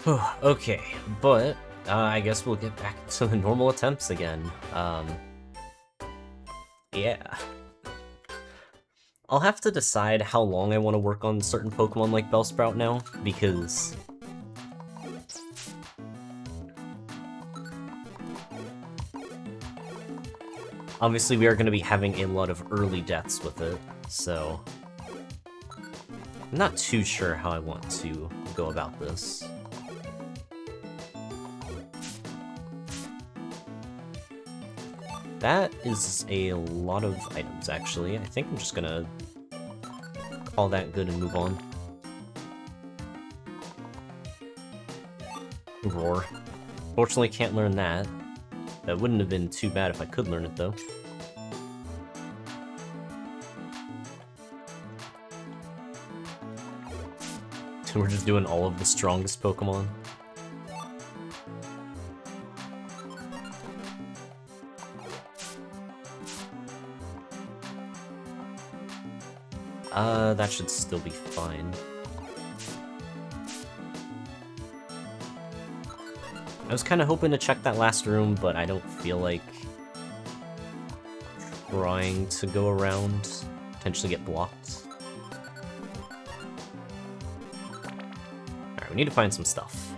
Okay, but I guess we'll get back to the normal attempts again. Yeah. I'll have to decide how long I want to work on certain Pokemon like Bellsprout now, because obviously we are going to be having a lot of early deaths with it, so I'm not too sure how I want to go about this. That is a lot of items, actually. I think I'm just gonna call that good and move on. Roar. Fortunately, can't learn that. That wouldn't have been too bad if I could learn it, though. We're just doing all of the strongest Pokemon. That should still be fine. I was kind of hoping to check that last room, but I don't feel like trying to go around, potentially get blocked. Alright, we need to find some stuff.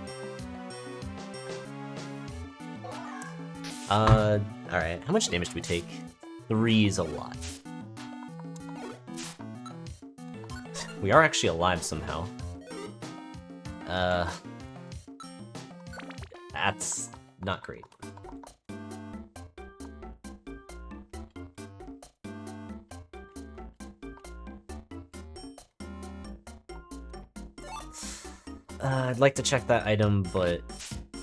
Alright, how much damage do we take? 3 is a lot. We are actually alive somehow. That's not great. I'd like to check that item, but,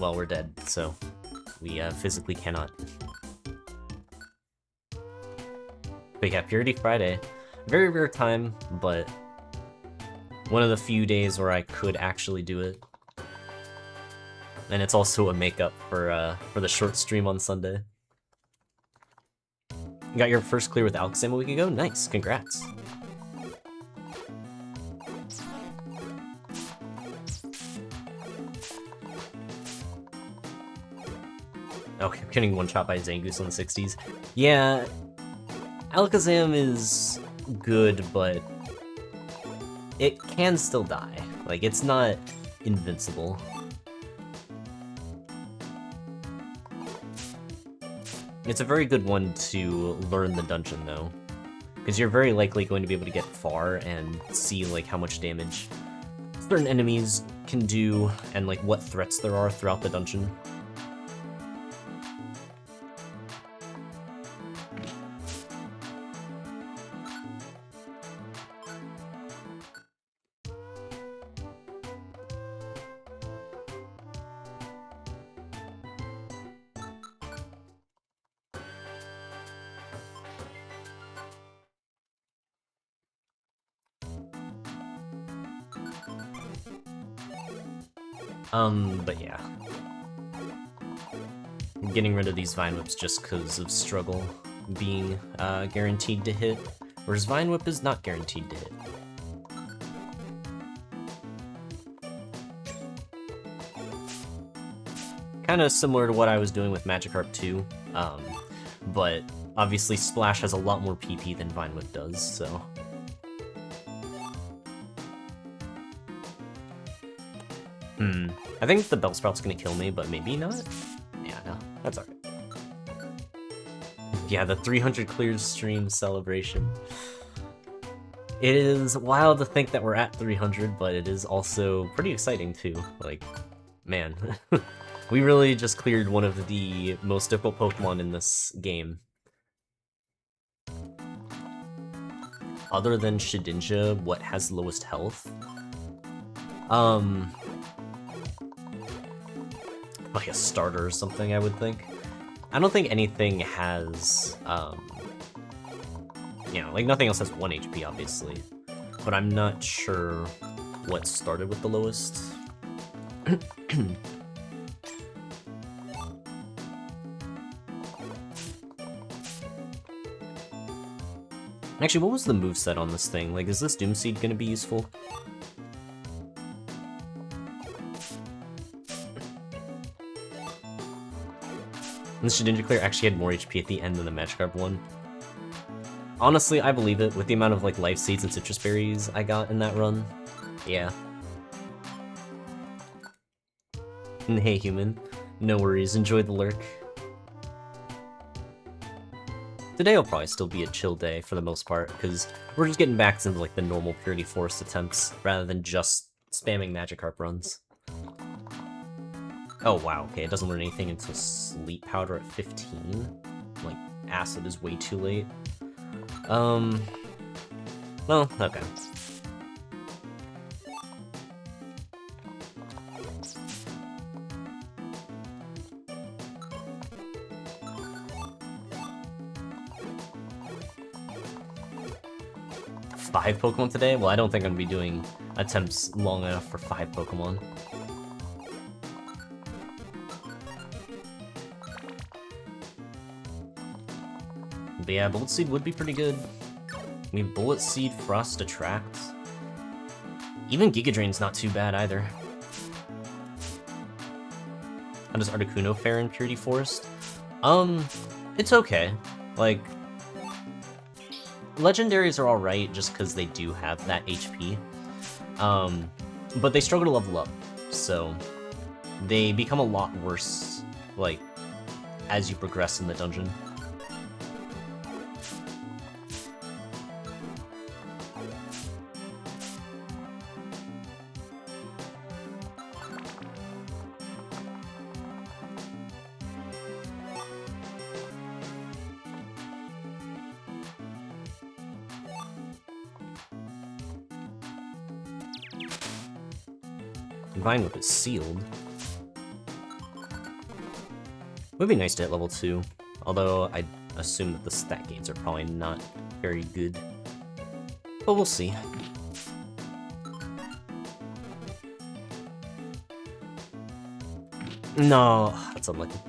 well, we're dead, so we physically cannot. But yeah, Purity Friday. Very rare time, but one of the few days where I could actually do it. And it's also a makeup for the short stream on Sunday. You got your first clear with Alakazam a week ago? Nice, congrats. Okay, I'm getting one shot by Zangoose on the 60s. Yeah, Alakazam is good, but it can still die. Like, it's not invincible. It's a very good one to learn the dungeon, though, because you're very likely going to be able to get far and see, like, how much damage certain enemies can do and, like, what threats there are throughout the dungeon. But yeah. I'm getting rid of these Vine Whips just because of Struggle being guaranteed to hit, whereas Vine Whip is not guaranteed to hit. Kind of similar to what I was doing with Magikarp 2, but obviously Splash has a lot more PP than Vine Whip does, so... I think the Bellsprout's gonna kill me, but maybe not? Yeah, no, that's alright. Yeah, the 300 clears stream celebration. It is wild to think that we're at 300, but it is also pretty exciting too. Like, man. We really just cleared one of the most difficult Pokemon in this game. Other than Shedinja, what has lowest health? Like a starter or something, I would think. I don't think anything has, you know, like nothing else has 1 HP, obviously. But I'm not sure what started with the lowest. Actually, what was the moveset on this thing? Like, is this Doomseed gonna be useful? And the Shedinja actually had more HP at the end than the Magikarp one. Honestly, I believe it, with the amount of like life seeds and citrus berries I got in that run. Yeah. And hey human, no worries, enjoy the lurk. Today will probably still be a chill day for the most part, because we're just getting back to like the normal Purity Forest attempts, rather than just spamming Magikarp runs. Oh wow, okay, it doesn't learn anything until Sleep Powder at 15? Like, Acid is way too late. Well, okay. Five Pokemon today? Well, I don't think I'm gonna be doing attempts long enough for 5 Pokemon. But yeah, Bullet Seed would be pretty good. I mean, Bullet Seed, Frost Attract. Even Giga Drain's not too bad either. How does Articuno fare in Purity Forest? It's okay. Like, Legendaries are alright just because they do have that HP. But they struggle to level up, so they become a lot worse, like, as you progress in the dungeon. Vine Whip is sealed. Would be nice to hit level 2, although I assume that the stat gains are probably not very good. But we'll see. No, that's unlucky.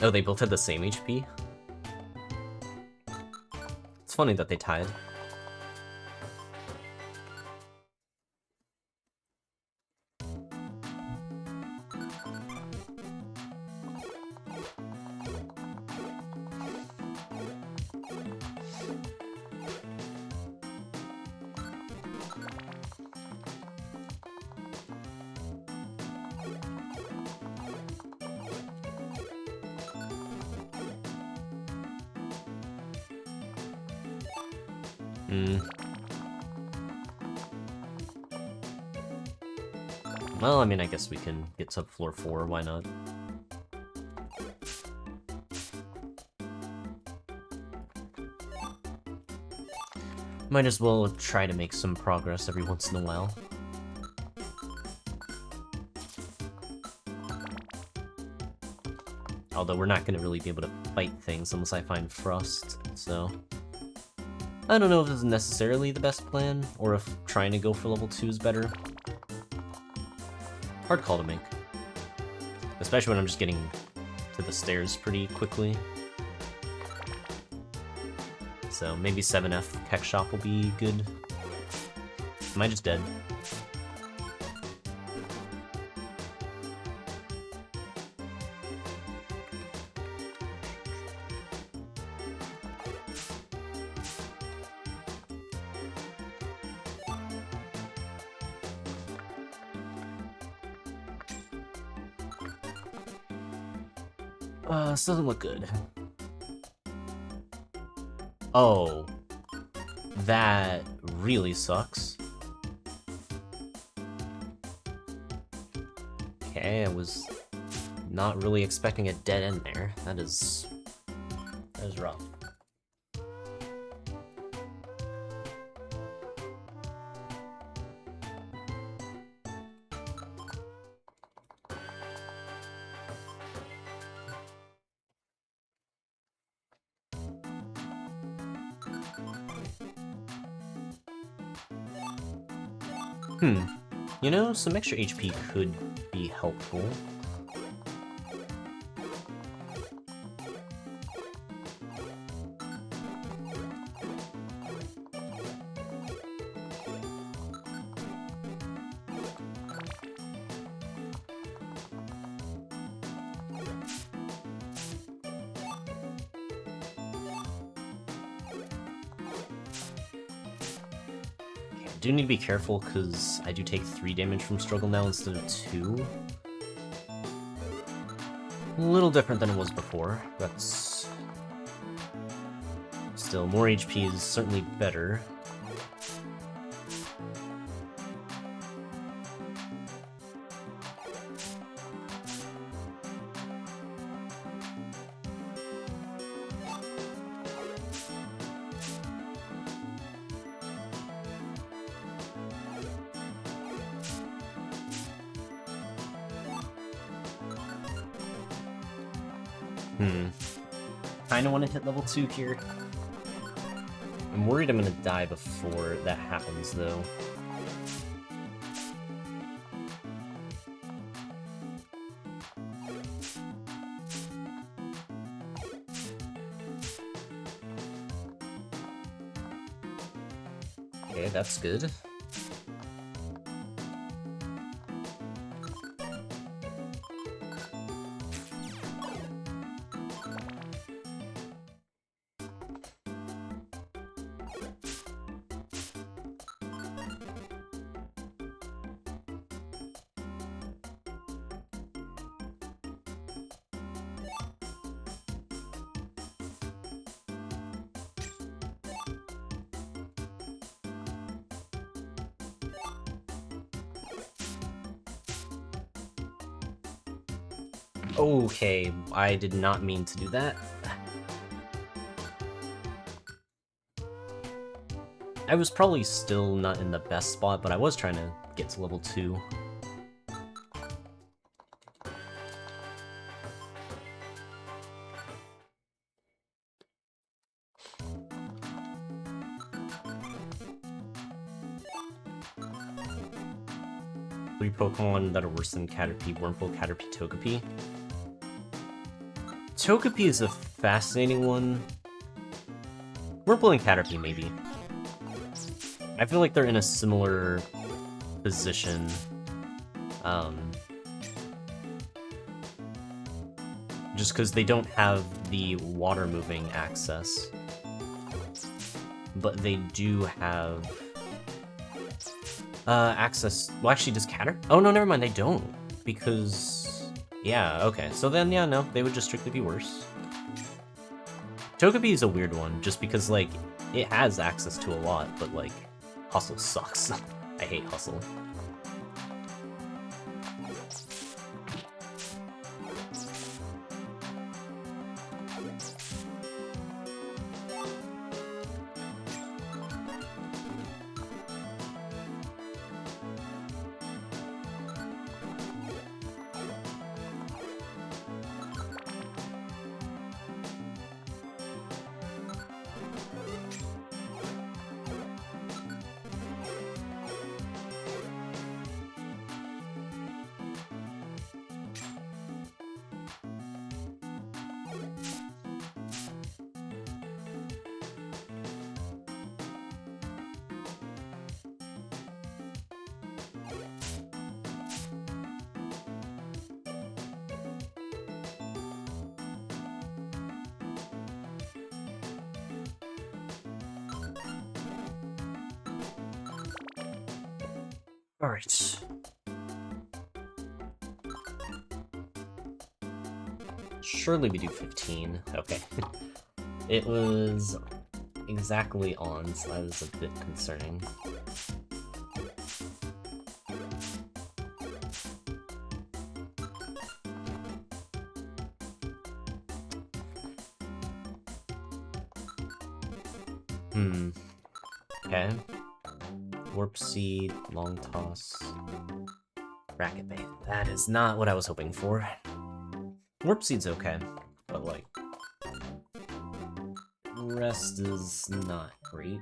Oh, they both had the same HP? It's funny that they tied. Well, I mean, I guess we can get to floor 4, why not? Might as well try to make some progress every once in a while. Although we're not gonna really be able to fight things unless I find Frost, so... I don't know if this is necessarily the best plan, or if trying to go for level 2 is better. Hard call to make. Especially when I'm just getting to the stairs pretty quickly. So maybe 7F Keck Shop will be good. Am I just dead? This doesn't look good. Oh. That really sucks. Okay, I was not really expecting a dead end there. That is rough. You know, some extra HP could be helpful. do need to be careful because I do take 3 damage from struggle now instead of 2. A little different than it was before. That's still more HP is certainly better. Kinda want to hit level 2 here. I'm worried I'm gonna die before that happens, though. Okay, that's good. Okay, I did not mean to do that. I was probably still not in the best spot, but I was trying to get to level 2. Three Pokemon that are worse than Caterpie, Wurmple, Caterpie, Togepi. Togepi is a fascinating one. Wurmple and Caterpie, maybe. I feel like they're in a similar position. Just because they don't have the water-moving access. But they do have... access... Well, actually, does Caterpie... Oh, no, never mind, they don't. Because... Yeah, okay. So then, yeah, no, they would just strictly be worse. Togepi is a weird one, just because, like, it has access to a lot, but, like, Hustle sucks. I hate Hustle. Alright. Surely we do 15. Okay. It was exactly on, so that was a bit concerning. Okay. Warp Seed, Long Toss, Racket Bait. That is not what I was hoping for. Warp Seed's okay, but like, rest is not great.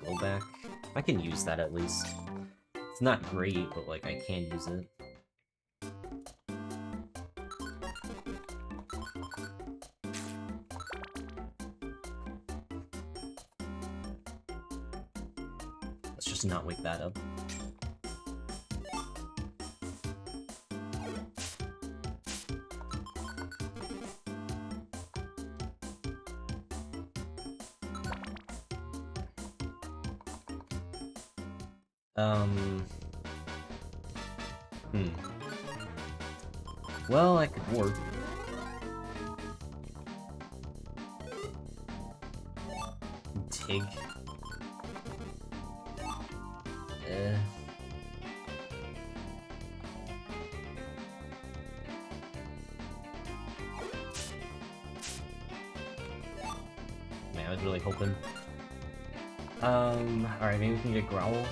Go back. I can use that at least. It's not great, but like, I can use it. Not wake that up. Um... Well, I could warp. Tig. Man, I was really hoping. Alright, maybe we can get Growl.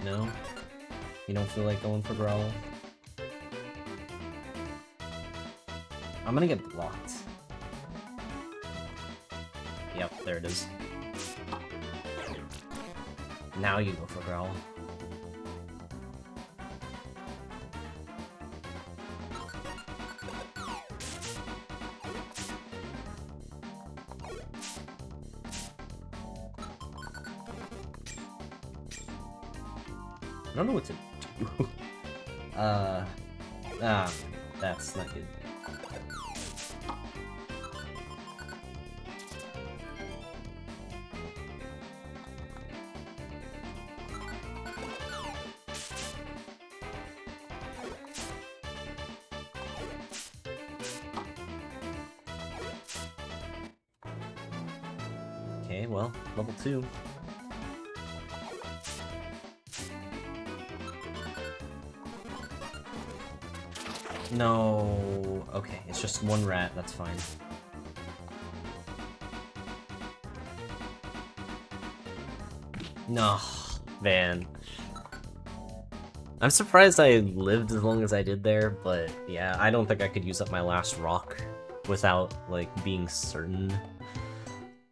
No? You don't feel like going for Growl? I'm gonna get blocked. Yep, there it is. Now you go for Growl. I don't know what to do. That's not good. Okay, well, level 2. No. Okay, it's just one rat, that's fine. No, man. I'm surprised I lived as long as I did there, but yeah, I don't think I could use up my last rock without, like, being certain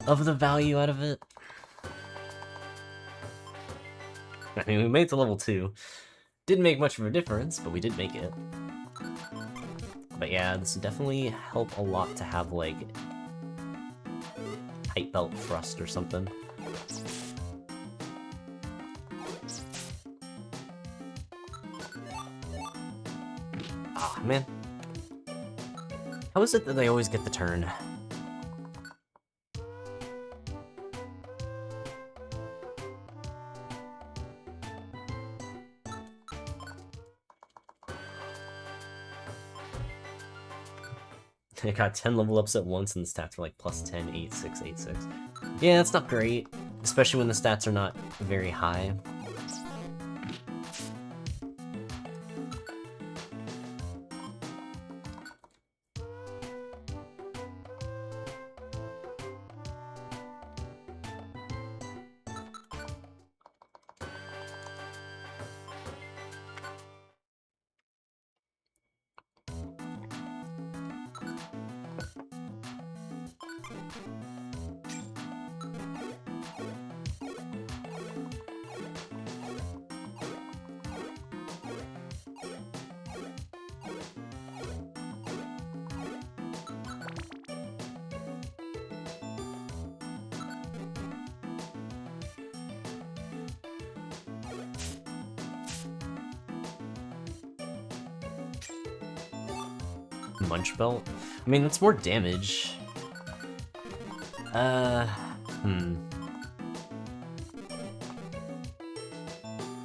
of the value out of it. I mean, we made it to level 2. Didn't make much of a difference, but we did make it. But yeah, this would definitely help a lot to have, like, Tight Belt Thrust or something. Ah, man. How is it that they always get the turn? It got 10 level ups at once and the stats were like plus 10, 8, 6, 8, 6. Yeah, that's not great, especially when the stats are not very high. Munch Belt? I mean, that's more damage.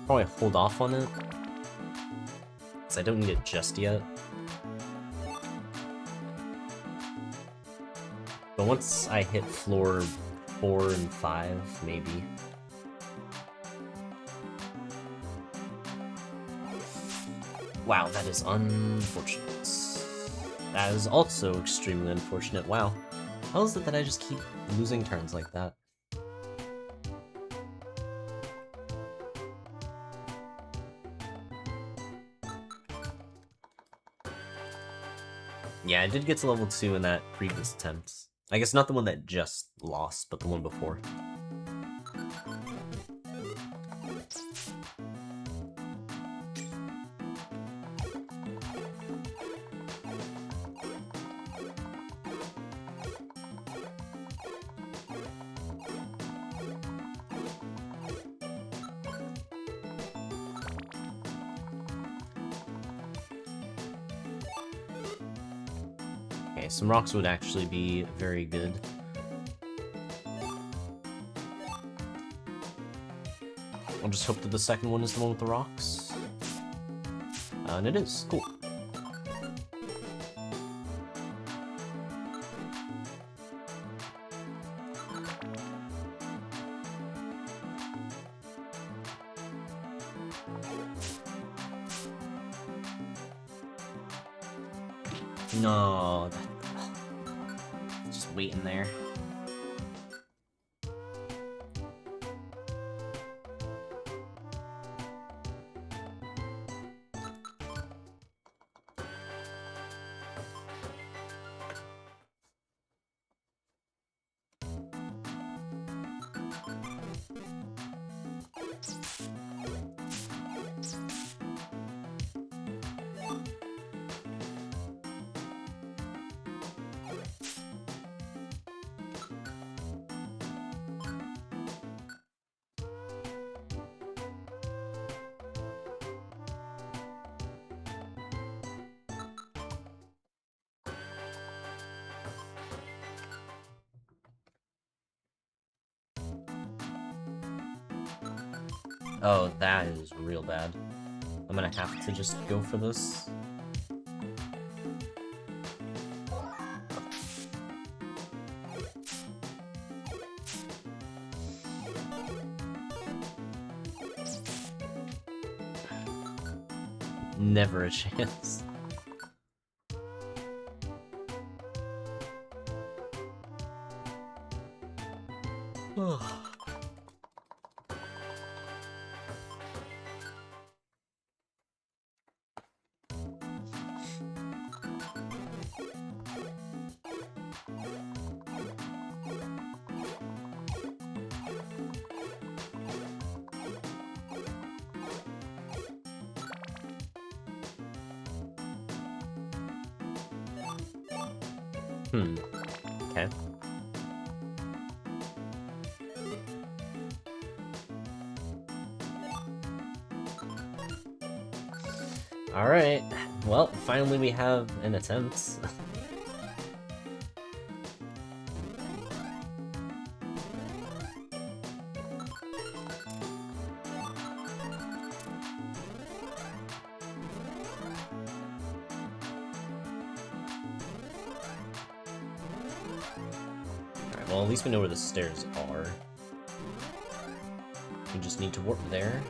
Probably hold off on it. Because I don't need it just yet. But once I hit floor 4 and 5, maybe. Wow, that is unfortunate. That is also extremely unfortunate. Wow. How is it that I just keep losing turns like that? Yeah, I did get to level 2 in that previous attempt. I guess not the one that just lost, but the one before. Okay, some rocks would actually be very good. I'll just hope that the second one is the one with the rocks. And it is. Cool. No, just waiting there. Oh, that is real bad. I'm gonna have to just go for this. Never a chance. Okay. Alright, well, finally we have an attempt. Alright, well, at least we know where the stairs are. We just need to warp there.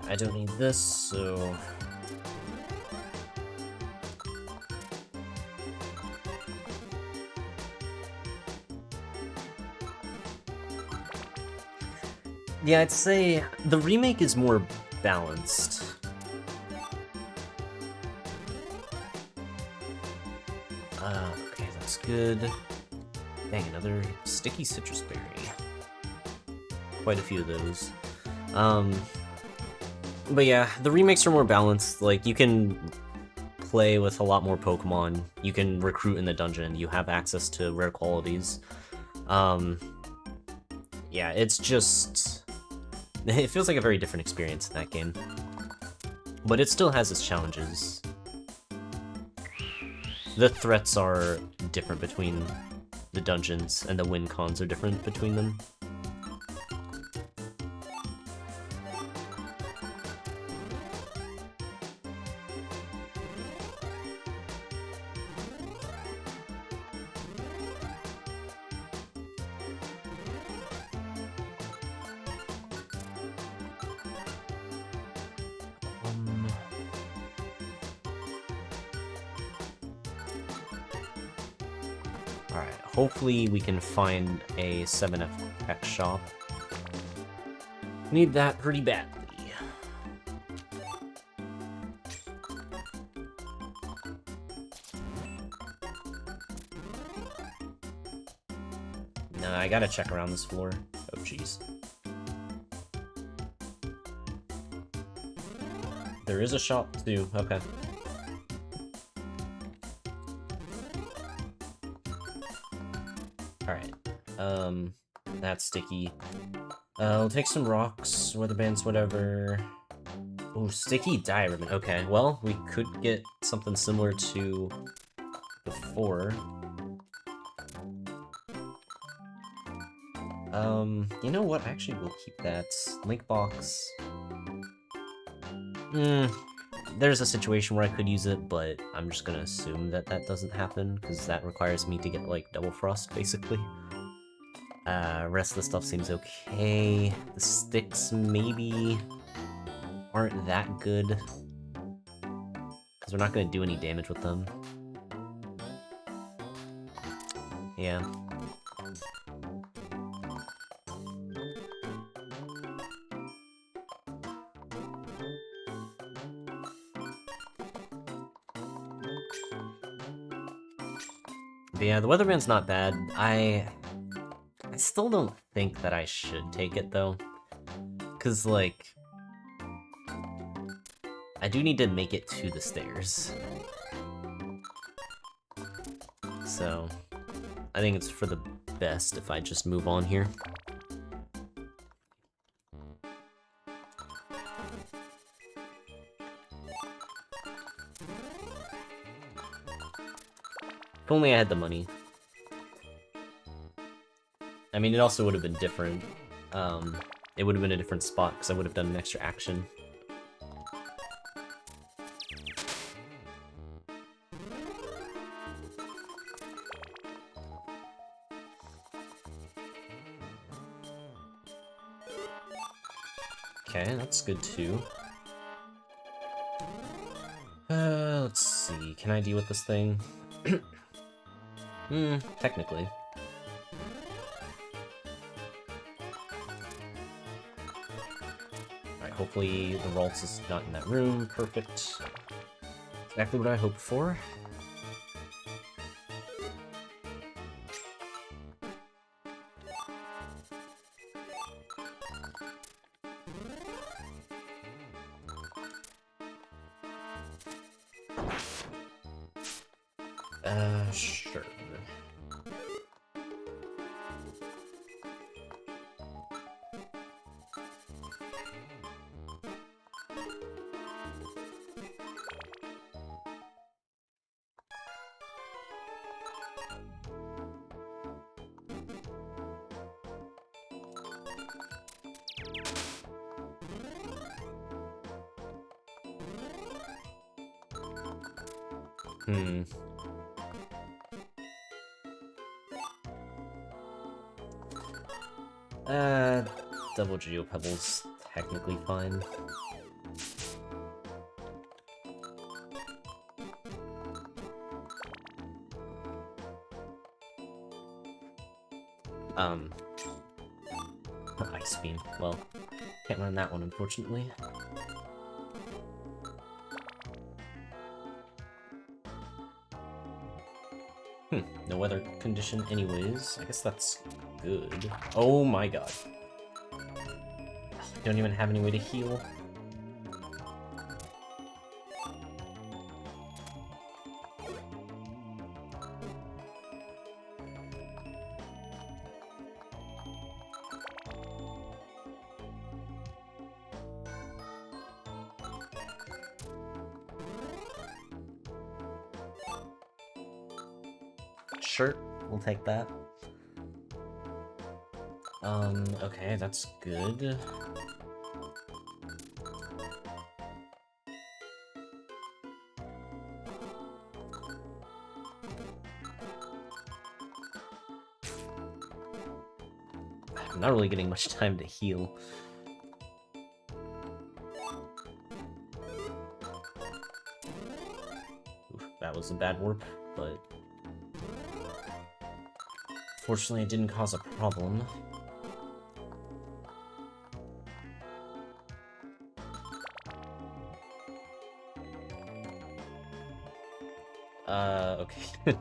I don't need this, so... Yeah, I'd say the remake is more balanced. Okay, that's good. Dang, another sticky citrus berry. Quite a few of those. But yeah, the remakes are more balanced. Like, you can play with a lot more Pokemon. You can recruit in the dungeon. You have access to rare qualities. Yeah, it's just... It feels like a very different experience in that game. But it still has its challenges. The threats are different between the dungeons, and the win cons are different between them. Alright, hopefully we can find a 7FX shop. Need that pretty badly. I gotta check around this floor. Oh, jeez. There is a shop, too. Okay. Alright. That's sticky. I'll take some rocks, weather bands, whatever. Oh, sticky dye ribbon. Okay, well, we could get something similar to before. You know what? Actually, we'll keep that. Link box. There's a situation where I could use it, but I'm just gonna assume that that doesn't happen, because that requires me to get, like, double frost, basically. Rest of the stuff seems okay. The sticks maybe aren't that good, because we're not gonna do any damage with them. Yeah. But yeah, the weather band's not bad. I still don't think that I should take it, though. Because, like, I do need to make it to the stairs. So, I think it's for the best if I just move on here. If only I had the money. I mean, it also would have been different. It would have been a different spot, because I would have done an extra action. Okay, that's good too. Let's see. Can I deal with this thing? Technically. Alright, hopefully the Ralts is not in that room. Perfect. Exactly what I hoped for. Sure. Double Geo Pebble's technically fine. Ice Beam. Well, can't run that one, unfortunately. No weather condition anyways. I guess that's good. Oh my god. I don't even have any way to heal. Sure, we'll take that. Okay, that's good. I'm not really getting much time to heal. Oof, that was a bad warp, but fortunately it didn't cause a problem. Okay.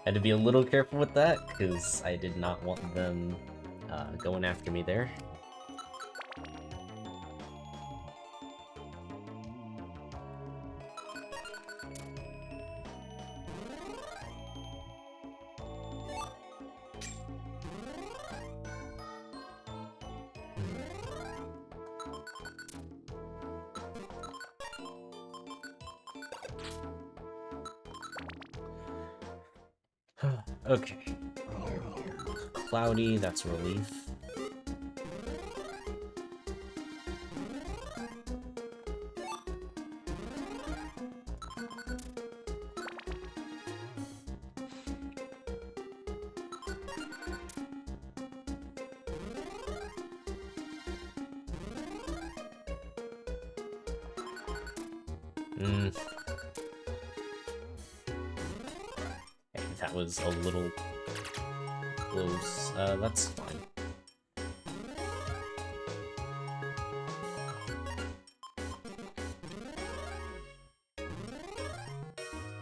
Had to be a little careful with that, because I did not want them going after me there. Okay. Cloudy, that's a relief. Hey, that was a little close. That's fine.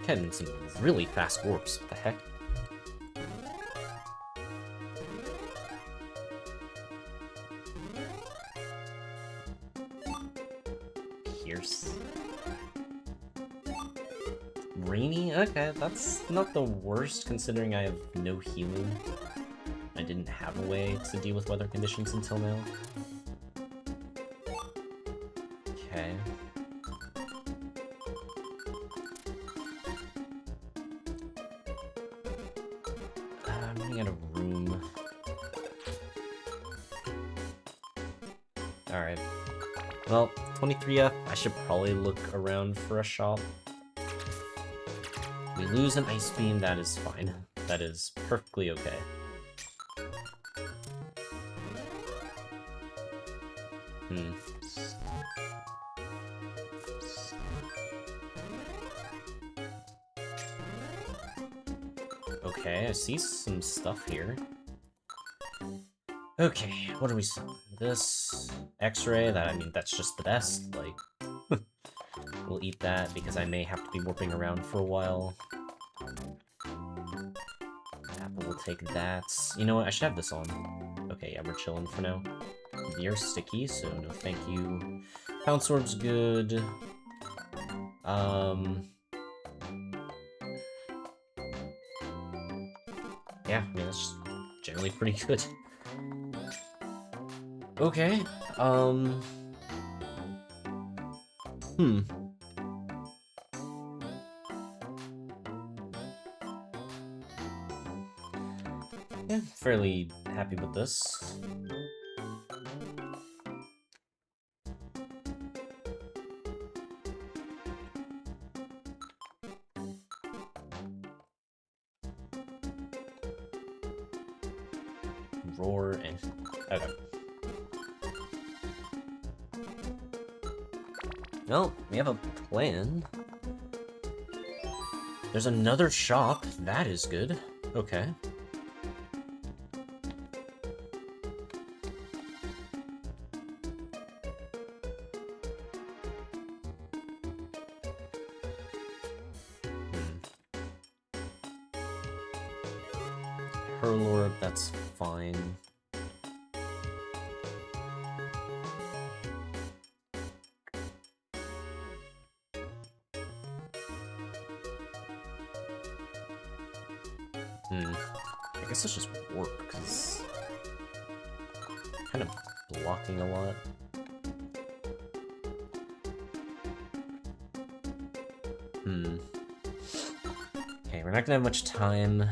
Getting some really fast warps. What the heck? Pierce. Rainy? Okay, that's not the worst considering I have no healing. I didn't have a way to deal with weather conditions until now. Okay. I'm running out of room. Alright. Well, 23F, I should probably look around for a shop. We lose an Ice Beam, that is fine. That is perfectly okay. Okay, I see some stuff here. Okay, what are we selling? This X-ray, I mean, that's just the best, like... We'll eat that, because I may have to be warping around for a while. Apple will take that. You know what, I should have this on. Okay, yeah, we're chilling for now. You're sticky, so no thank you. Pound Sword's good. Yeah, I mean, that's generally pretty good. Okay, Yeah, fairly happy with this. Roar and... okay. Well, we have a plan. There's another shop. That is good. Okay. Herlord, that's fine. I guess let's just warp, because kind of blocking a lot. Okay, we're not gonna have much time.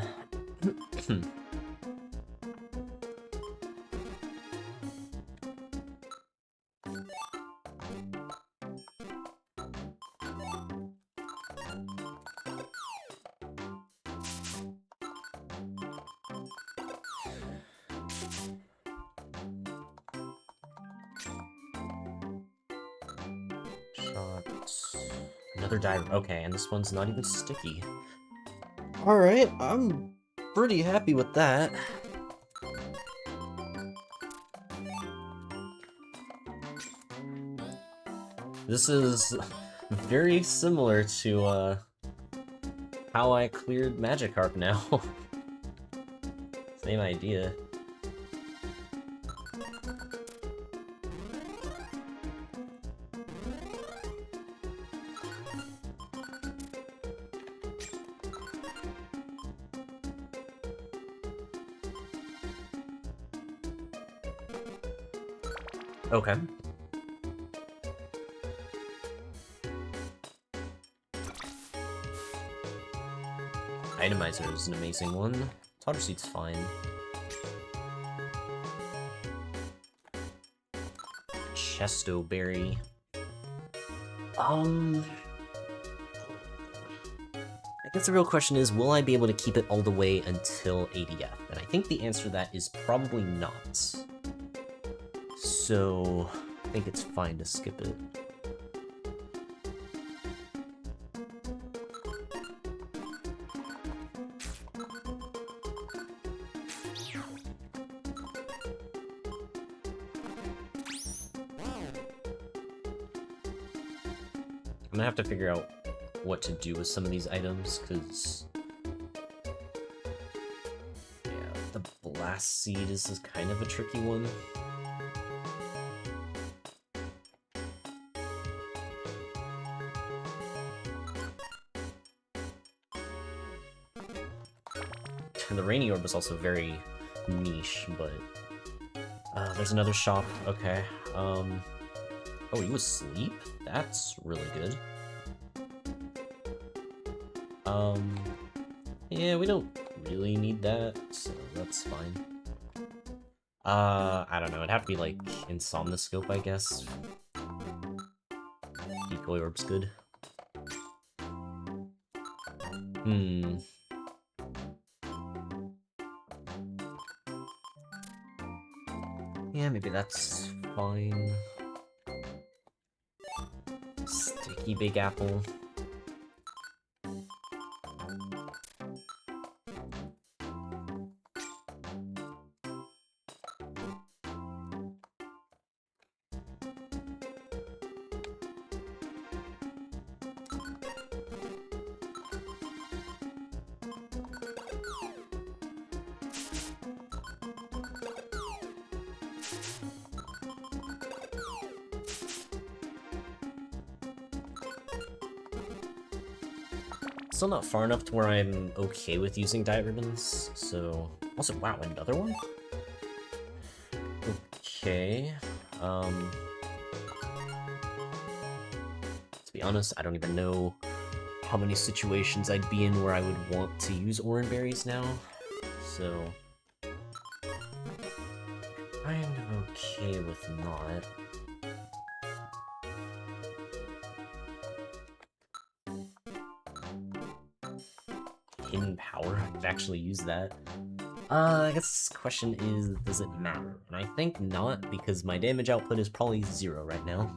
Another dive. Okay, and this one's not even sticky. Alright, I'm pretty happy with that. This is very similar to how how I cleared Magikarp now. Same idea. Okay. Itemizer is an amazing one. Totter Seed's fine. Chesto Berry. I guess the real question is, will I be able to keep it all the way until ADF? And I think the answer to that is probably not. So, I think it's fine to skip it. I'm gonna have to figure out what to do with some of these items, because yeah, the Blast Seed is kind of a tricky one. And the Rainy Orb is also very niche, but there's another shop. Okay. Oh, you asleep? That's really good. Yeah, we don't really need that, so that's fine. I don't know, it'd have to be like Insomnoscope, I guess. Decoy Orb's good. Yeah, maybe that's fine. Sticky Big Apple. Still not far enough to where I'm okay with using Diet Ribbons, so... Also, wow, another one? Okay, to be honest, I don't even know how many situations I'd be in where I would want to use Oran Berries now, so... I'm okay with not. Hidden Power? I could actually use that. I guess the question is, does it matter? And I think not, because my damage output is probably 0 right now.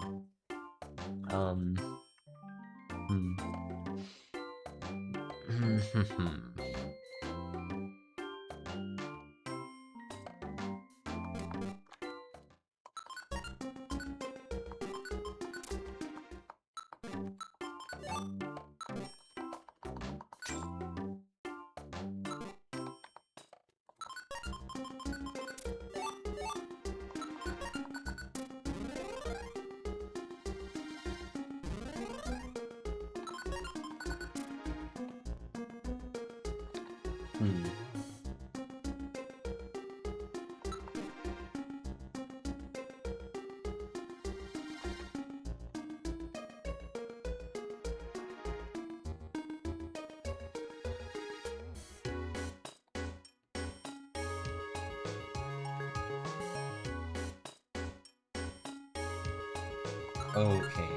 Okay.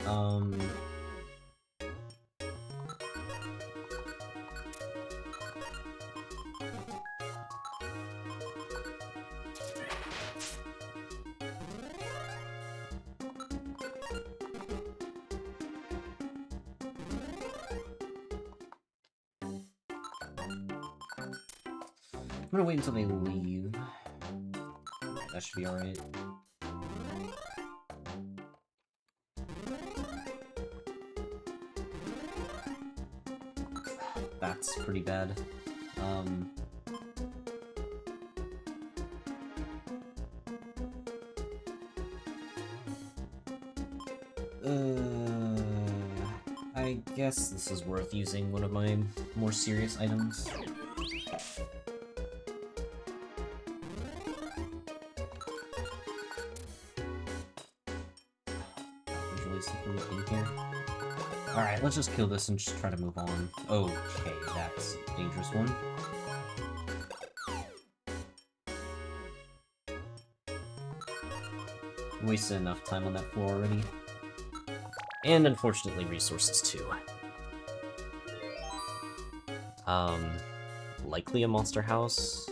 I'm gonna wait until they leave. That should be alright. that's pretty bad. I guess this is worth using one of my more serious items. There's really something in here. Alright, let's just kill this and just try to move on. Okay, that's a dangerous one. Wasted enough time on that floor already. And unfortunately, resources too. Likely a monster house.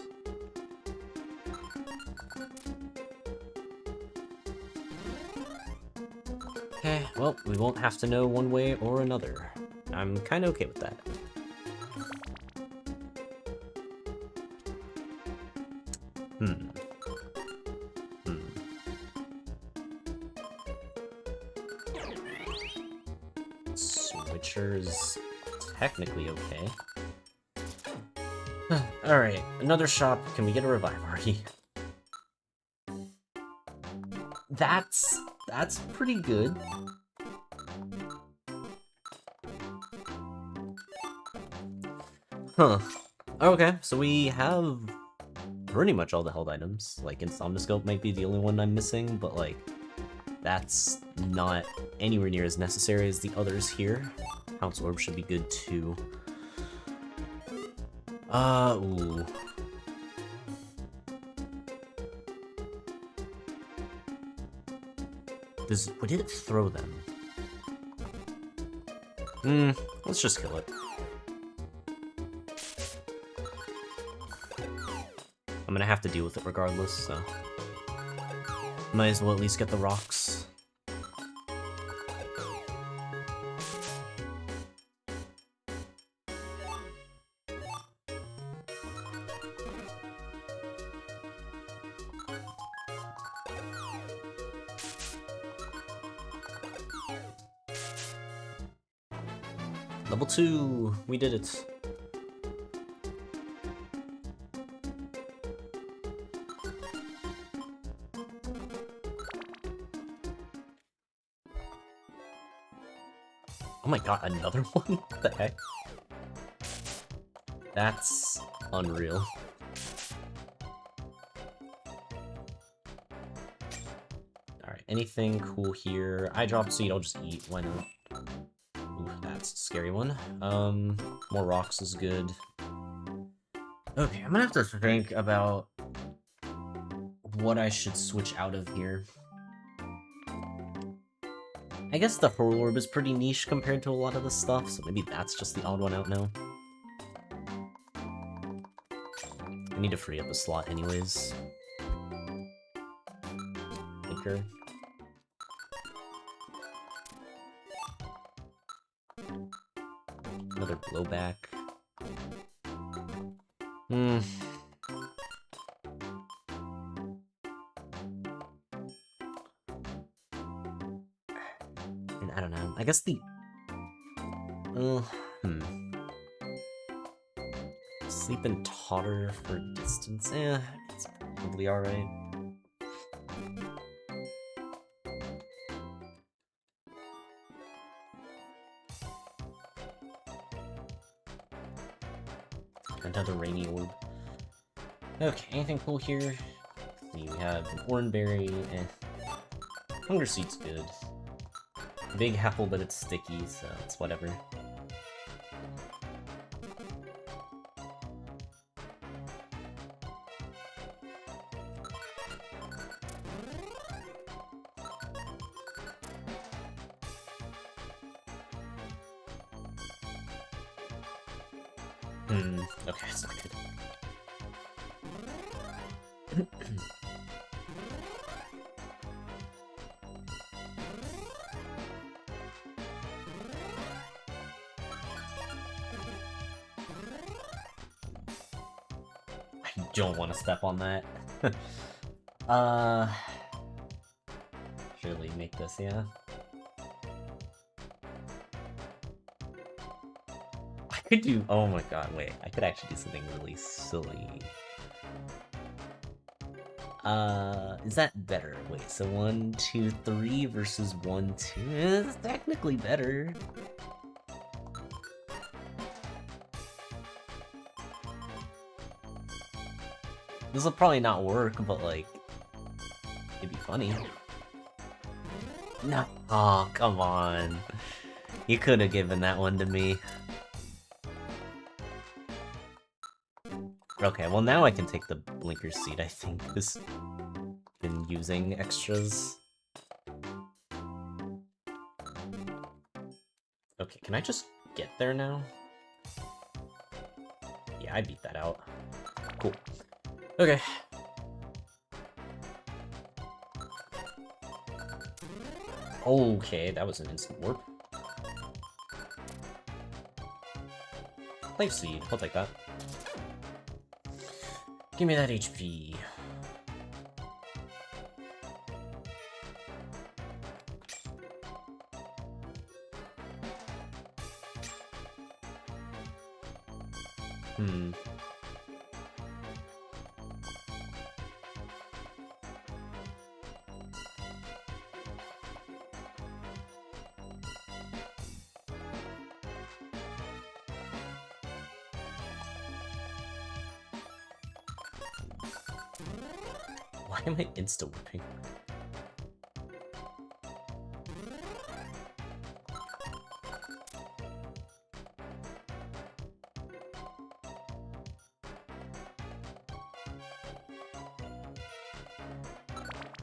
Okay, well, we won't have to know one way or another. I'm kinda okay with that. Switcher's technically okay. Alright, another shop. Can we get a revive already? That's pretty good. Huh. Okay, so we have pretty much all the held items. Like, Insomnoscope might be the only one I'm missing, but, like, that's not anywhere near as necessary as the others here. Pounce Orb should be good, too. Ooh. Would it throw them? Let's just kill it. I'm gonna have to deal with it regardless, so... might as well at least get the rocks. Level 2! We did it! Oh my god, another one? What the heck? That's unreal. Alright, anything cool here? Eye drop seed, I'll just eat, why not? Ooh, that's a scary one. More rocks is good. Okay, I'm gonna have to think about what I should switch out of here. I guess the Hurl Orb is pretty niche compared to a lot of the stuff, so maybe that's just the odd one out now. I need to free up a slot anyways. Anchor. Another blowback. I don't know. I guess the... Sleep and totter for distance. It's probably alright. Another rainy orb. Okay, anything cool here? We have an oranberry and hunger seed's good. Big apple, but it's sticky, so it's whatever. Okay, it's not good. I don't want to step on that. Surely make this, yeah. I could do... Oh my god, wait. I could actually do something really silly. Is that better? Wait, so 1, 2, 3 versus 1, 2? It's technically better. This will probably not work, but like... it'd be funny. No. Oh, come on. You could have given that one to me. Okay, well now I can take the blinker seat, I think. This been using extras. Okay, can I just get there now? Yeah, I beat that out. Cool. Okay. Okay, that was an instant warp. Life seed, I'll take that. Give me that HP. Why am I insta-whipping?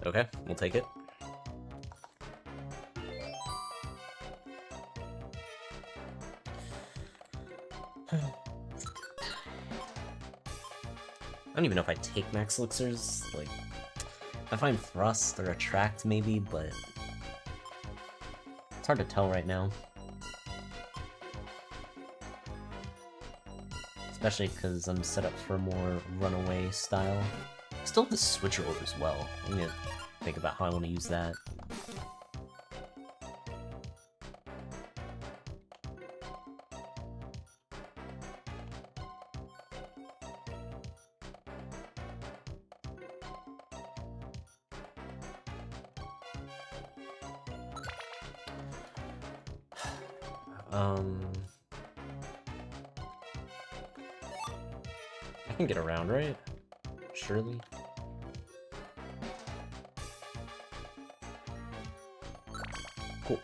Okay, we'll take it. I don't even know if I take max elixirs, like... I find Thrust or Attract maybe, but... it's hard to tell right now. Especially because I'm set up for more runaway style. Still the Switcher Orb as well. I'm gonna think about how I want to use that. I can get around, right? Surely. Cool.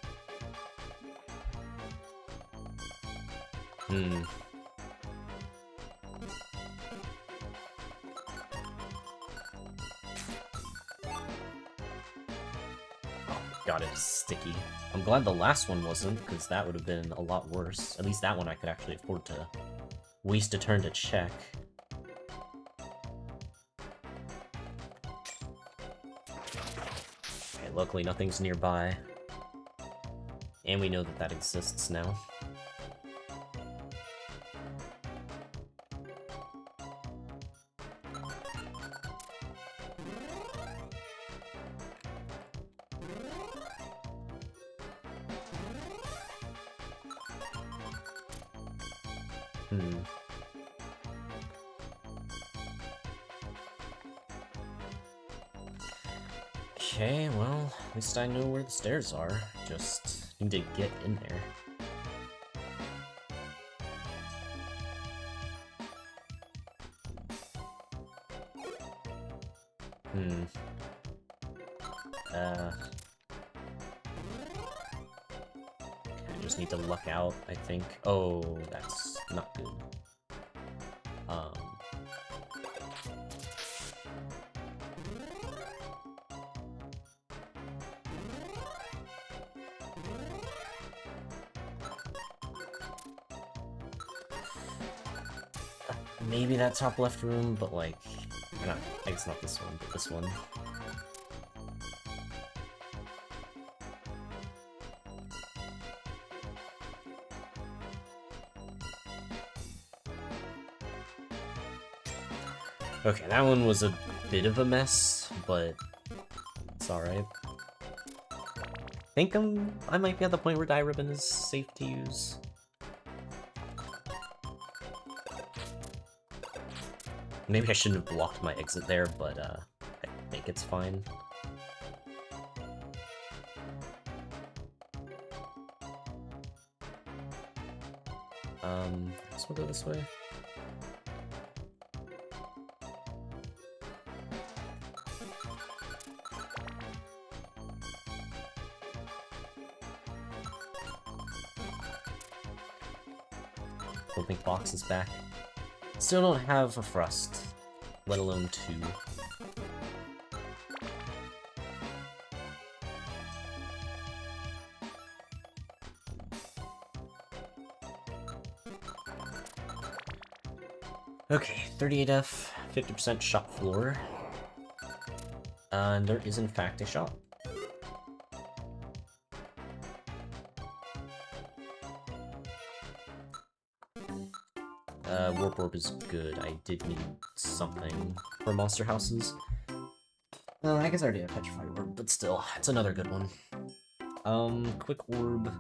God, it's sticky. I'm glad the last one wasn't, because that would have been a lot worse. At least that one I could actually afford to waste a turn to check. Okay, luckily nothing's nearby. And we know that that exists now. Okay, well, at least I know where the stairs are. Just need to get in there. I just need to luck out, I think. Oh, that's not good. Maybe that top left room, but like, not, I guess not this one, but this one. Okay, that one was a bit of a mess, but it's alright. I think I might be at the point where Dye Ribbon is safe to use. Maybe I shouldn't have blocked my exit there, but I think it's fine. Let's go this way. Don't think Fox is back. Still don't have a Thrust, let alone 2. Okay, 38F, 50% shop floor. And there is in fact a shop. Warp Orb is good. I did need something for monster houses. I guess I already have Petrify Orb, but still, it's another good one. Quick Orb.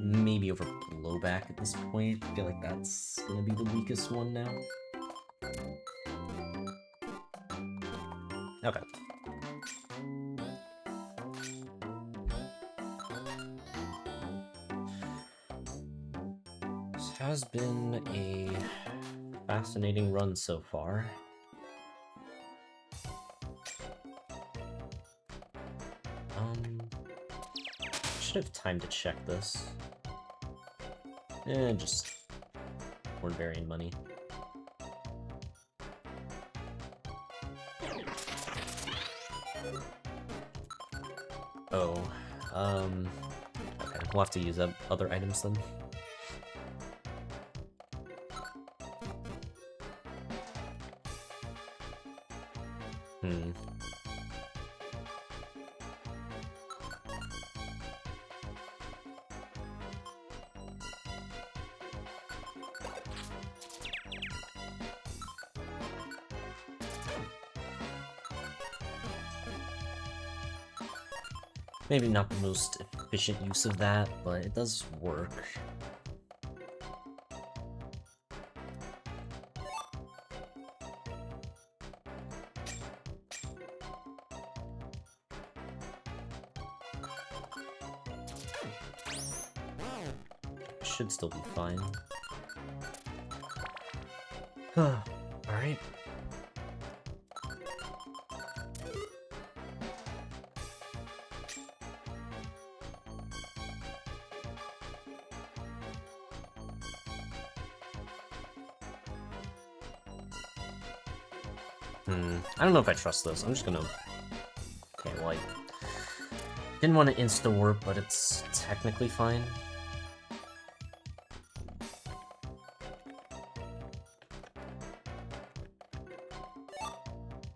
Maybe over Blowback at this point. I feel like that's gonna be the weakest one now. Okay. This has been a fascinating run so far. Should have time to check this. Just Hornberry money. Oh, okay, we'll have to use other items then. Maybe not the most efficient use of that, but it does work. Should still be fine. Alright. I don't know if I trust this. I'm just gonna... Okay, well, I didn't want to insta-warp, but it's technically fine.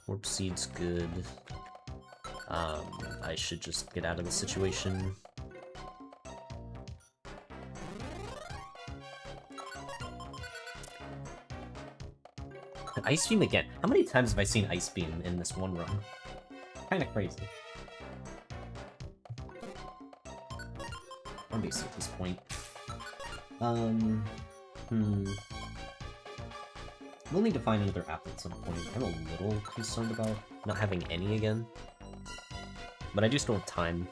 Warp Seed's good. I should just get out of the situation. Ice Beam again. How many times have I seen Ice Beam in this one run? Kinda crazy. I'm basic at this point. We'll need to find another apple at some point. I'm a little concerned about not having any again. But I do still have time.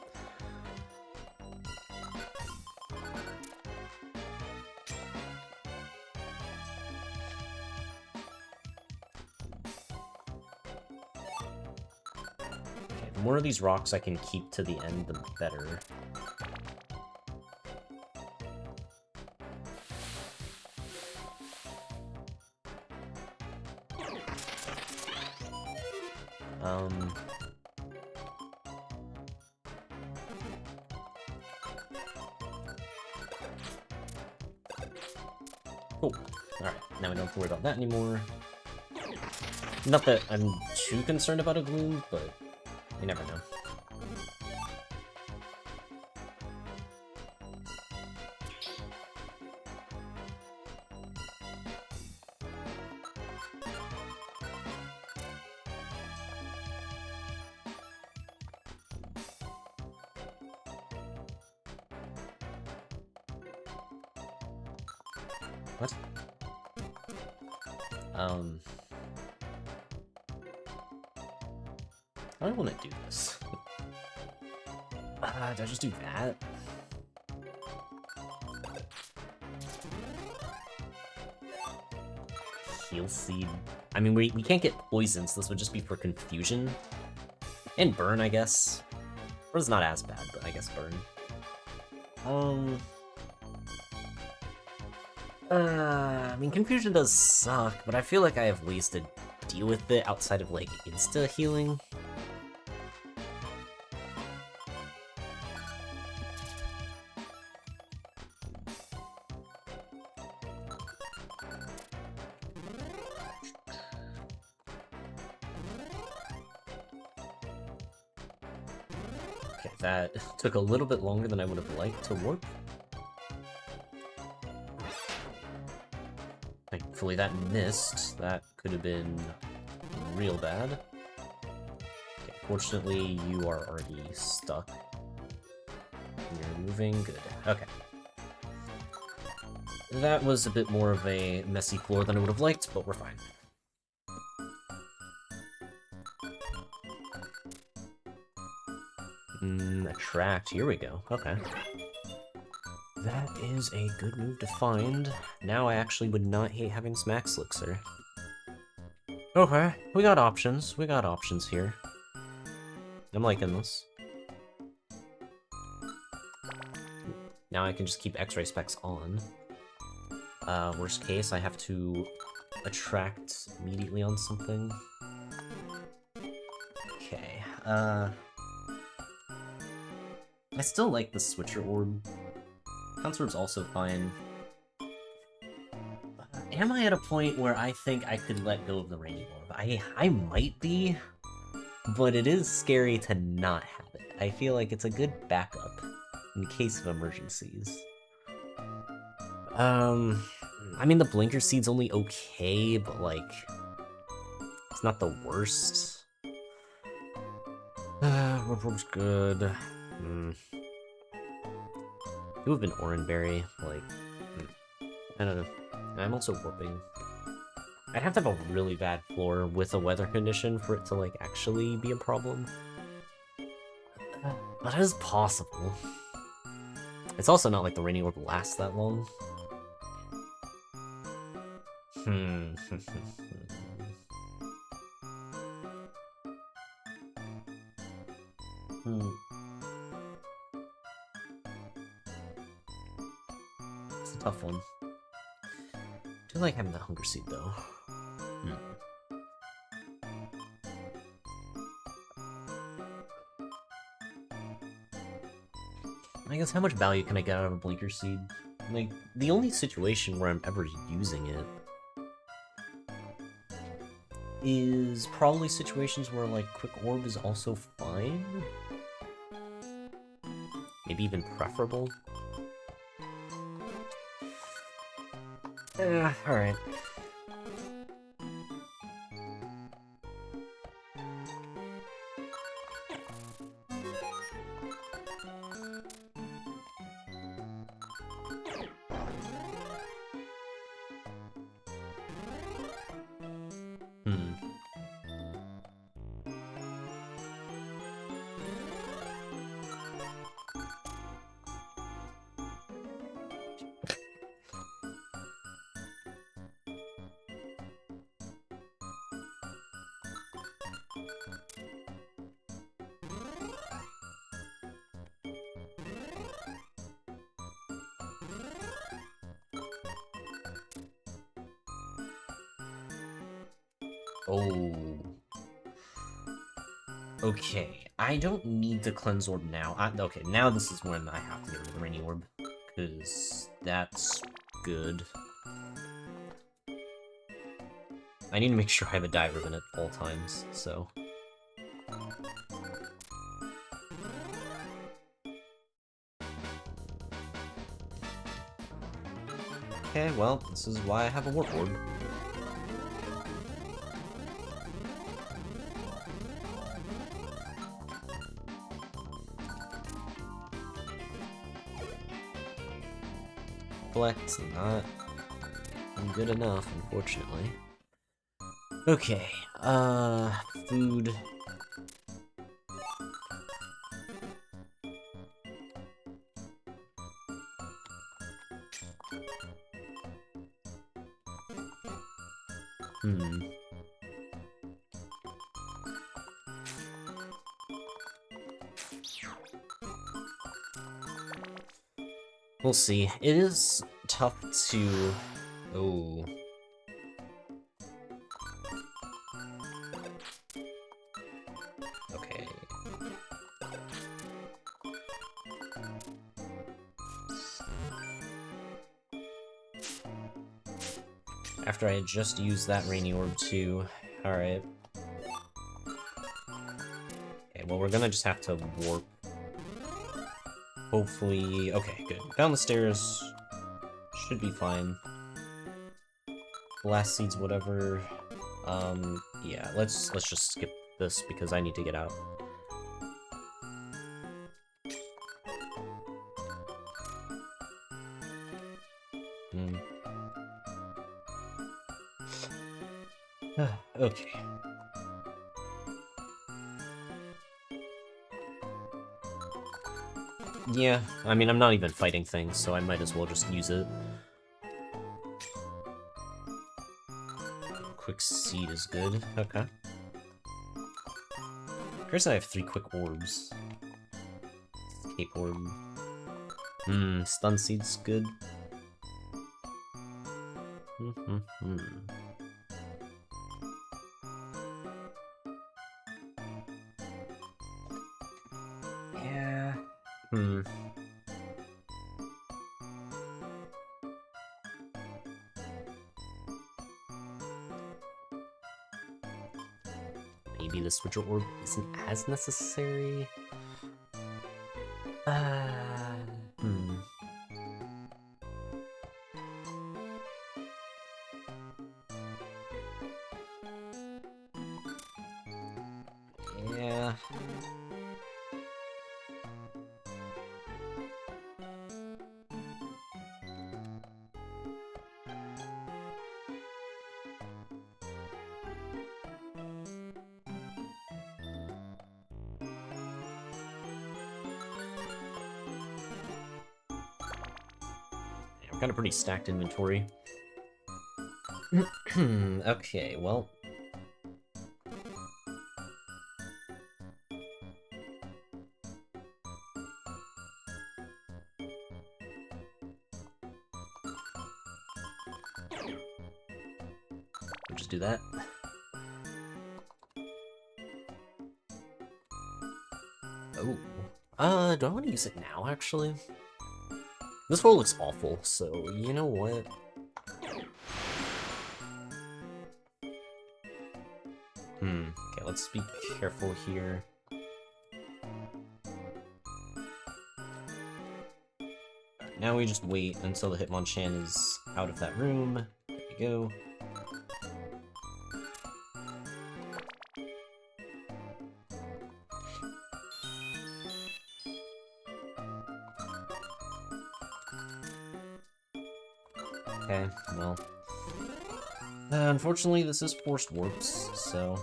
The more of these rocks I can keep to the end, the better. Cool. Alright, now we don't have to worry about that anymore. Not that I'm too concerned about a Gloom, but you never know. What? I don't want to do this. Did I just do that? Heal Seed. I mean, we can't get poison, so this would just be for confusion. And burn, I guess. Burn's not as bad, but I guess burn. I mean, confusion does suck, but I feel like I have ways to deal with it outside of, like, insta-healing. Okay, that took a little bit longer than I would have liked to warp. Thankfully that missed. That could have been real bad. Okay, fortunately you are already stuck. You're moving, good. Okay. That was a bit more of a messy floor than I would have liked, but we're fine. Attract, here we go, okay. That is a good move to find. Now I actually would not hate having Smax Elixir. Okay, we got options here. I'm liking this. Now I can just keep X-ray specs on. Worst case, I have to attract immediately on something. Okay, I still like the Switcher Orb. Counserb's also fine. Am I at a point where I think I could let go of the Rainy Orb? I might be, but it is scary to not have it. I feel like it's a good backup in case of emergencies. I mean, the Blinker Seed's only okay, but, like, it's not the worst. Orb's good. It would have been Oranberry, like, I don't know. I'm also warping. I'd have to have a really bad floor with a weather condition for it to, like, actually be a problem. But it is possible. It's also not like the Rainy Orb lasts that long. It's a tough one. I do like having that Hunger Seed, though. I guess how much value can I get out of a Blinker Seed? Like, the only situation where I'm ever using it is probably situations where, like, Quick Orb is also fine? Maybe even preferable? Alright. Oh. Okay, I don't need the Cleanse Orb now. Okay, now this is when I have to get rid of the Rainy Orb, because that's good. I need to make sure I have a Dive Ribbon at all times, so... Okay, well, this is why I have a Warp Orb. Collect, not. good enough, unfortunately. Okay, food. We'll see. It is tough to... Oh. Okay. After I had just used that Rainy Orb too. Alright. Okay, well we're gonna just have to warp. Hopefully... Okay, good. Down the stairs. Should be fine. Blast seeds, whatever. Yeah, let's just skip this because I need to get out. Okay. Yeah, I mean, I'm not even fighting things, so I might as well just use it. Quick seed is good. Okay. Here's I have 3 quick orbs. Cape orb. Stun seed's good. Yeah. Maybe the switcher orb isn't as necessary. Yeah. I've got a pretty stacked inventory. Okay, well. We'll just do that. Oh. Do I want to use it now, actually? This roll looks awful, so you know what? Okay, let's be careful here. Now we just wait until the Hitmonchan is out of that room. There we go. Okay, well. Unfortunately, this is forced warps, so...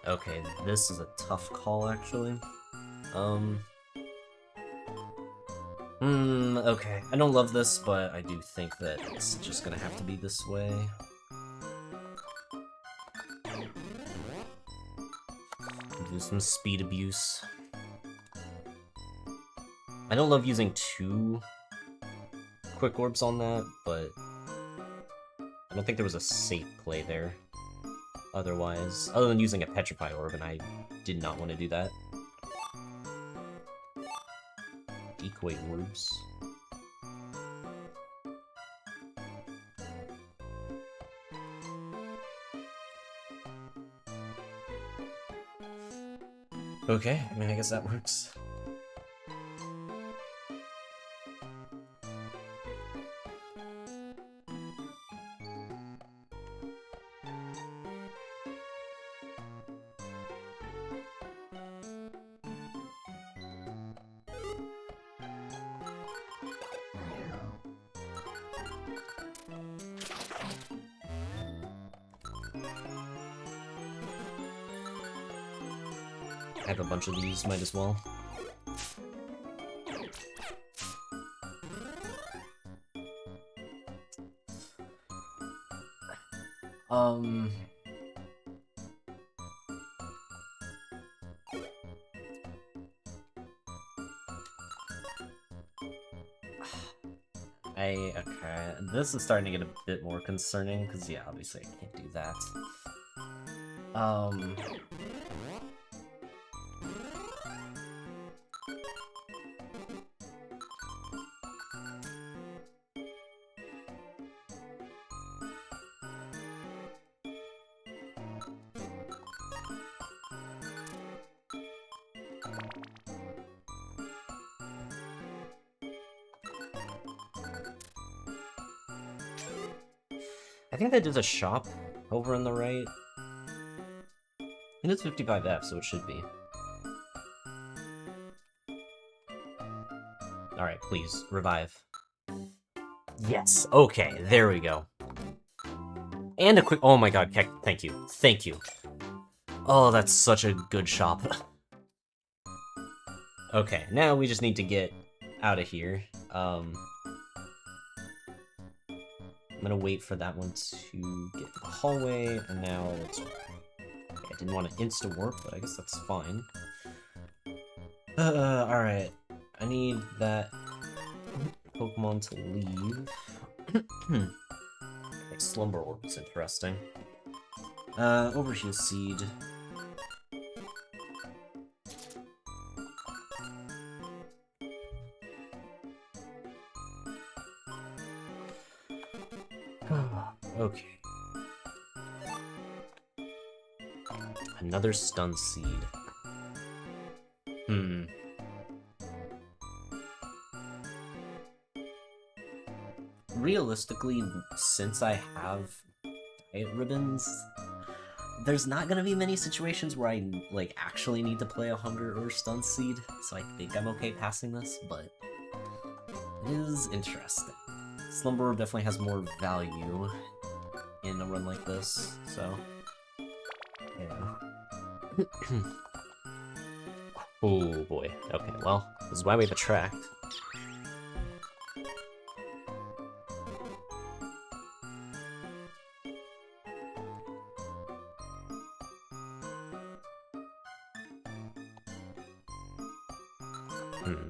Okay, this is a tough call, actually. Okay. I don't love this, but I do think that it's just gonna have to be this way. Do some speed abuse. I don't love using 2 quick orbs on that, but I don't think there was a safe play there. Otherwise, other than using a Petrify Orb, and I did not want to do that. Decoy Orbs. Okay, I mean, I guess that works. I have a bunch of these, might as well. Okay, this is starting to get a bit more concerning, because, yeah, obviously I can't do that. I think that is a shop over on the right. And it's 55F, so it should be. Alright, please, revive. Yes, okay, there we go. And a quick— oh my god, thank you, thank you. Oh, that's such a good shop. Okay, now we just need to get out of here. I'm gonna wait for that one to get to the hallway, and now let's— okay, I didn't want to insta-warp, but I guess that's fine. Alright. I need that Pokemon to leave. Okay, Slumber Orb is interesting. Overheal Seed. Okay. Another Stun Seed. Realistically, since I have Diet Ribbons, there's not gonna be many situations where I, like, actually need to play a Hunger or Stun Seed, so I think I'm okay passing this, but it is interesting. Slumber definitely has more value in a run like this, so yeah. Oh boy. Okay, well, this is why we have Attract.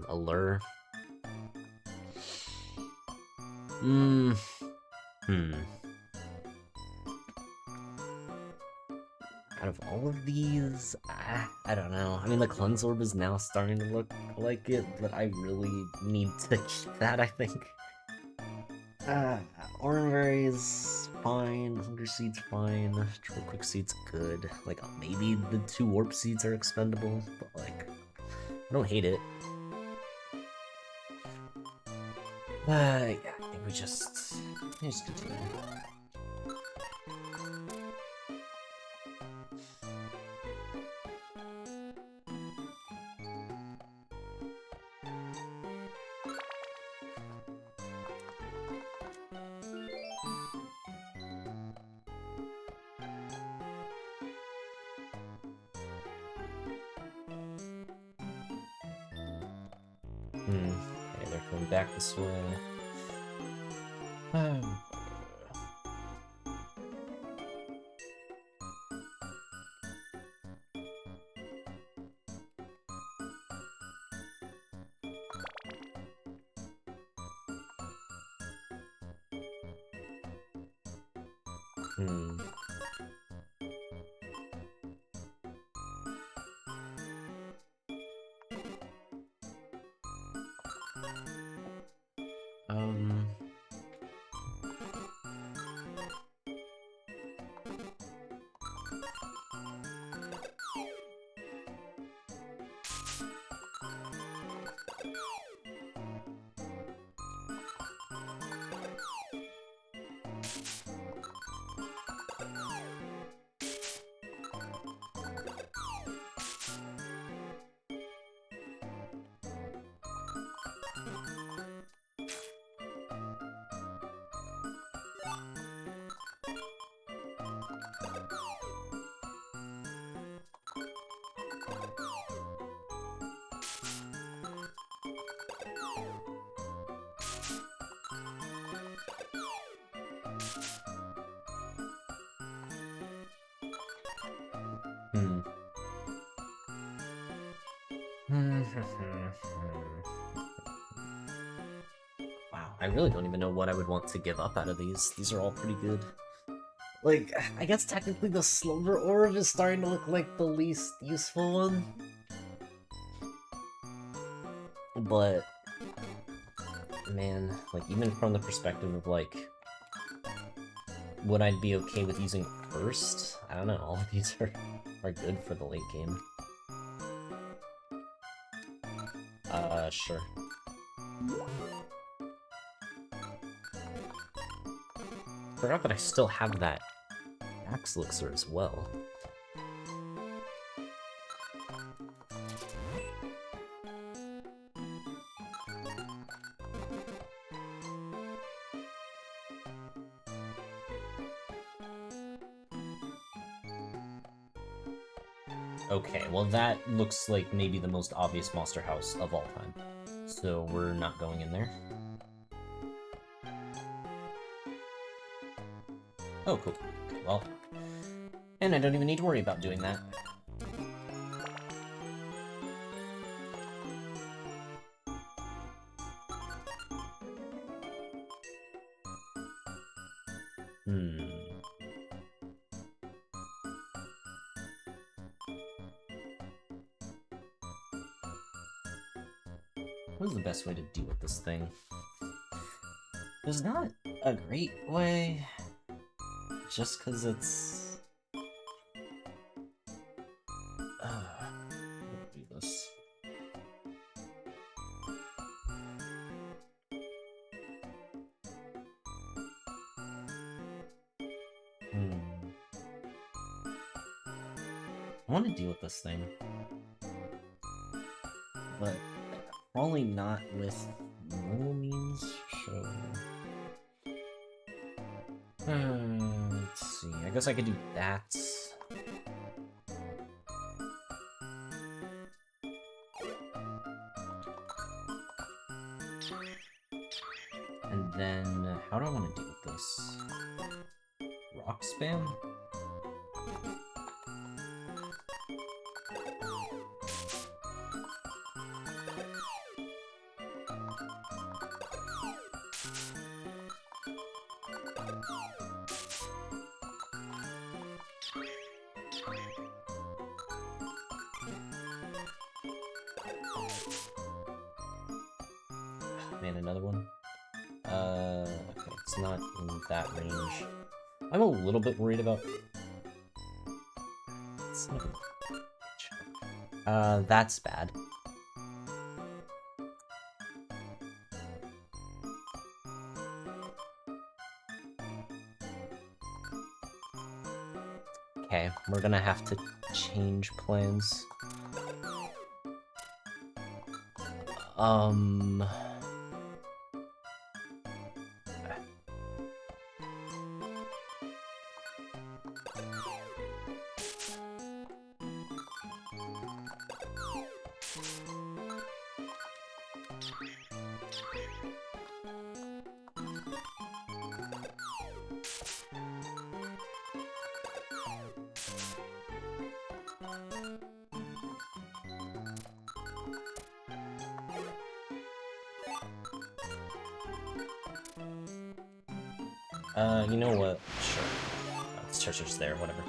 Allure. Out of all of these, I don't know. I mean, the Cleanse Orb is now starting to look like it, but I really need to keep that, I think. Oranberry is fine, Hunger Seed's fine, Triple Quick Seed's good. Like, maybe the 2 Warp Seeds are expendable, but, like, I don't hate it. Yeah, I think we just continue. Okay, they're coming back this way. Wow, I really don't even know what I would want to give up out of these. These are all pretty good. Like, I guess technically the Slumber Orb is starting to look like the least useful one. But, man, like, even from the perspective of, like, would I be okay with using first? I don't know, all of these are good for the late game. Sure. Forgot that I still have that Axe Elixir as well. Okay, well that looks like maybe the most obvious monster house of all time. So we're not going in there. Oh, cool. Okay, well, and I don't even need to worry about doing that. What is the best way to deal with this thing? There's not a great way, just because it's... Let's do this. I want to deal with this thing, but probably not with normal means, so... let's see, I guess I could do that. And then, how do I want to deal with this? Rock spam? Man, another one? Okay, it's not in that range. I'm a little bit worried about... It's not in... that's bad. Okay, we're gonna have to change plans. You know what? Sure. It's just there, whatever.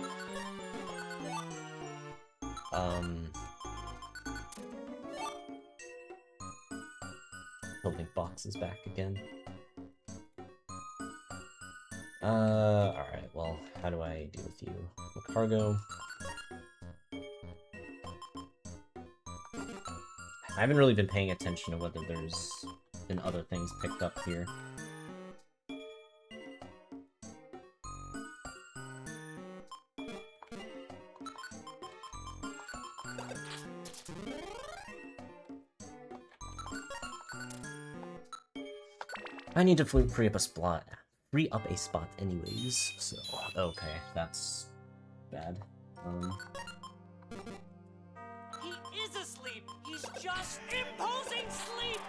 Building boxes back again. Alright, well, how do I deal with you? Cargo. I haven't really been paying attention to whether there's been other things picked up here. I need to free up a spot. Free up a spot anyways, so... Okay, that's... bad. He is asleep! He's just imposing sleep!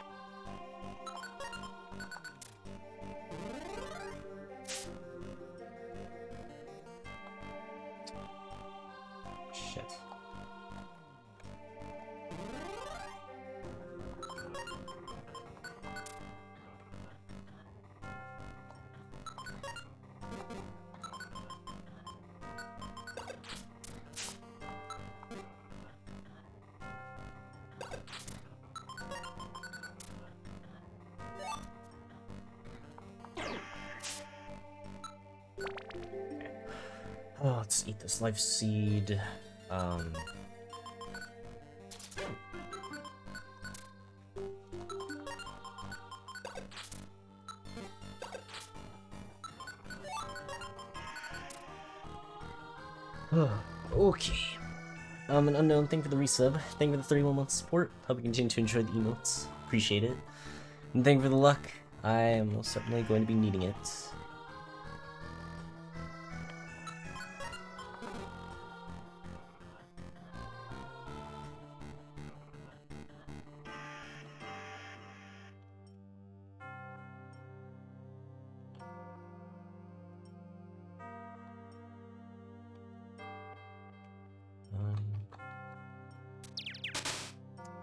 Shit. Oh, let's eat this life seed. Okay. An unknown, thank you for the resub. Thank you for the 31 month support. Hope you continue to enjoy the emotes. Appreciate it. And thank you for the luck. I am most certainly going to be needing it.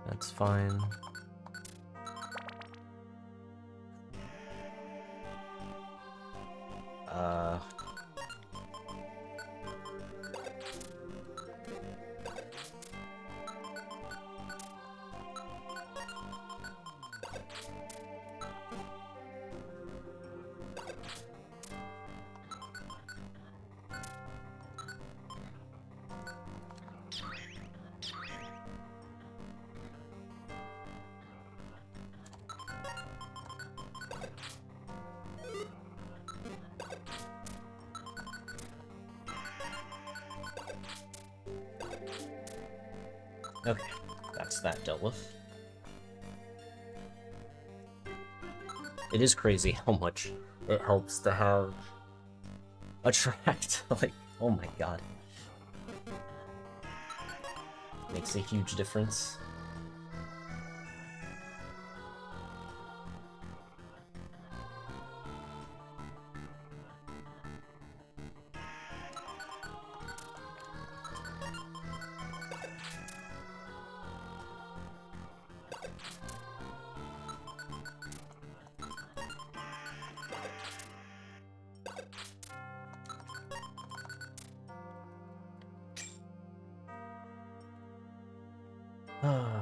That's fine. Okay, that's that dealt with. It is crazy how much it helps to have attract. Like, oh my god. Makes a huge difference.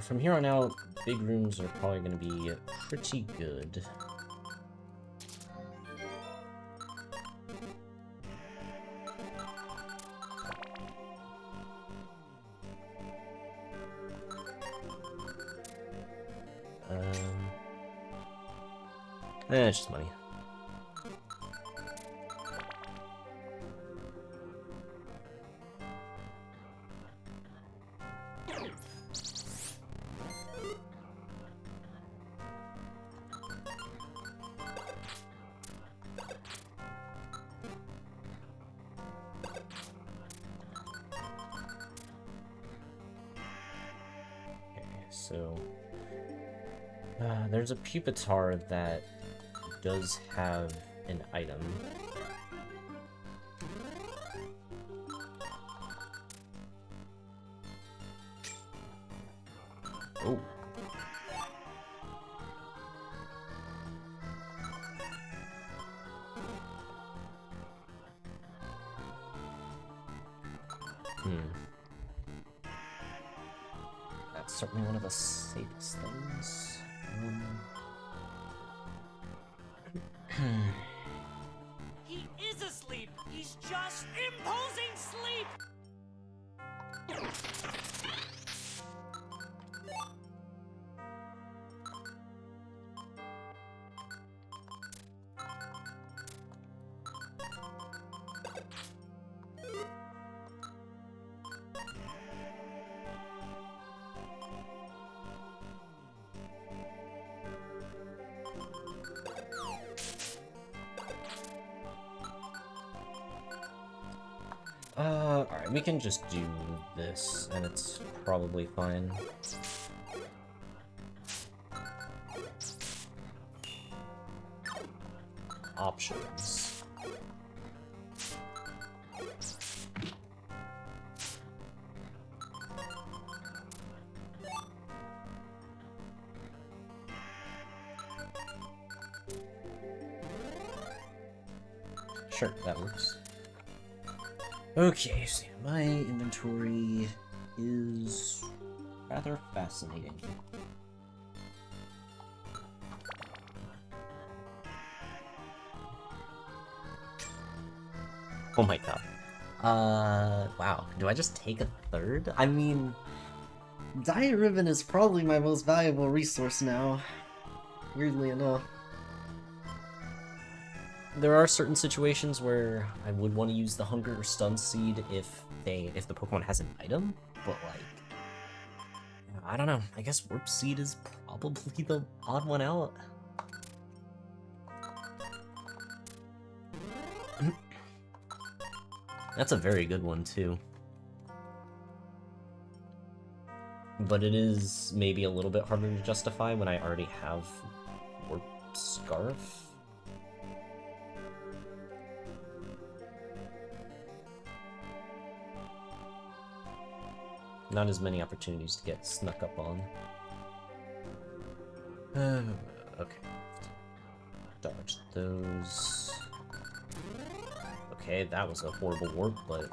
From here on out, big rooms are probably going to be pretty good. It's just money. So, there's a Pupitar that does have an item. Oh. That's certainly one of the safest things. He is asleep. He's just imposing sleep. Alright, we can just do this, and it's probably fine. Options. Sure, that works. Okay, so my inventory is rather fascinating. Oh my god. Wow. Do I just take a third? I mean, Diet Ribbon is probably my most valuable resource now. Weirdly enough. There are certain situations where I would want to use the Hunger or Stun Seed if the Pokemon has an item, but like, I don't know. I guess Warp Seed is probably the odd one out. That's a very good one too. But it is maybe a little bit harder to justify when I already have Warp Scarf. Not as many opportunities to get snuck up on. Okay. Dodge those. Okay, that was a horrible warp, but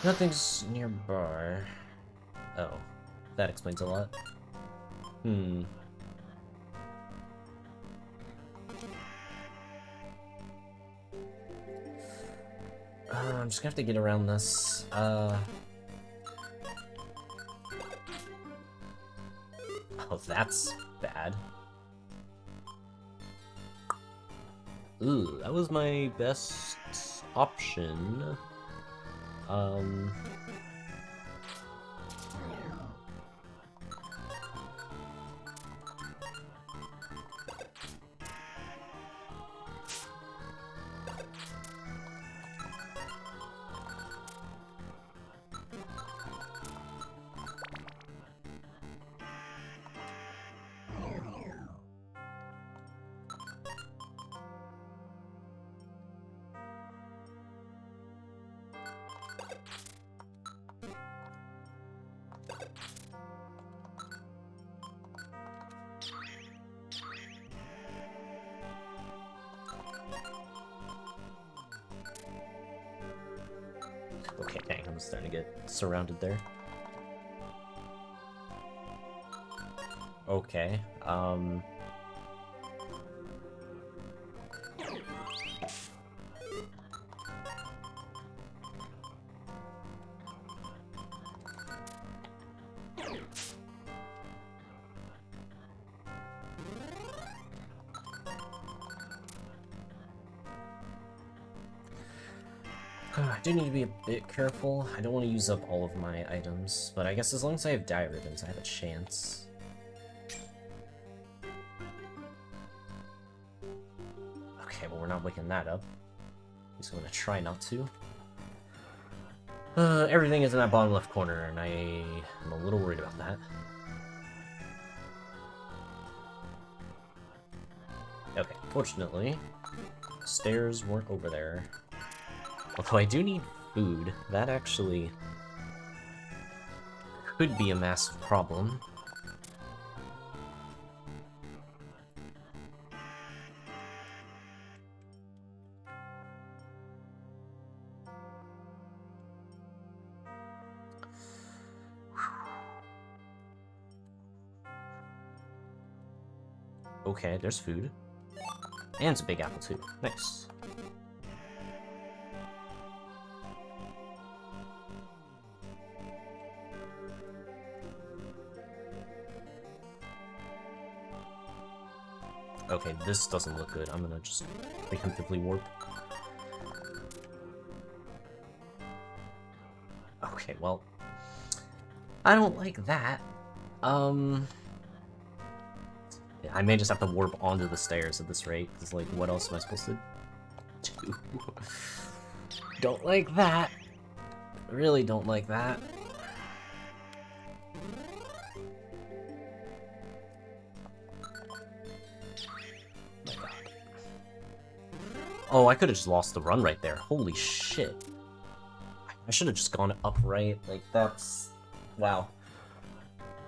nothing's nearby. Oh, that explains a lot. I'm just gonna have to get around this. Oh, that's bad. Ooh, that was my best option. Okay, dang, I'm starting to get surrounded there. Okay, I do need to be a bit careful. I don't want to use up all of my items, but I guess as long as I have Diet Ribbons, I have a chance. Okay, well we're not waking that up. I'm just gonna try not to. Everything is in that bottom left corner, and I am a little worried about that. Okay, fortunately, stairs weren't over there. Although I do need food. That actually could be a massive problem. Okay, there's food. And it's a big apple too. Nice. Okay, this doesn't look good. I'm gonna just preemptively warp. Okay, well, I don't like that. Yeah, I may just have to warp onto the stairs at this rate, because, like, what else am I supposed to do? Don't like that. Really don't like that. Oh, I could have just lost the run right there. Holy shit. I should have just gone upright. Like, that's... Wow.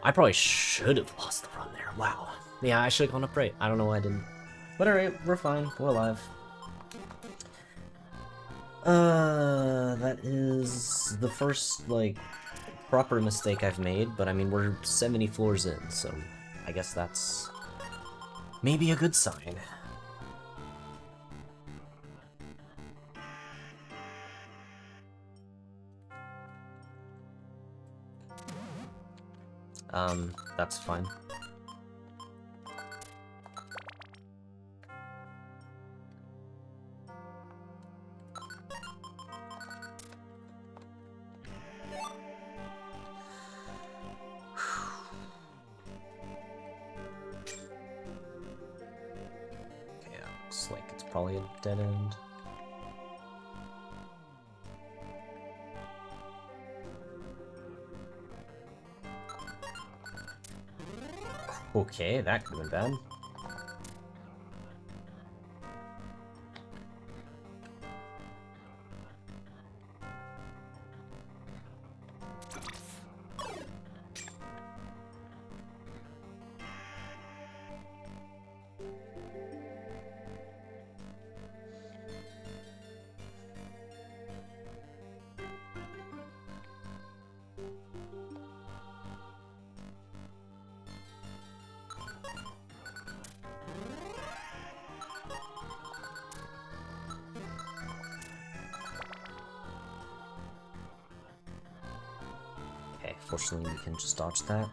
I probably should have lost the run there. Wow. Yeah, I should have gone upright. I don't know why I didn't. But alright, we're fine. We're alive. That is the first, like, proper mistake I've made, but I mean, we're 70 floors in, so I guess that's maybe a good sign. That's fine. Okay, looks like it's probably a dead end. Okay, that could have been bad. Okay, fortunately we can just dodge that.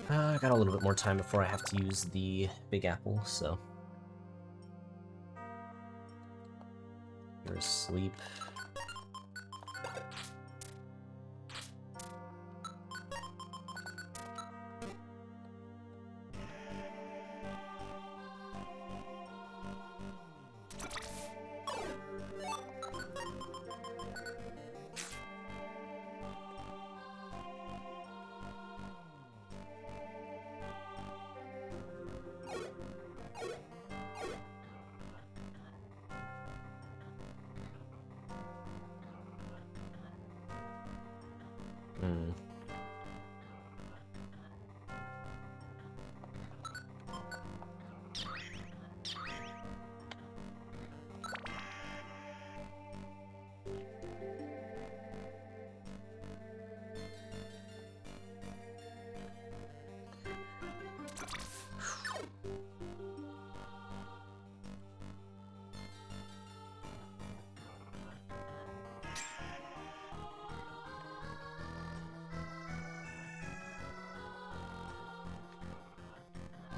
I got a little bit more time before I have to use the Big Apple, so... You're asleep. Hmm.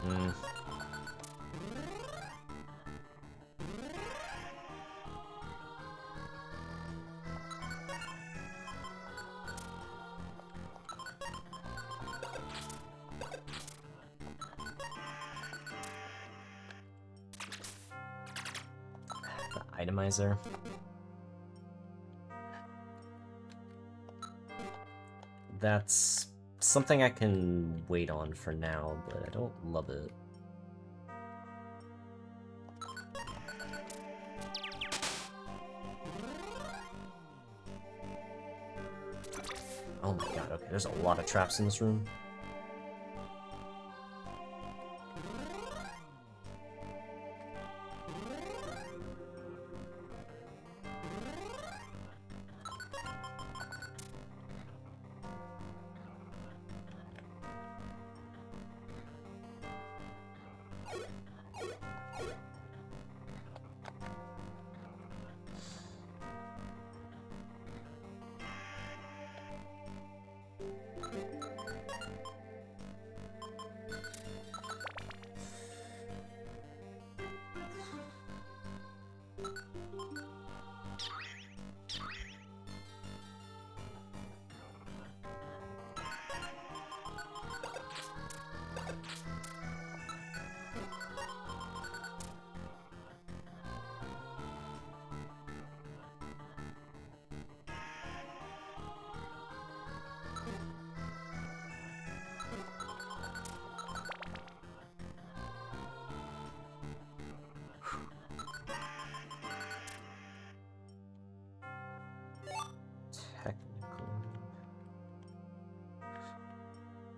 Hmm. The itemizer. That's something I can wait on for now, but I don't love it. Oh my god, okay, there's a lot of traps in this room.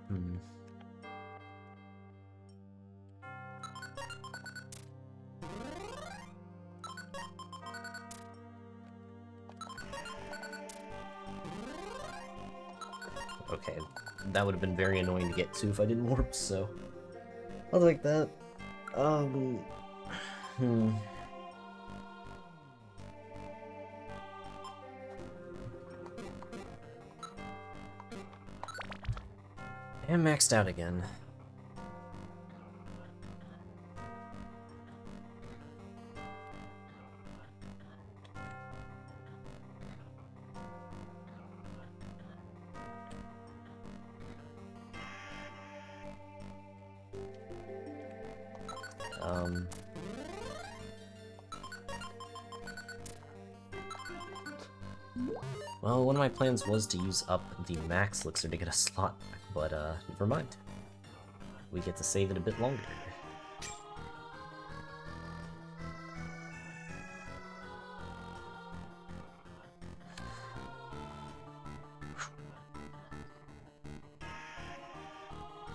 Hmm. Okay, that would have been very annoying to get to if I didn't warp, so I'll take that. Hmm. And maxed out again. Well, one of my plans was to use up the max elixir to get a slot back, but never mind. We get to save it a bit longer.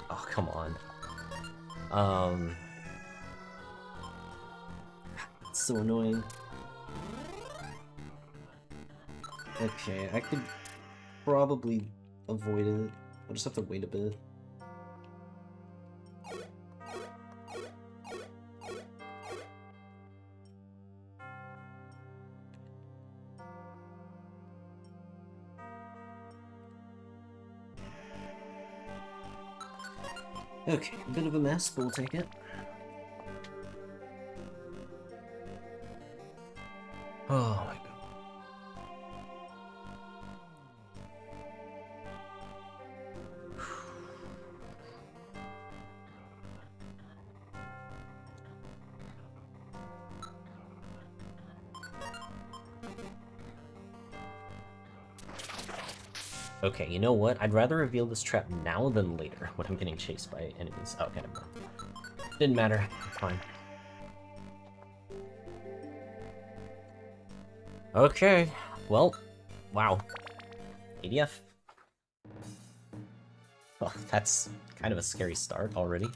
Oh, come on. It's so annoying. Okay, I could probably avoid it. I'll just have to wait a bit. Okay, a bit of a mess, but we'll take it. Oh my god. Okay, you know what? I'd rather reveal this trap now than later, when I'm getting chased by enemies. Oh, okay, never mind. Didn't matter. Fine. Okay, well, wow. ADF. Well, that's kind of a scary start already.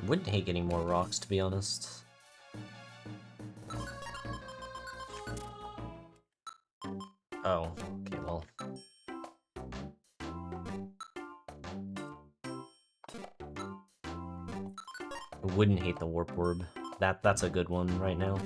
Wouldn't hate getting more rocks, to be honest. Oh, okay, well. Wouldn't hate the warp orb. That's a good one right now.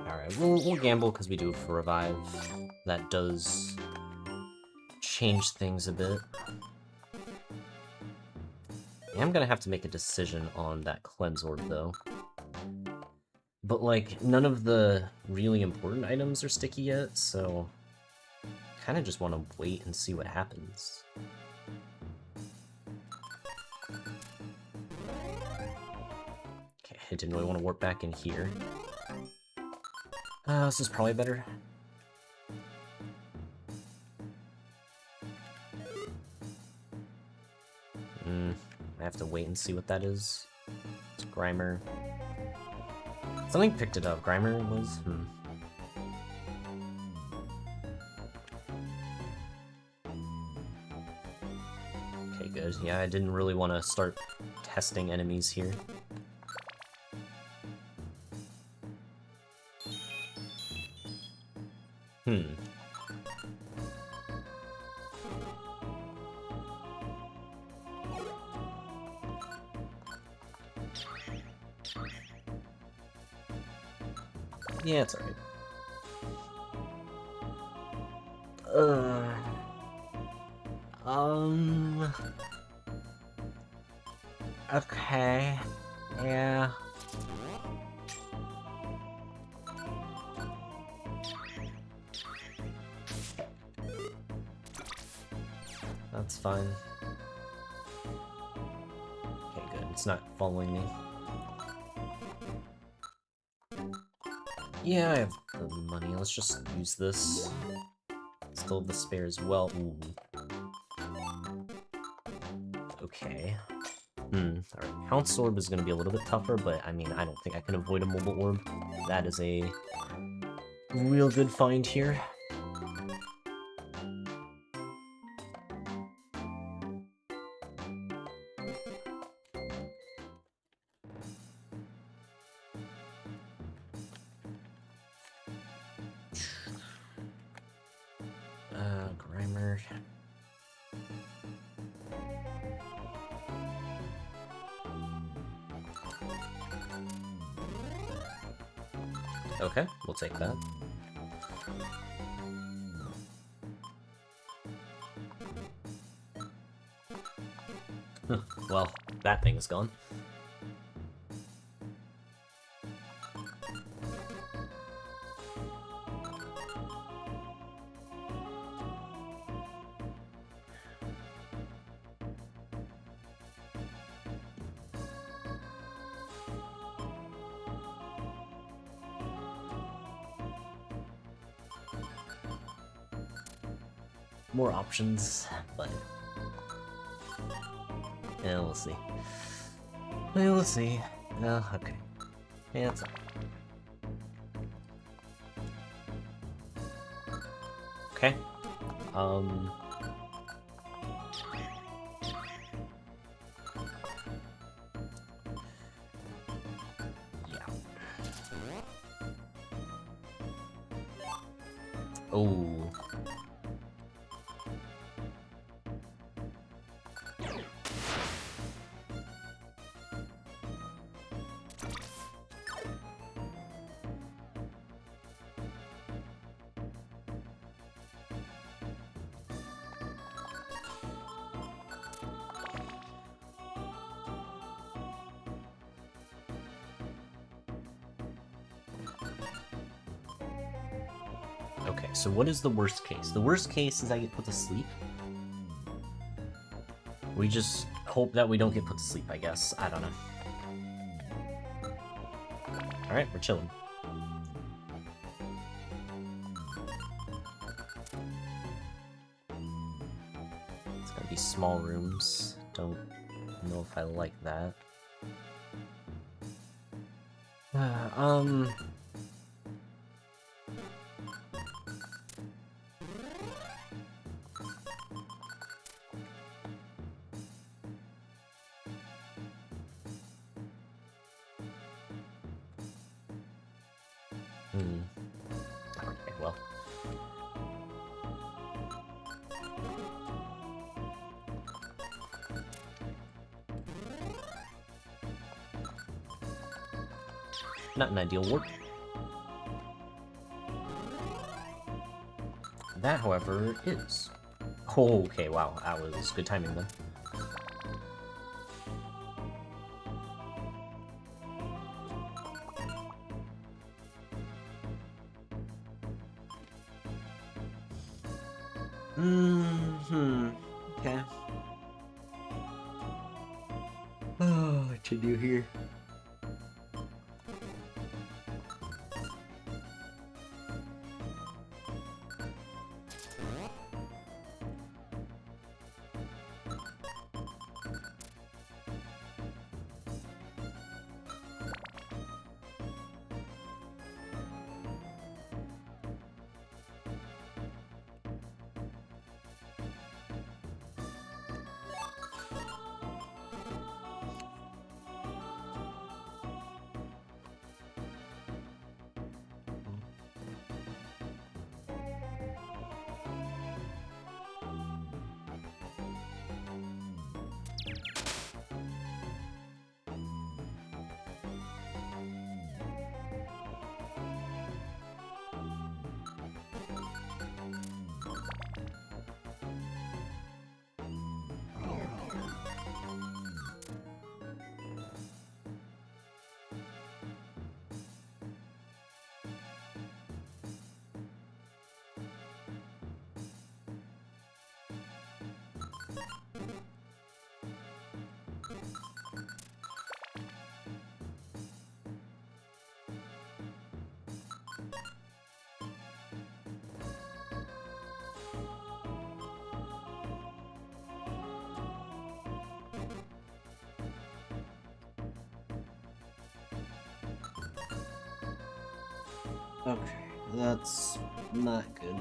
Alright, we'll gamble because we do it for revive. That does change things a bit. I'm gonna have to make a decision on that cleanse orb though. But like, none of the really important items are sticky yet, so kind of just want to wait and see what happens. Okay, I didn't really want to warp back in here. This is probably better. I have to wait and see what that is. It's Grimer. Something picked it up. Grimer was... Okay, good. Yeah, I didn't really want to start testing enemies here. Yeah, it's alright. Okay. Yeah. That's fine. Okay, good. It's not following me. Yeah, I have the money. Let's just use this. Still have the spare as well. Ooh. Okay. Alright. Pounce Orb is gonna be a little bit tougher, but I mean, I don't think I can avoid a Mobile Orb. That is a real good find here. Grimer. Okay, we'll take that. Well, that thing is gone. More options, but yeah, we'll see. We'll see. Okay. Yeah, it's okay. Yeah. Oh. Okay, so what is the worst case? The worst case is I get put to sleep. We just hope that we don't get put to sleep, I guess. I don't know. Alright, we're chilling. It's gonna be small rooms. Don't know if I like that. Okay, well. Not an ideal warp. That, however, is. Oh, okay, wow, that was good timing then. Okay. Oh, what to do here? Okay, that's not good.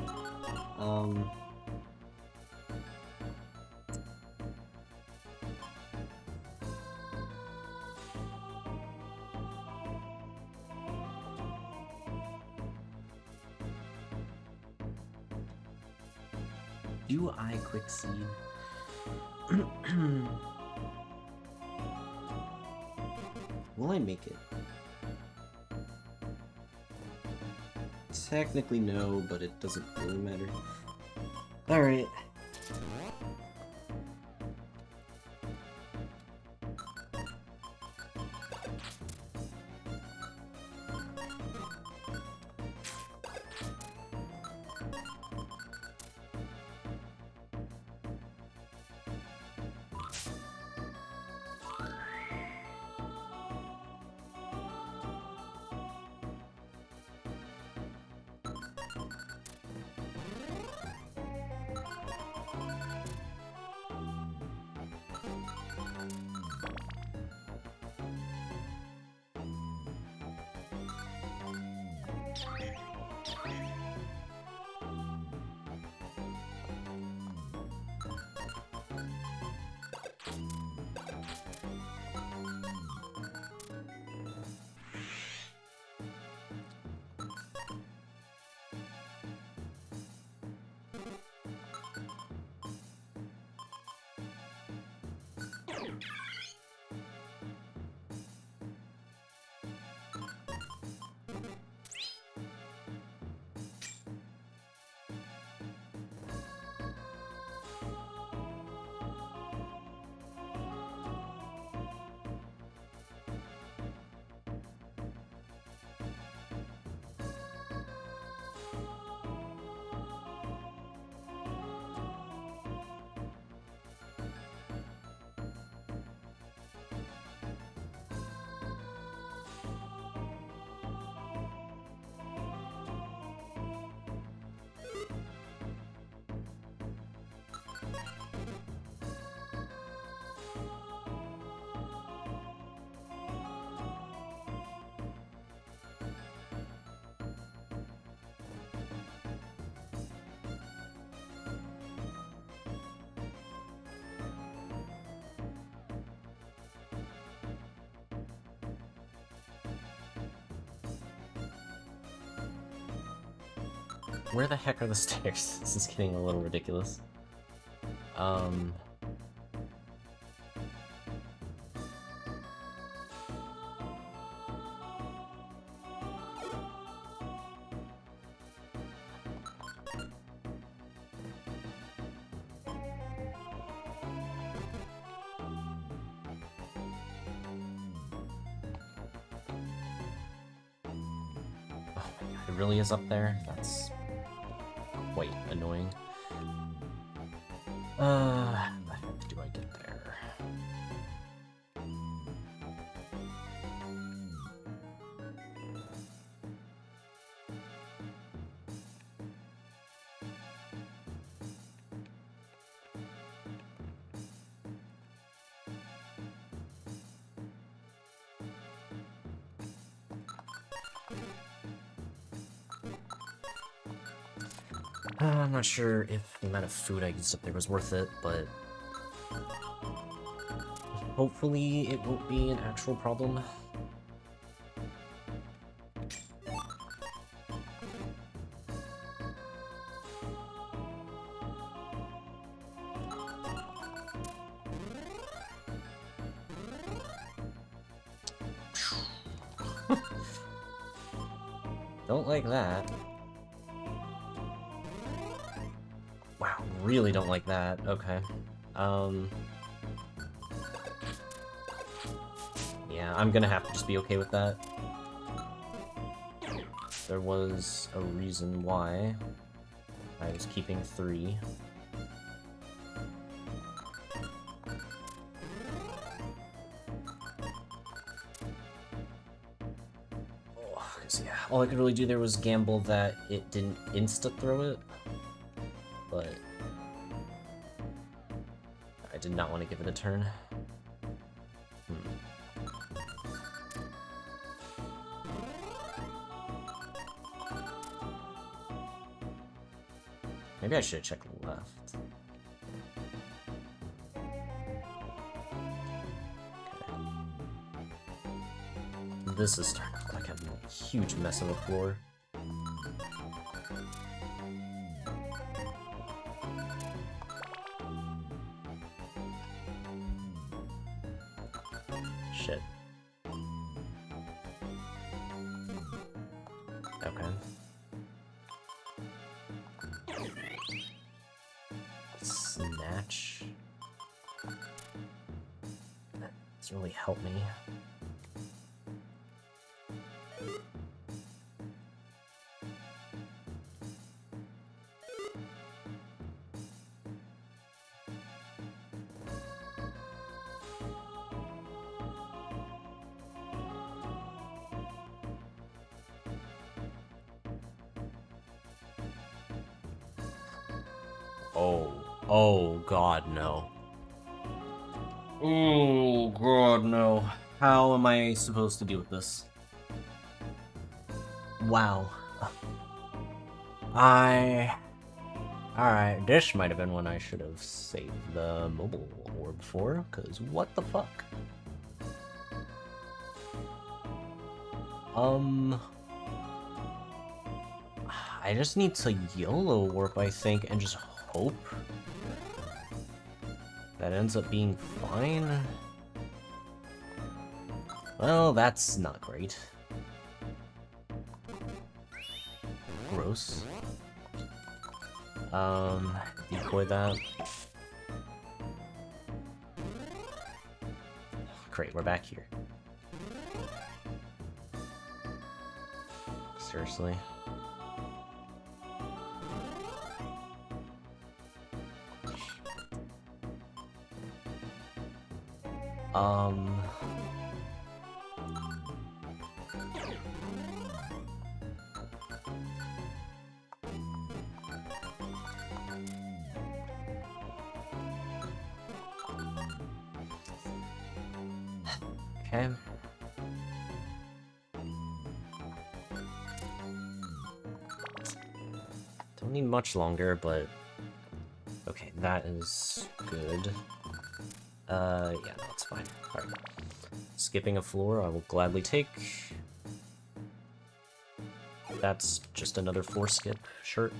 Do I quick seed? Will I make it? Technically no, but it doesn't really matter. Alright. Where the heck are the stairs? This is getting a little ridiculous. It really is up there? That's quite annoying. How the heck do I get there? I'm not sure if the amount of food I used up there was worth it, but hopefully it won't be an actual problem. Don't like that. Wow, really don't like that. Okay. Yeah, I'm gonna have to just be okay with that. There was a reason why I was keeping 3. So yeah, all I could really do there was gamble that it didn't insta-throw it, but I did not want to give it a turn. Maybe I should have checked left. Okay. This is starting to look like a huge mess of a floor. Shit. Okay. Snatch. That doesn't really help me. Oh god, no. Oh god, no. How am I supposed to deal with this? Wow. Alright, this might have been when I should have saved the mobile orb for, because what the fuck? I just need to YOLO warp, I think, and just hope that ends up being fine. Well, that's not great. Gross. Decoy that. Great, we're back here. Seriously? Okay. Don't need much longer, but okay, that is good. Yeah, no, it's fine. Alright. Skipping a floor, I will gladly take. That's just another 4 skip shirt.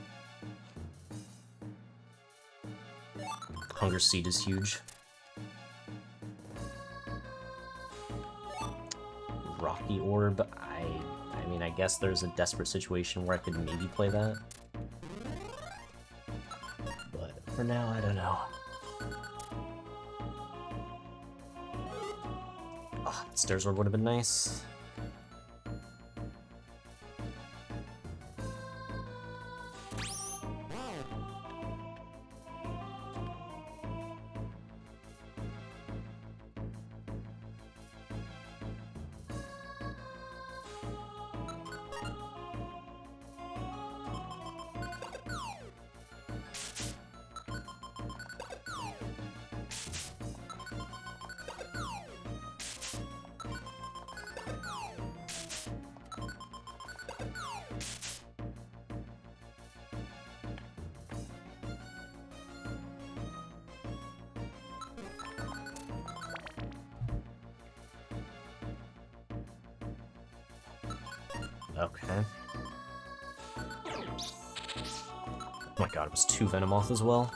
Hunger Seed is huge. Rocky Orb, I mean, I guess there's a desperate situation where I could maybe play that. But for now, I don't know. Oh, Stairs Orb would have been nice. Okay. Oh my god, it was 2 Venomoth as well.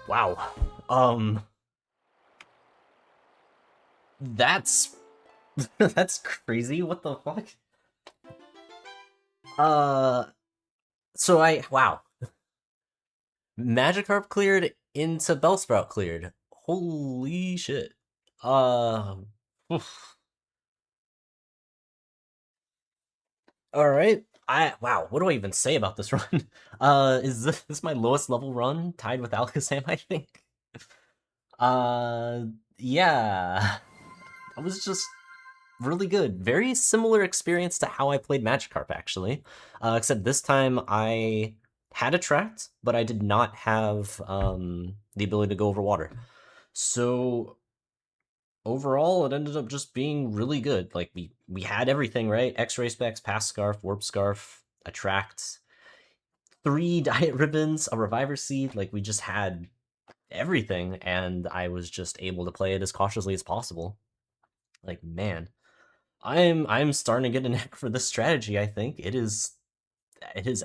Wow. That's that's crazy. What the fuck? So wow. Magikarp cleared into Bellsprout cleared. Holy shit. Oof. All right. Wow. What do I even say about this run? Is this my lowest level run, tied with Alakazam? I think. Uh, yeah. I was just really good. Very similar experience to how I played Magikarp, actually. Except this time I had Attract, but I did not have the ability to go over water. So overall, it ended up just being really good. Like we had everything, right? X-ray specs, Pass Scarf, Warp Scarf, Attract, 3 Diet Ribbons, a Reviver Seed. Like we just had everything, and I was just able to play it as cautiously as possible. Like man, I'm starting to get a knack for this strategy. I think it is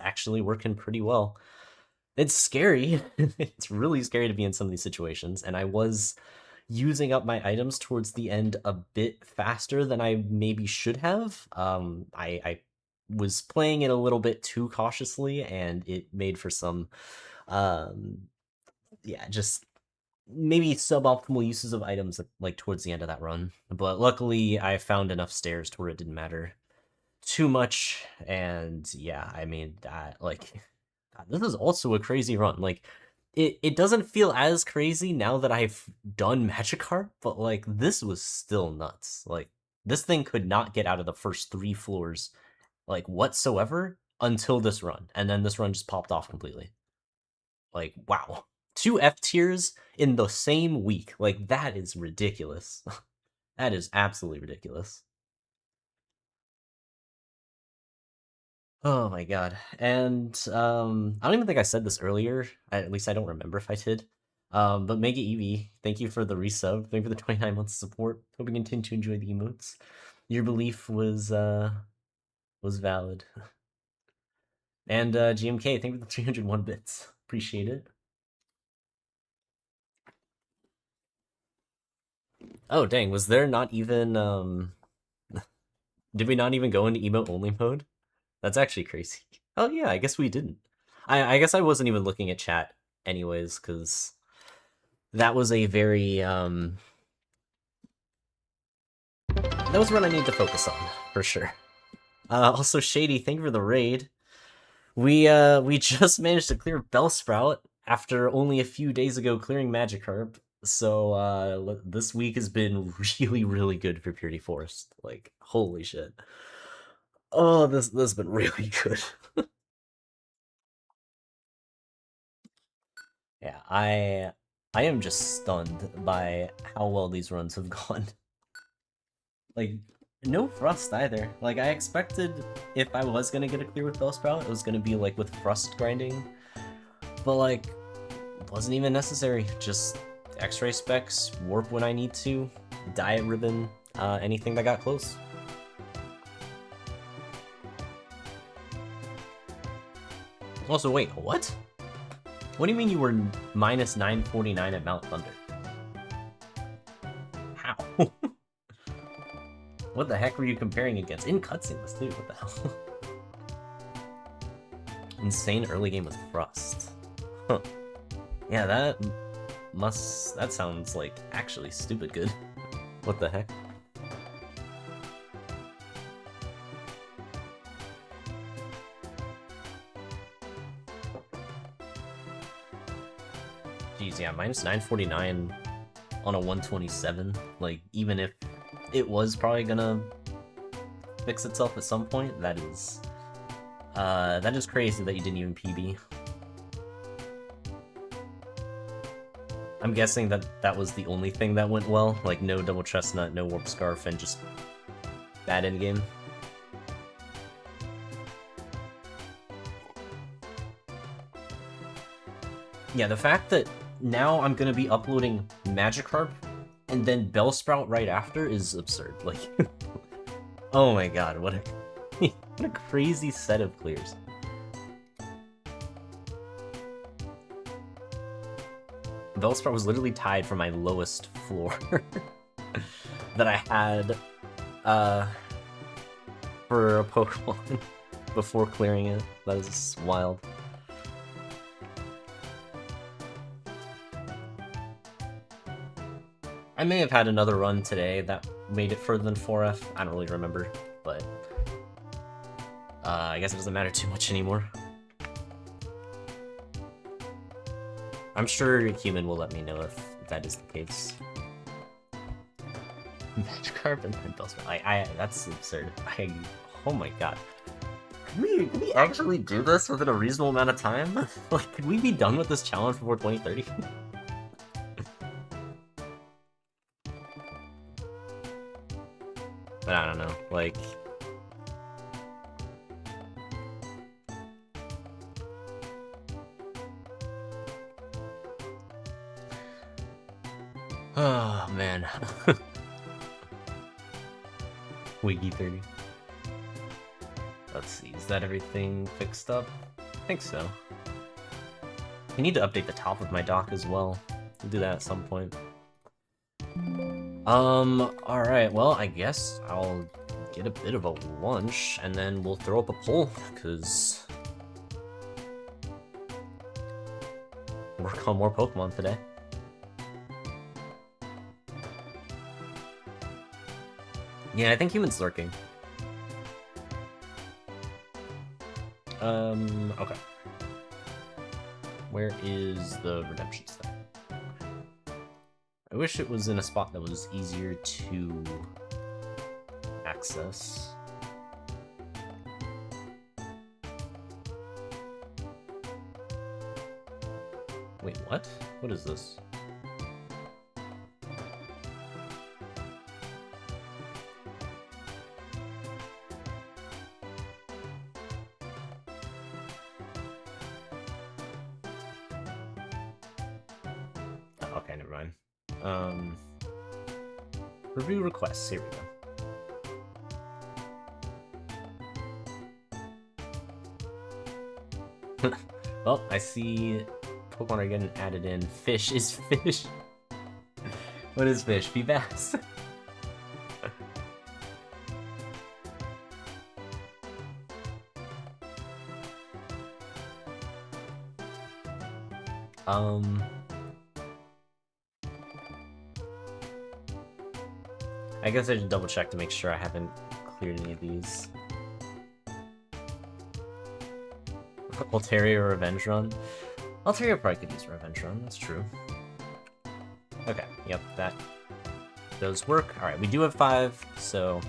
actually working pretty well. It's scary. It's really scary to be in some of these situations, and I was using up my items towards the end a bit faster than I maybe should have. I was playing it a little bit too cautiously, and it made for some, yeah, just maybe suboptimal uses of items like towards the end of that run. But luckily, I found enough stairs to where it didn't matter too much, and yeah, I mean, like, God, this is also a crazy run. Like, it doesn't feel as crazy now that I've done Magikarp, but like, this was still nuts. Like, this thing could not get out of the first 3 floors, like, whatsoever until this run, and then this run just popped off completely. Like, wow. 2 F tiers in the same week. Like, that is ridiculous. That is absolutely ridiculous. Oh my god. And I don't even think I said this earlier. At least I don't remember if I did. But Mega Eevee, thank you for the resub. Thank you for the 29 months of support. Hope you continue to enjoy the emotes. Your belief was valid. And GMK, thank you for the 301 bits. Appreciate it. Oh dang, was there not even did we not even go into emote only mode? That's actually crazy. Oh yeah, I guess we didn't. I guess I wasn't even looking at chat anyways, because that was a very that was one I need to focus on for sure. Also, Shady, thank you for the raid. We just managed to clear Bellsprout after only a few days ago clearing Magikarp. So this week has been really good for Purity Forest. Like holy shit. Oh, this has been really good. Yeah, I am just stunned by how well these runs have gone. Like, no Thrust either. Like, I expected if I was gonna get a clear with Bellsprout, it was gonna be like with Thrust grinding. But like, it wasn't even necessary. Just X-ray specs, warp when I need to, Diet Ribbon, anything that got close. Also, wait, what? What do you mean you were minus 949 at Mount Thunder? How? What the heck were you comparing against? In cutscenes too, what the hell? Insane early game with Thrust. Huh. Yeah, that sounds like actually stupid good. What the heck? Jeez, yeah, minus 949 on a 127. Like, even if it was probably gonna fix itself at some point, that is crazy that you didn't even PB. I'm guessing that was the only thing that went well, like no double chestnut, no warp scarf, and just bad endgame. Yeah, the fact that now I'm gonna be uploading Magikarp and then Bellsprout right after is absurd. Like, oh my god, what What a crazy set of clears. Bellsprout was literally tied for my lowest floor that I had for a Pokemon before clearing it. That is wild. I may have had another run today that made it further than 4F. I don't really remember, but I guess it doesn't matter too much anymore. I'm sure Human will let me know if that is the case. Magikarp and then Bellsprout. That's absurd. Oh my god. Can we actually do this within a reasonable amount of time? Like, could we be done with this challenge before 2030? But I don't know, like... Oh, man. Wiggy 30. Let's see, is that everything fixed up? I think so. I need to update the top of my dock as well. We'll do that at some point. Alright, well, I guess I'll get a bit of a lunch, and then we'll throw up a poll, because... work on more Pokemon today. Yeah, I think Human's lurking. Okay. Where is the redemption stuff? I wish it was in a spot that was easier to access. Wait, what? What is this? Okay, never mind. Review requests, here we go. Well, I see Pokemon are getting added in. Fish is fish. What is fish? Feebas? I guess I should double check to make sure I haven't cleared any of these. Altaria or Revenge Run? Altaria probably could use Revenge Run, that's true. Okay, yep, that does work. Alright, we do have 5, so...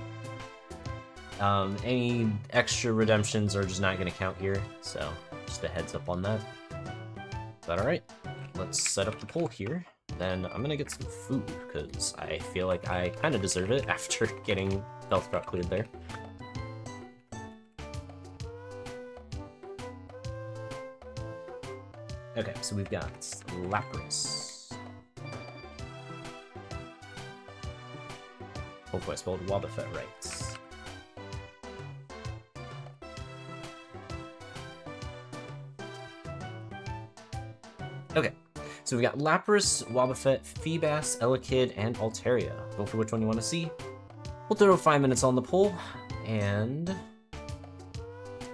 any extra redemptions are just not going to count here, so just a heads up on that. But alright, let's set up the poll here. Then I'm gonna get some food, because I feel like I kind of deserve it after getting Bellsprout cleared there. Okay, so we've got Lapras. Hopefully I spelled Wobbuffet right. Okay. So we got Lapras, Wobbuffet, Feebas, Elekid, and Altaria. Vote for which one you want to see. We'll throw 5 minutes on the poll, and...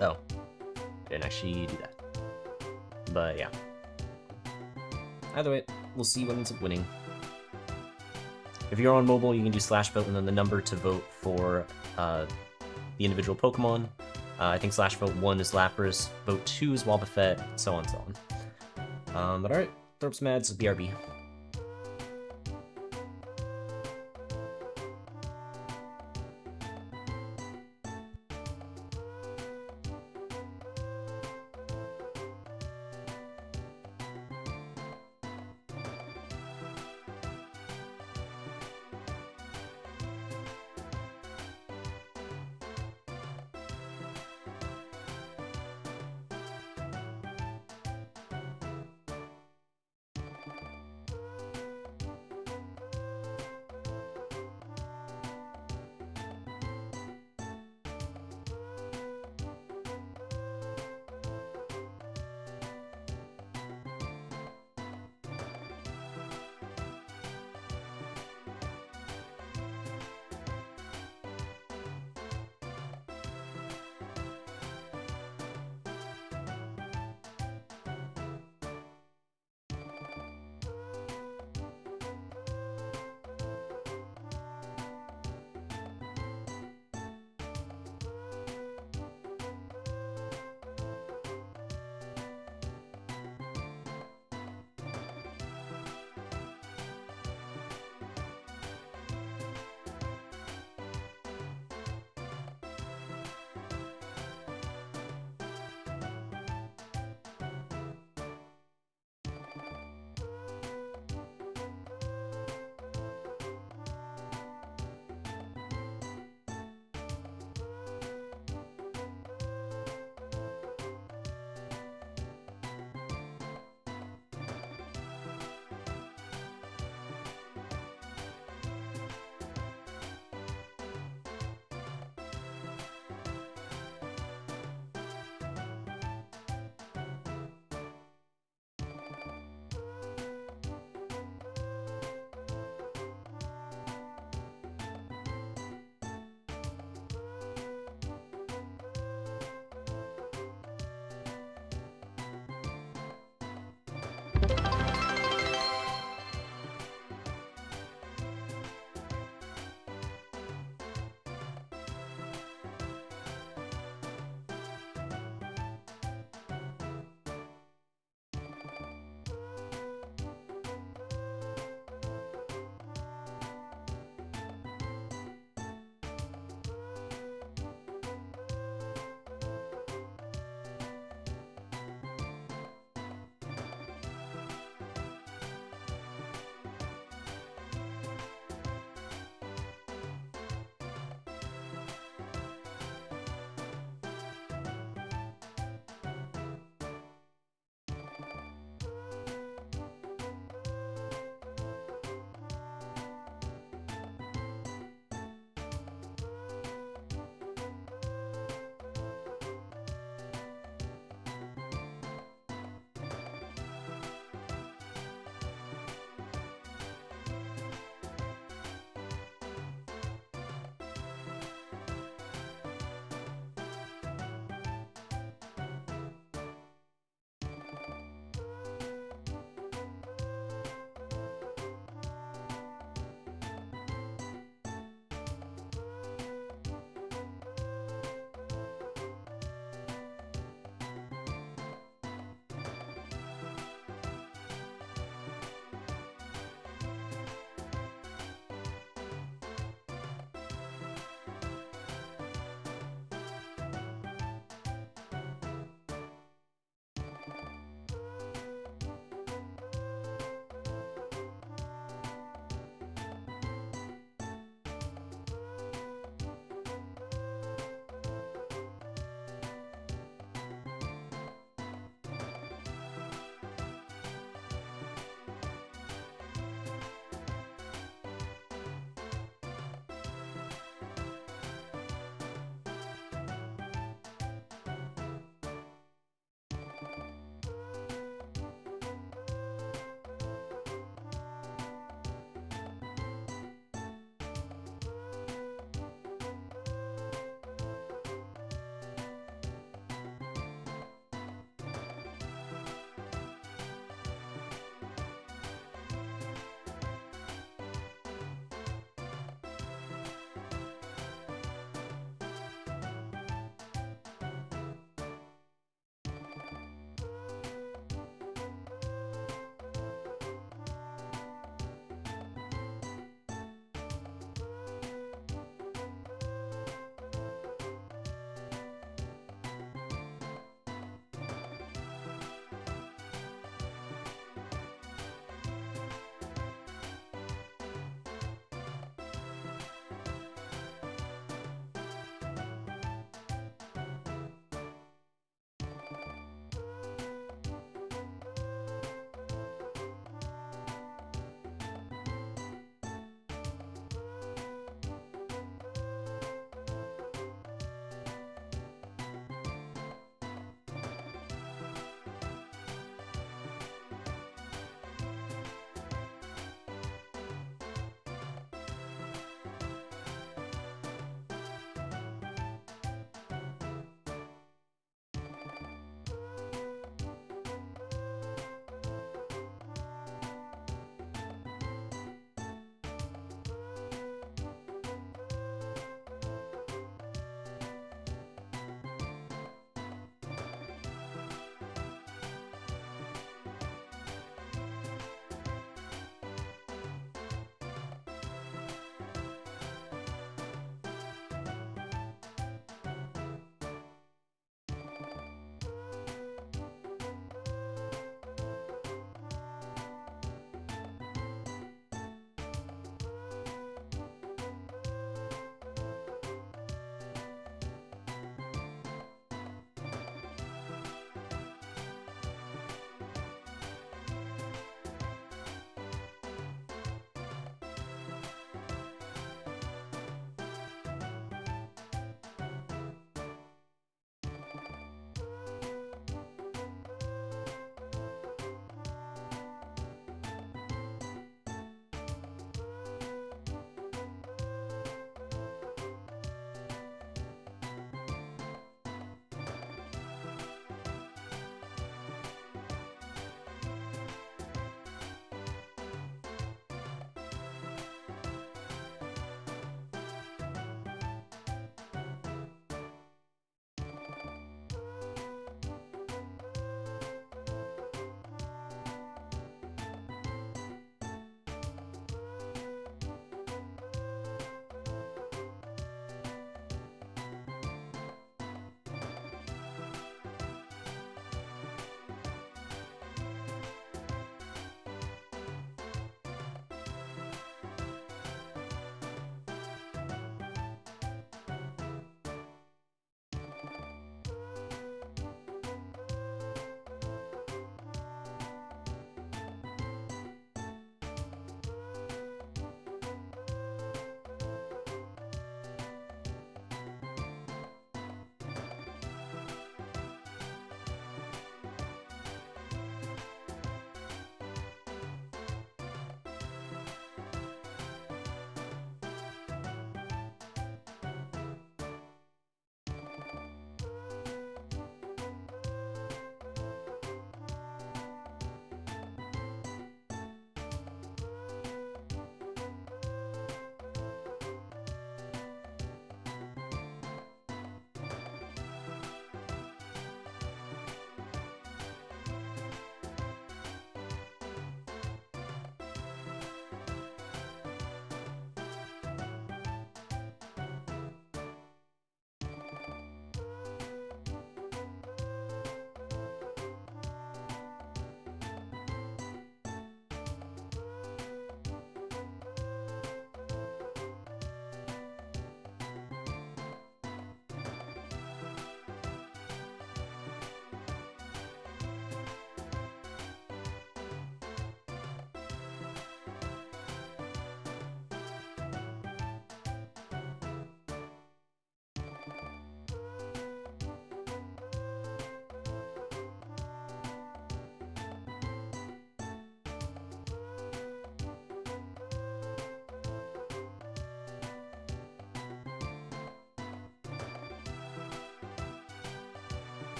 oh, I didn't actually do that. But yeah. Either way, we'll see what ends up winning. If you're on mobile, you can do /vote and then the number to vote for the individual Pokemon. I think /vote 1 is Lapras, vote 2 is Wobbuffet, so on and so on. But alright. Throw up some ads, BRB.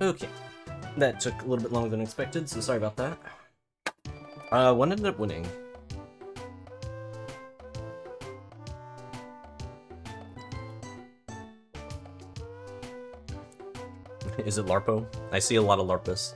Okay. That took a little bit longer than expected, so sorry about that. One ended up winning. Is it Larpo? I see a lot of Larpas.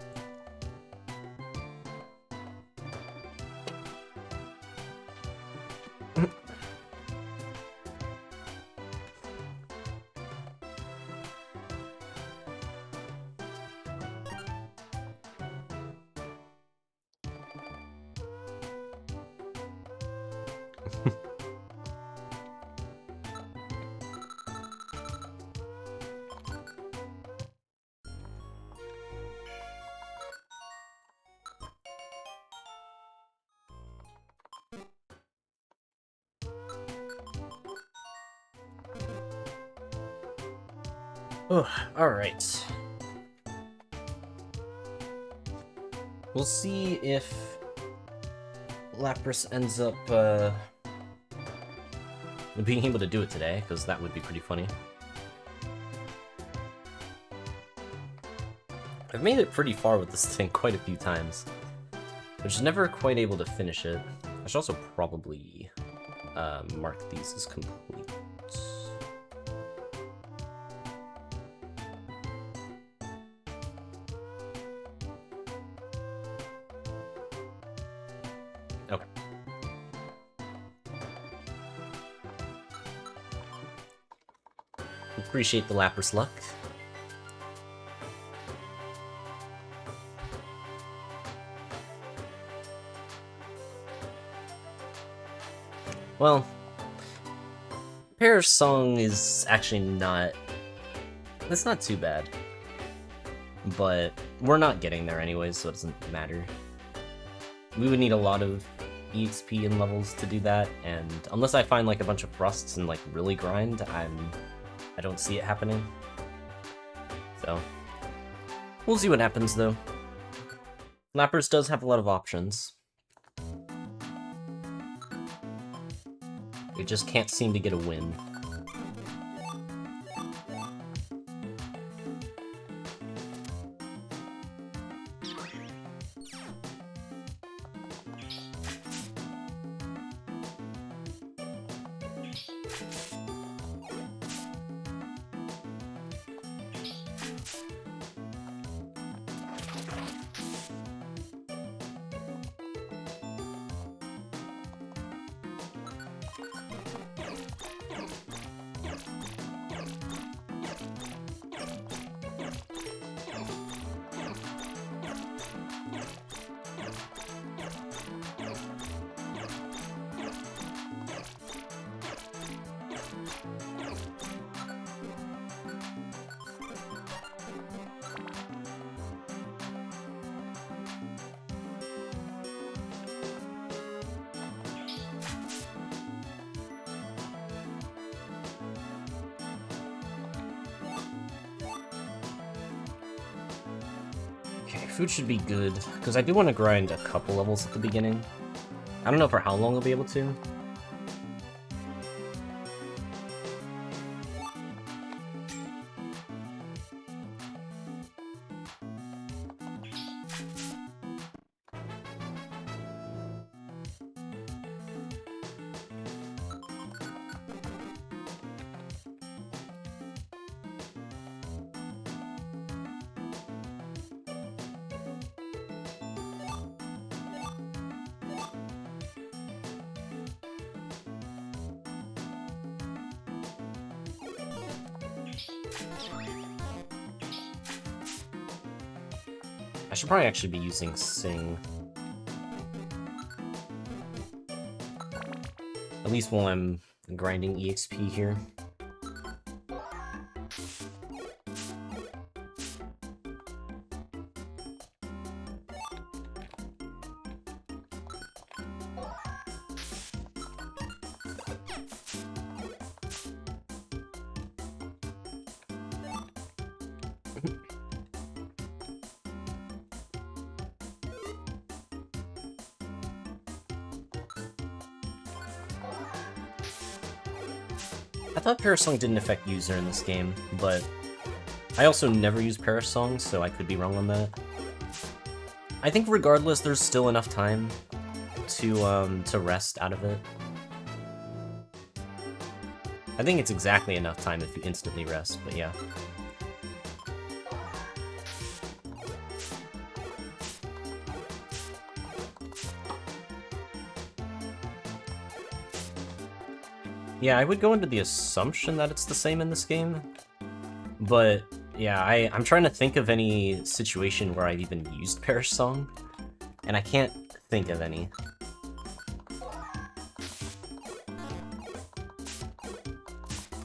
Oh, alright. We'll see if Lapras ends up being able to do it today, because that would be pretty funny. I've made it pretty far with this thing quite a few times. I'm just never quite able to finish it. I should also probably mark these as complete. Okay. Appreciate the Lapras luck. Well, Pear's song is actually not... It's not too bad. But we're not getting there anyways, so it doesn't matter. We would need a lot of EXP and levels to do that, and unless I find like a bunch of thrusts and like really grind, I don't see it happening. So, we'll see what happens though. Lapras does have a lot of options. It just can't seem to get a win. Food should be good, because I do want to grind a couple levels at the beginning. I don't know for how long I'll be able to. I should probably actually be using Sing. At least while I'm grinding EXP here. I thought Parasong didn't affect user in this game, but I also never use Perish songs, so I could be wrong on that. I think regardless, there's still enough time to rest out of it. I think it's exactly enough time if you instantly rest, but yeah. Yeah, I would go into the assumption that it's the same in this game, but yeah, I'm trying to think of any situation where I've even used Perish Song, and I can't think of any.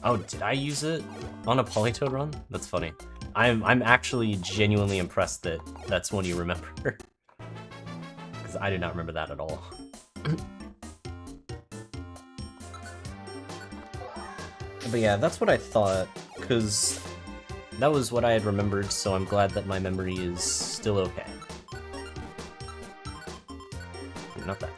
Oh, did I use it on a Polytoad run? That's funny. I'm actually genuinely impressed that that's one you remember. Because I do not remember that at all. But yeah, that's what I thought, because that was what I had remembered, so I'm glad that my memory is still okay. Not that.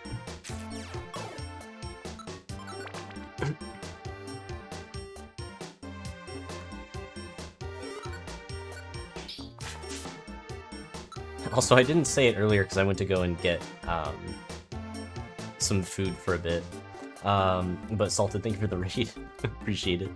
Also, I didn't say it earlier because I went to go and get some food for a bit. But Salted, thank you for the raid. Appreciate it.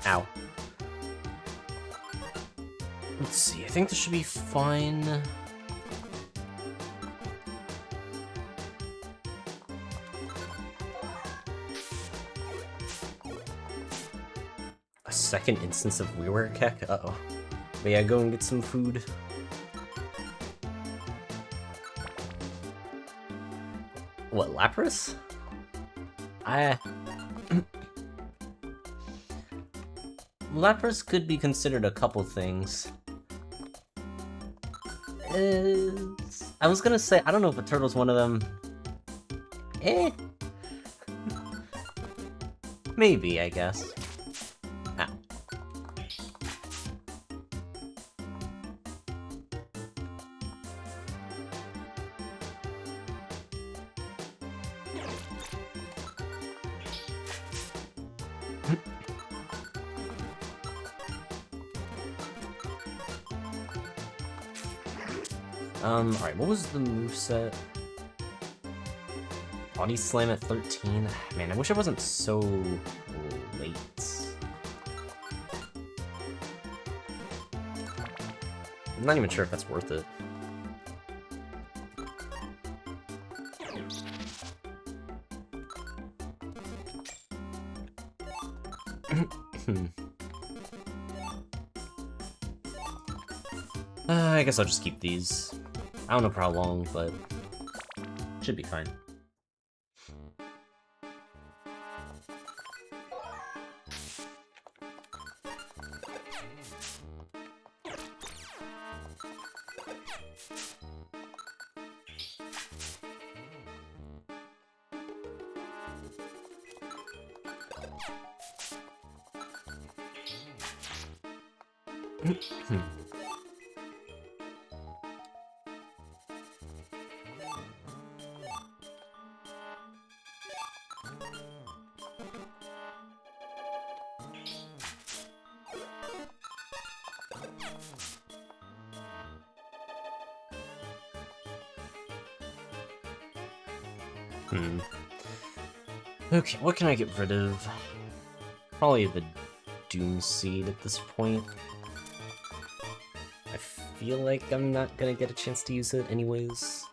Ow. Let's see, I think this should be fine. A second instance of Weirware Keck? Uh-oh. But yeah, go and get some food. What, Lapras? Lapras could be considered a couple things. I was gonna say, I don't know if a turtle's one of them. Maybe, I guess. Alright, what was the moveset? Body Slam at 13? Man, I wish I wasn't so late. I'm not even sure if that's worth it. I guess I'll just keep these. I don't know for how long, but should be fine. Okay, what can I get rid of? Probably the Doom Seed at this point. I feel like I'm not gonna get a chance to use it anyways.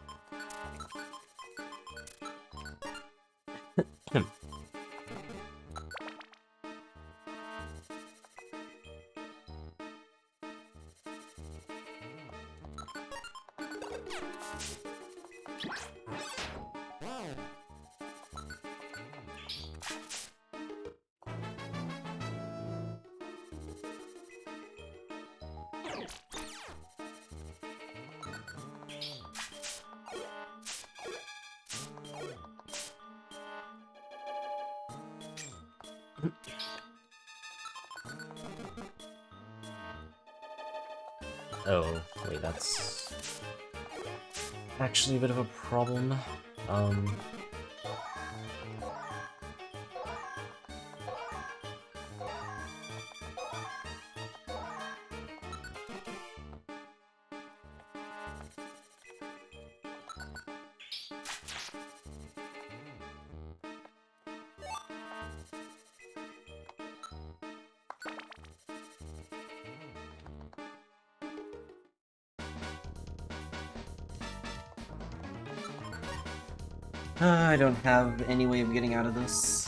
Oh, wait, that's actually a bit of a problem. I don't have any way of getting out of this.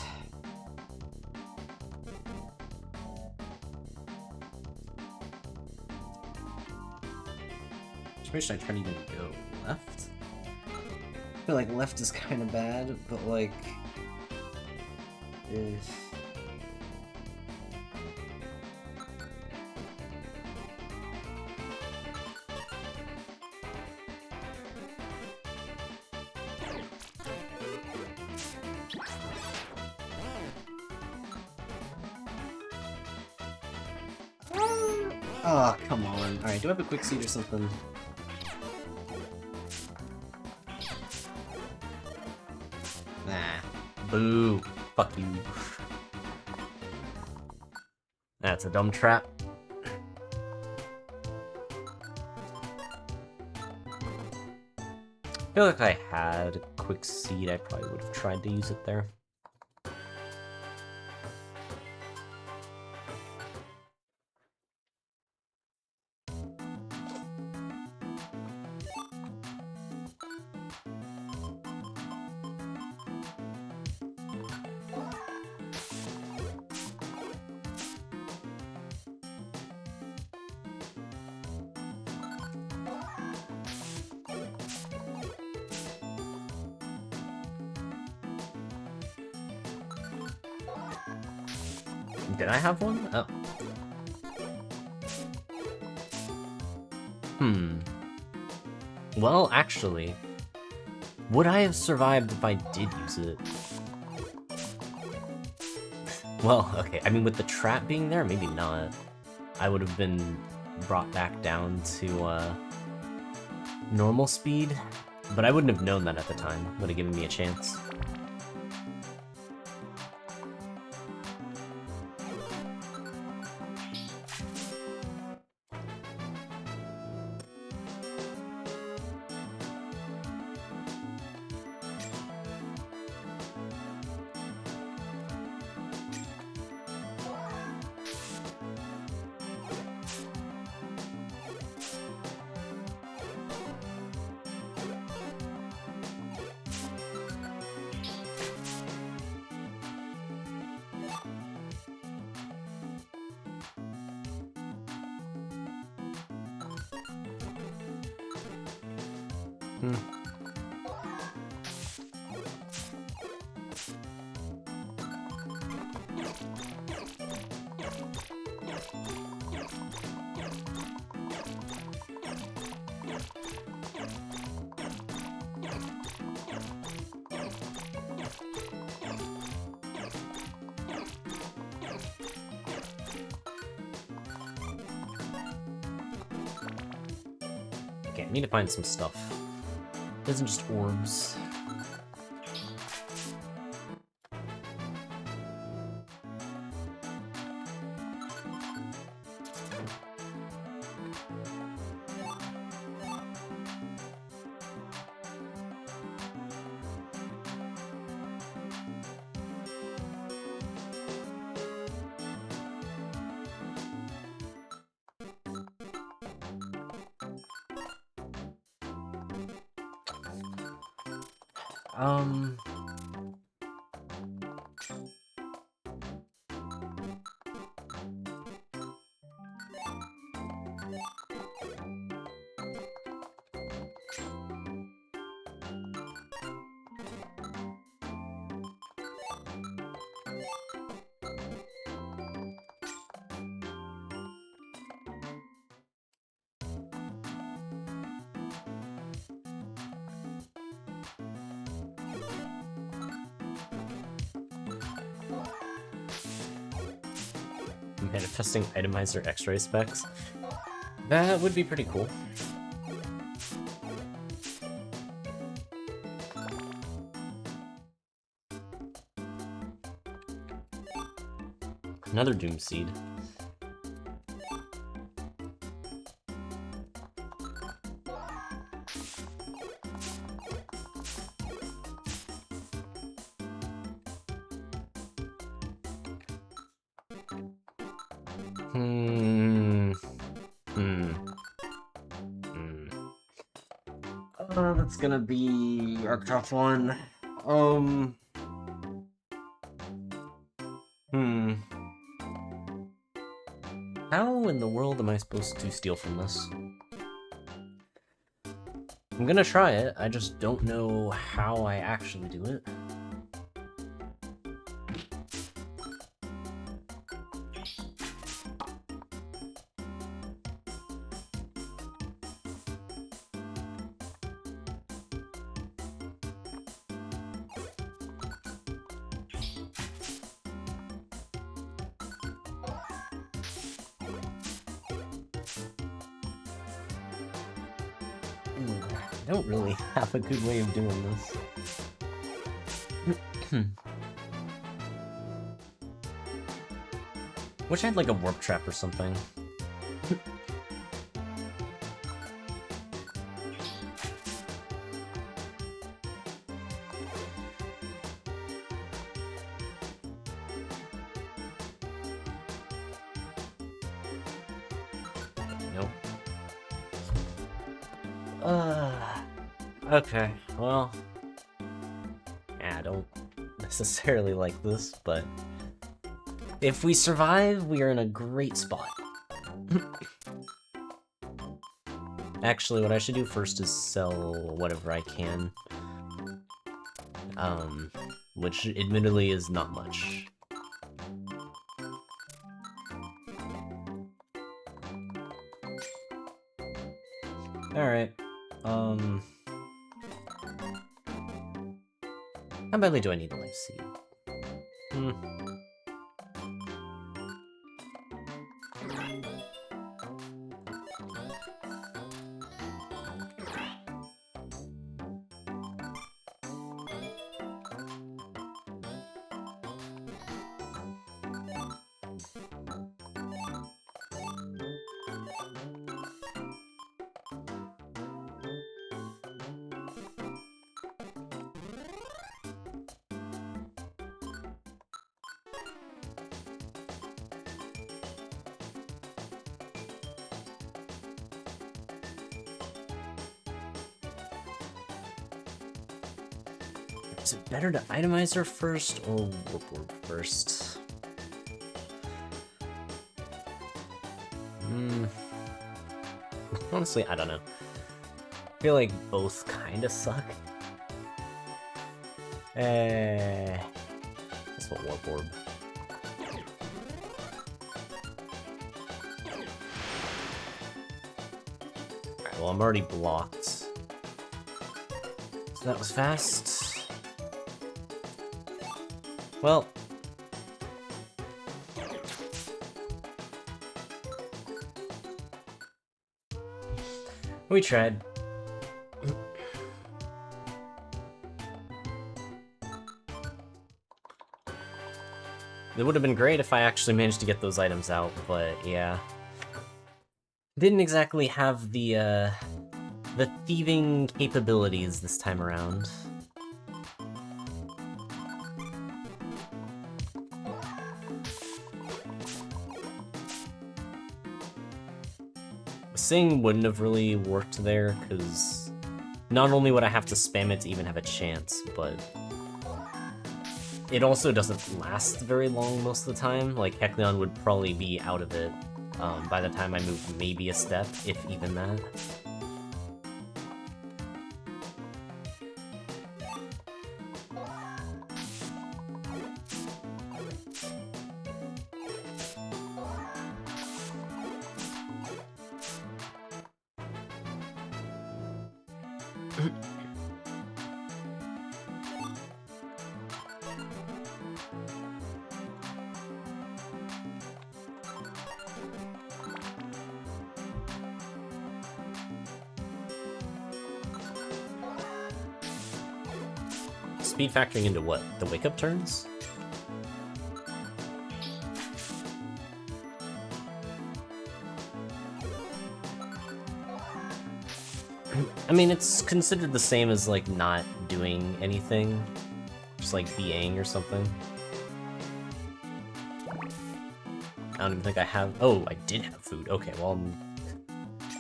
Should I try to even go left? I feel like left is kind of bad, but like... Oh, come on. Alright, do I have a quick seed or something? Nah. Boo. Fuck you. That's a dumb trap. I feel like if I had a quick seed, I probably would have tried to use it there. Did I have one? Oh. Well, actually, would I have survived if I did use it? Well, okay, I mean, with the trap being there, maybe not. I would have been brought back down to, normal speed, but I wouldn't have known that at the time. Would have given me a chance. Okay, I need to find some stuff. It isn't just orbs. Manifesting itemizer X-ray specs. That would be pretty cool. Another Doom Seed. That's gonna be a tough one. How in the world am I supposed to steal from this? I'm gonna try it, I just don't know how I actually do it. I don't really have a good way of doing this. Wish I had like a warp trap or something. Nope. Okay, well... Yeah, I don't necessarily like this, but... If we survive, we are in a great spot. Actually, what I should do first is sell whatever I can. Which admittedly is not much. Alright, how badly do I need a life seed? Is it better to itemize her first or warp orb first? Honestly, I don't know. I feel like both kind of suck. That's what warp orb. Alright, well, I'm already blocked. So that was fast. Well, we tried. It would have been great if I actually managed to get those items out, but yeah. Didn't exactly have the thieving capabilities this time around. Sing wouldn't have really worked there, because not only would I have to spam it to even have a chance, but it also doesn't last very long most of the time. Like, Heckleon would probably be out of it by the time I moved maybe a step, if even that. speed factoring into what? The wake-up turns? I mean, it's considered the same as, like, not doing anything. Just, like, BAing or something. I don't even think I have... Oh, I did have food. Okay, well,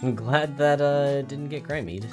I'm glad that, it didn't get Grimeyed.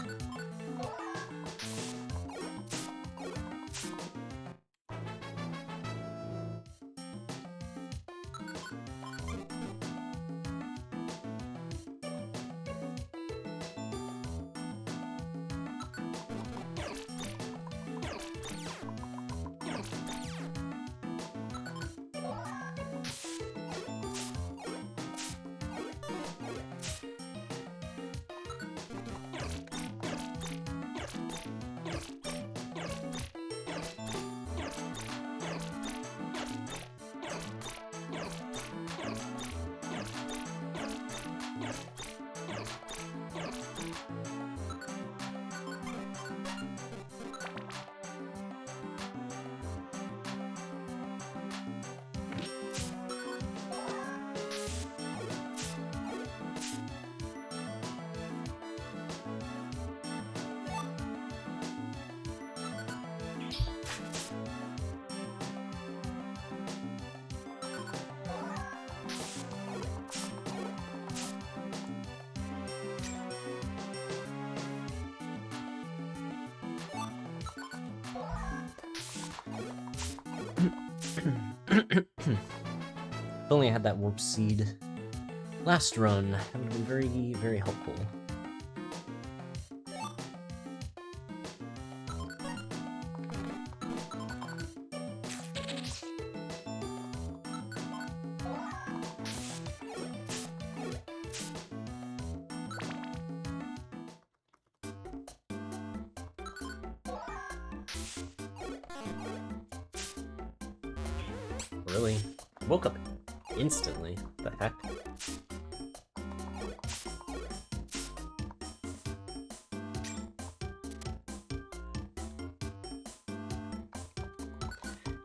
If only I had that warp seed last run, that would have been very, very helpful. Really? Woke up instantly. The heck?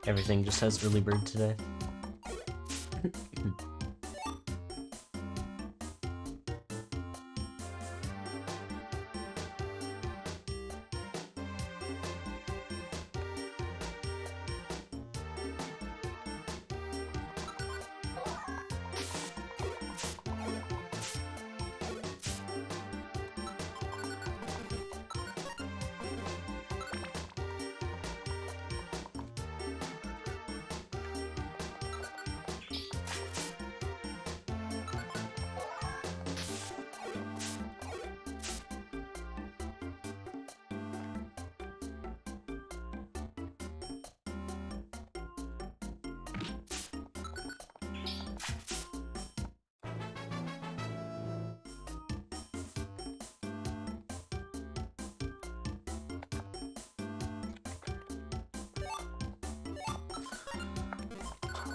Everything just has early bird today.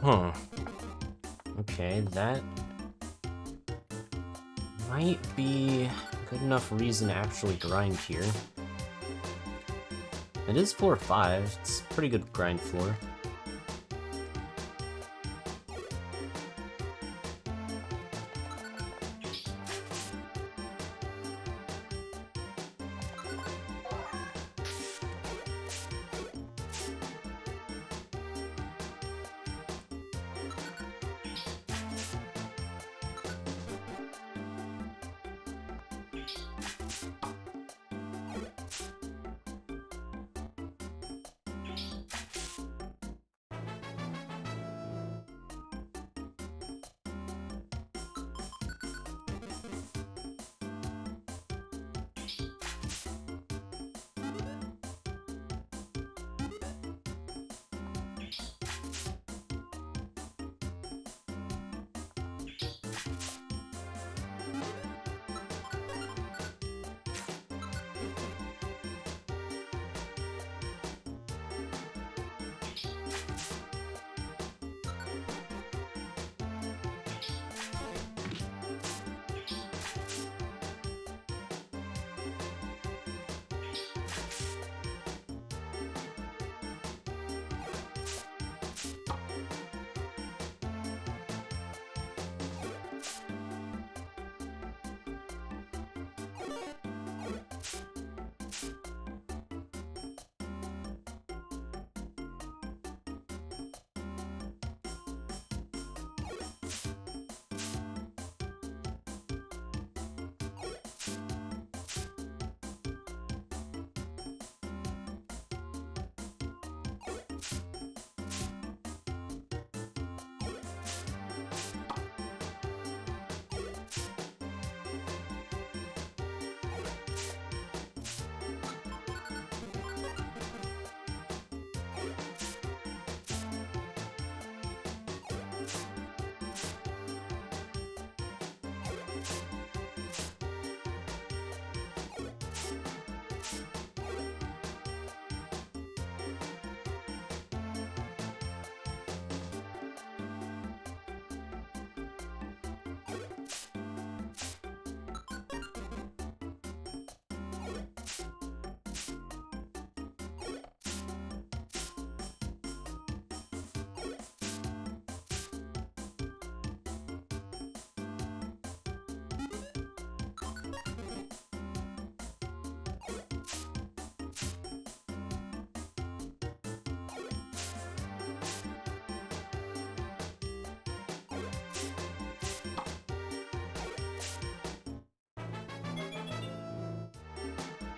Huh. Okay, that might be good enough reason to actually grind here. It is floor 5, it's pretty good grind floor.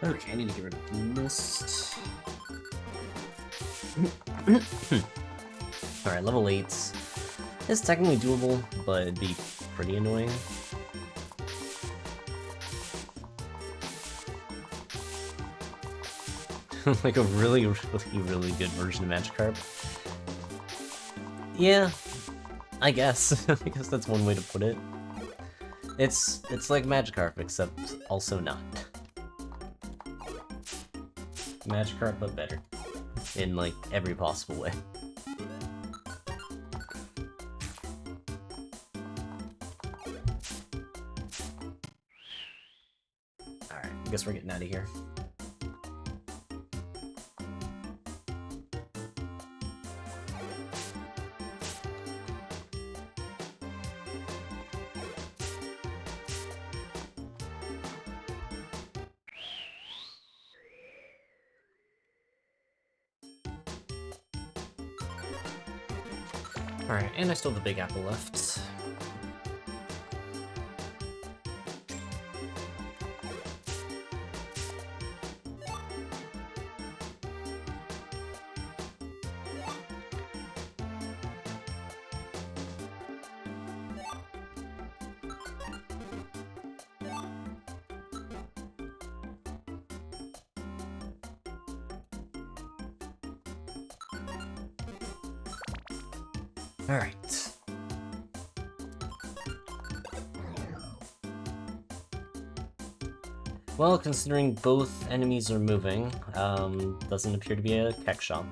Okay, I need to get rid of mist. Alright, level 8 is technically doable, but it'd be pretty annoying. Like a really good version of Magikarp. Yeah, I guess. I guess that's one way to put it. It's like Magikarp, except also not. Magikarp, but better. In, like, every possible way. Alright, I guess we're getting out of here. Alright, and I still have the Big Apple left. Alright. Well, considering both enemies are moving, doesn't appear to be a tech shop.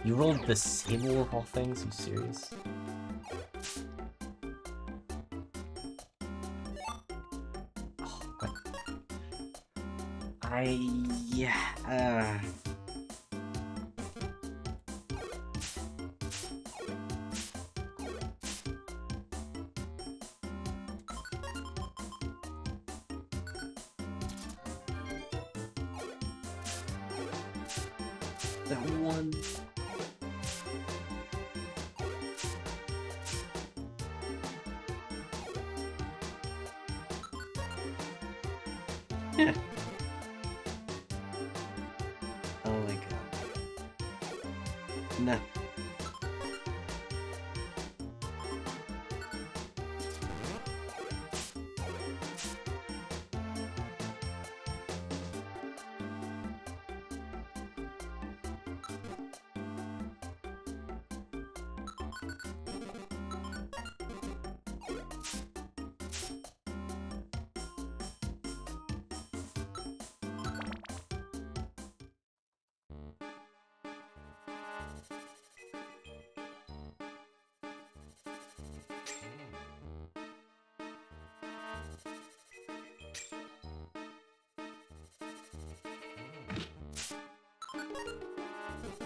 You rolled Disable of all things? You serious? Oh, what? Yeah. That one. Yeah. Oh my god. No.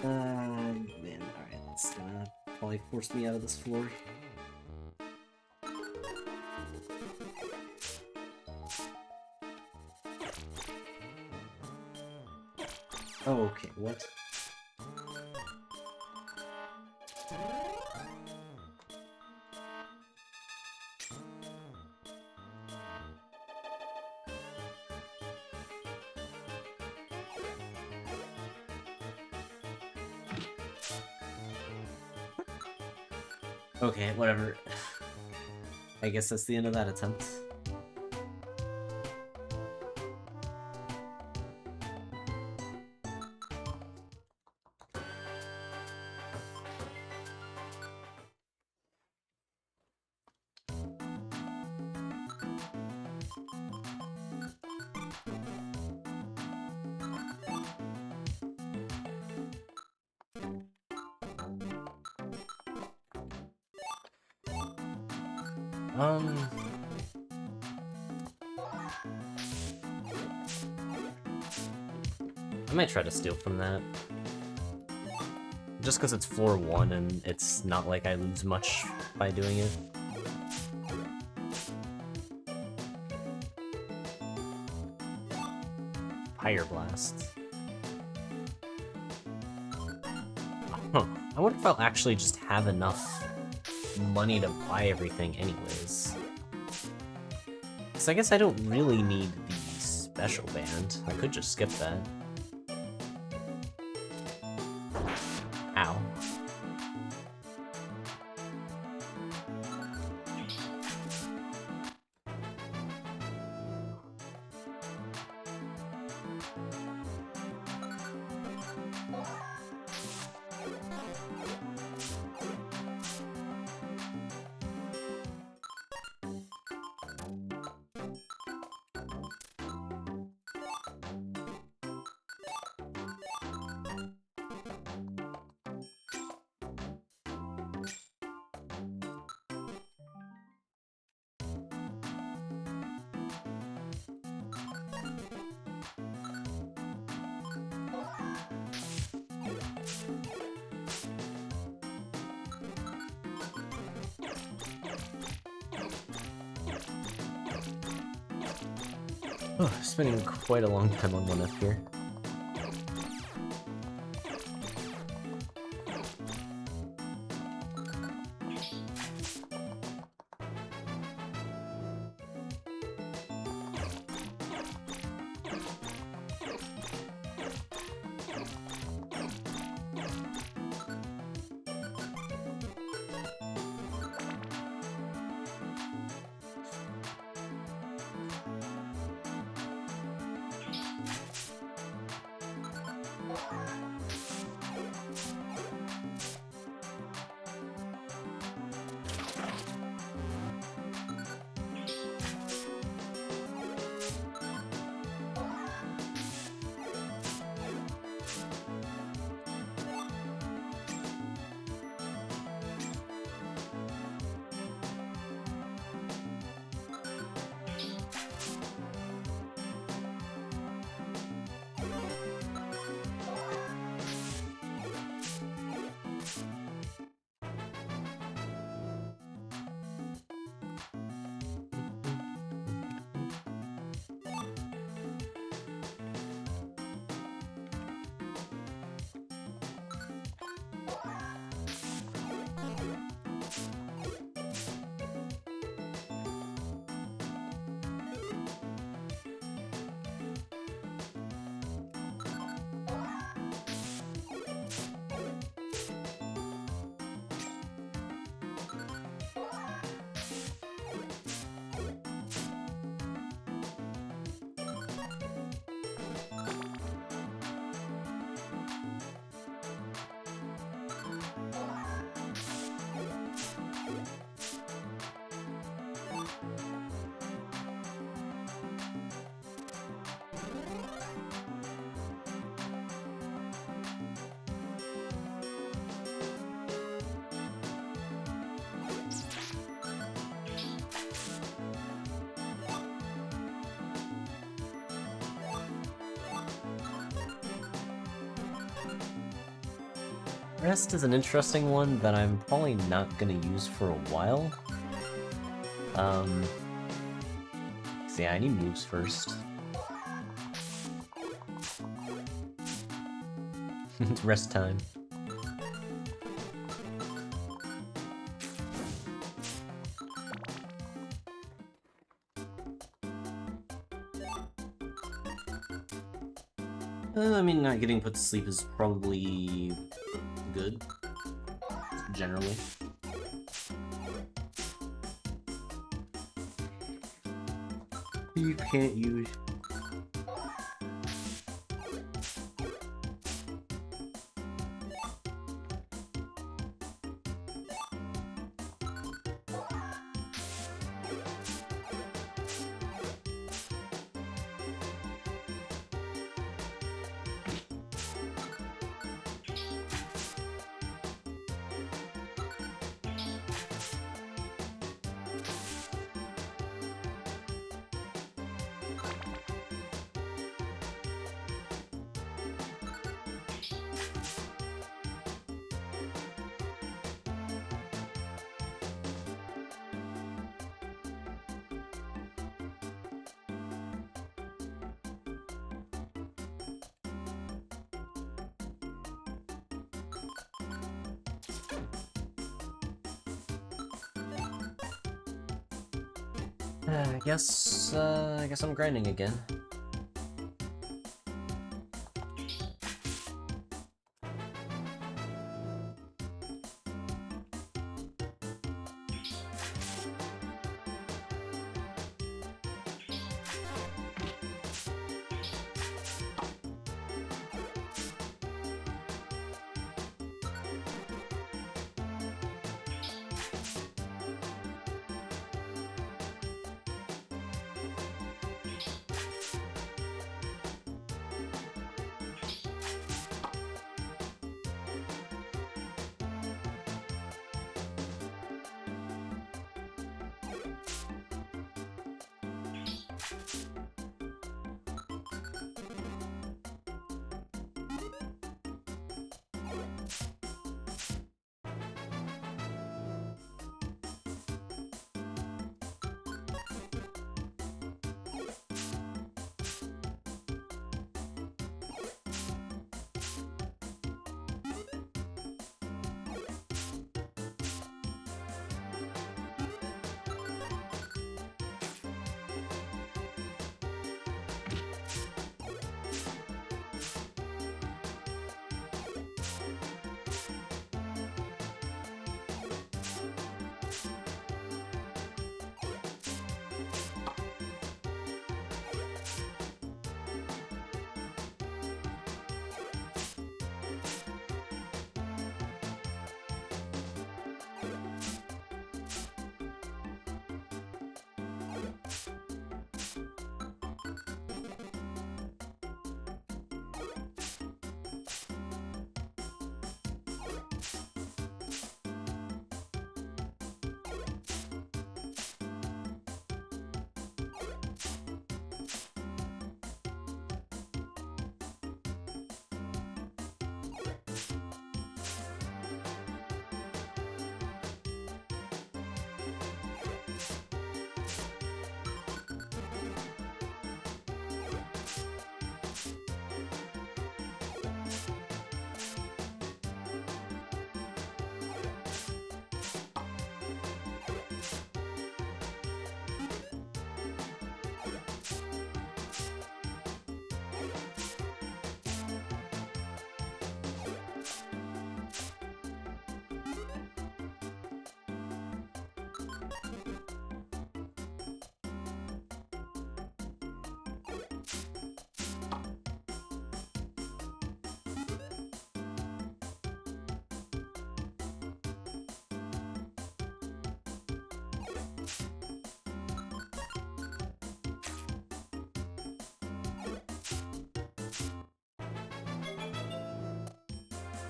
Man, alright, that's gonna probably force me out of this floor. Oh, okay, what? Okay, whatever. I guess that's the end of that attempt. might try to steal from that. Just because it's floor 1 and it's not like I lose much by doing it. Fire Blast. Huh. I wonder if I'll actually just have enough money to buy everything anyways. So I guess I don't really need the special band. I could just skip that. Ow. Oh, spending quite a long time on 1F here. Rest is an interesting one that I'm probably not gonna use for a while. So yeah, I need moves first. It's rest time. I mean, not getting put to sleep is probably good, generally. You can't use... I guess I'm grinding again.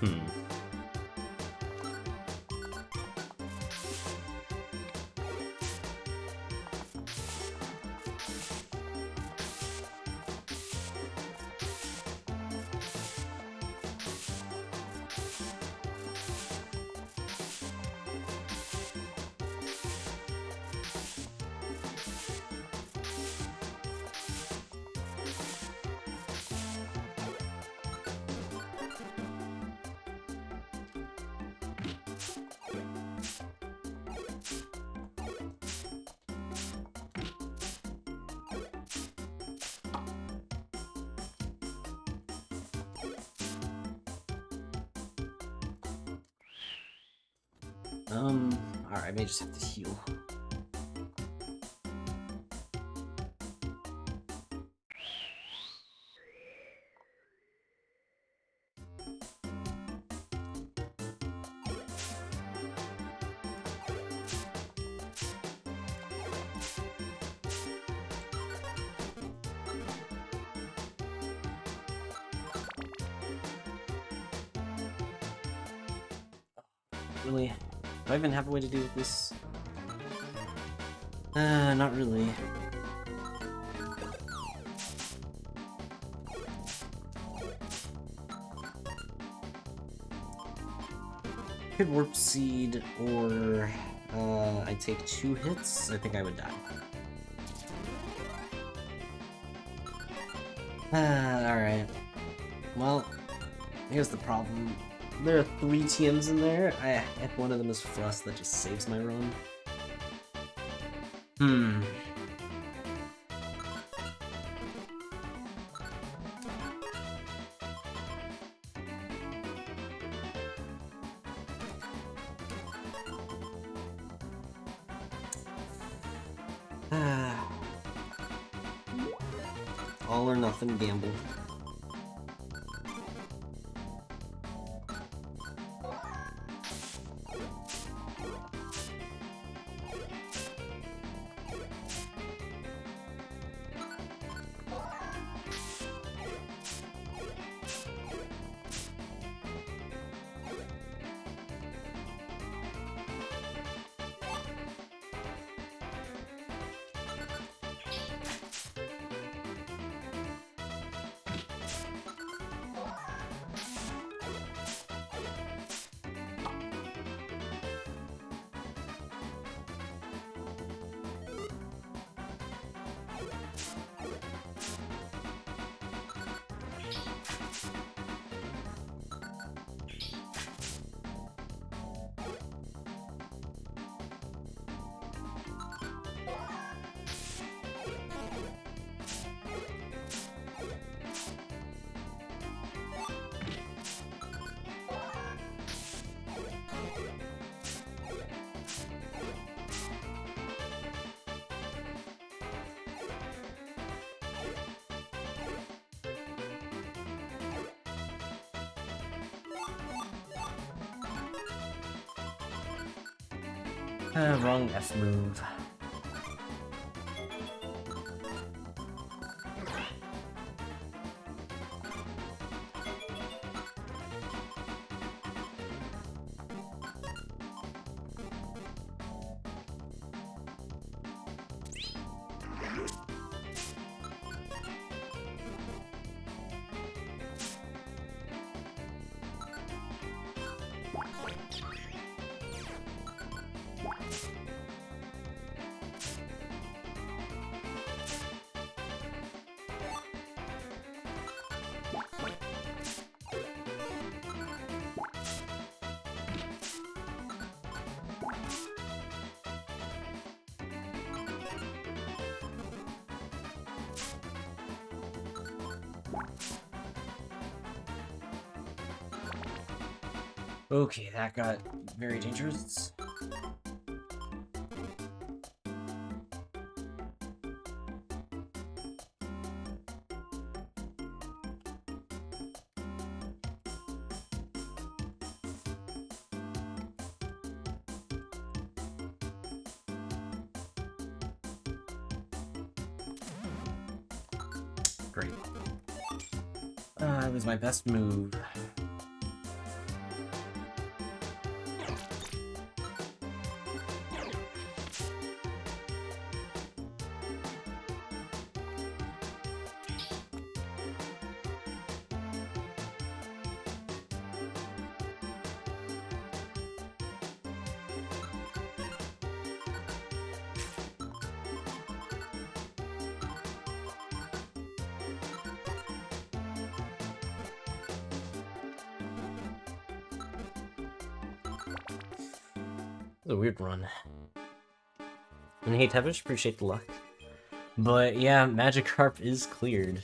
Hmm. Alright, I may just have to heal. Really? Do I even have a way to do this? Not really. Could Warp Seed, or I take 2 hits, I think I would die. Alright. Well, here's the problem. There are 3 TMs in there. If one of them is Frost, that just saves my run. All or nothing gamble. Wrong F move. Okay, that got very dangerous. Great. It was my best move. It was a weird run. And hey, Tevish, appreciate the luck. But yeah, Magikarp is cleared.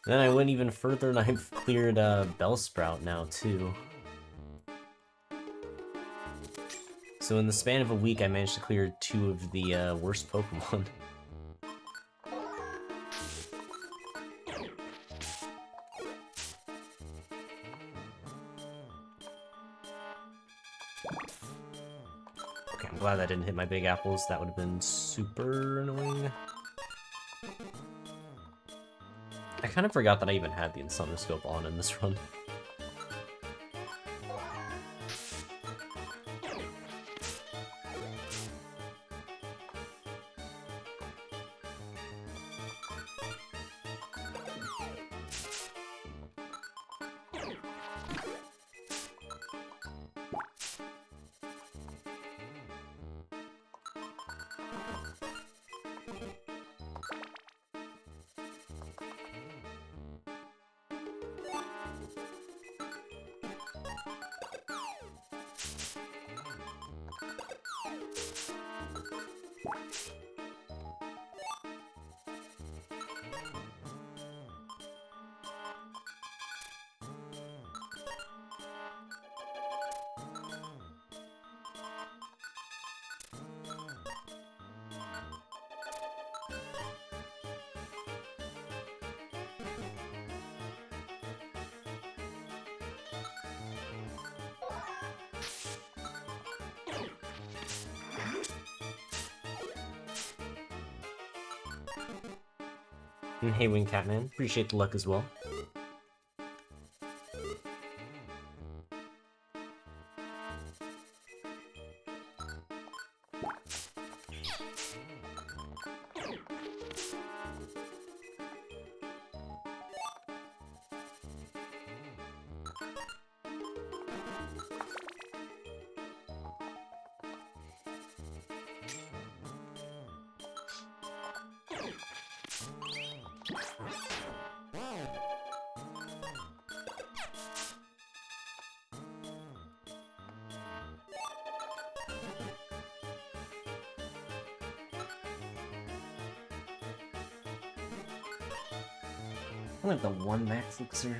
Then I went even further and I've cleared Bellsprout now too. So in the span of a week, I managed to clear 2 of the worst Pokemon. Okay, I'm glad that didn't hit my big apples. That would have been super annoying. I kind of forgot that I even had the Insomnoscope on in this run. And hey, Wing Catman, appreciate the luck as well. I have the one max elixir.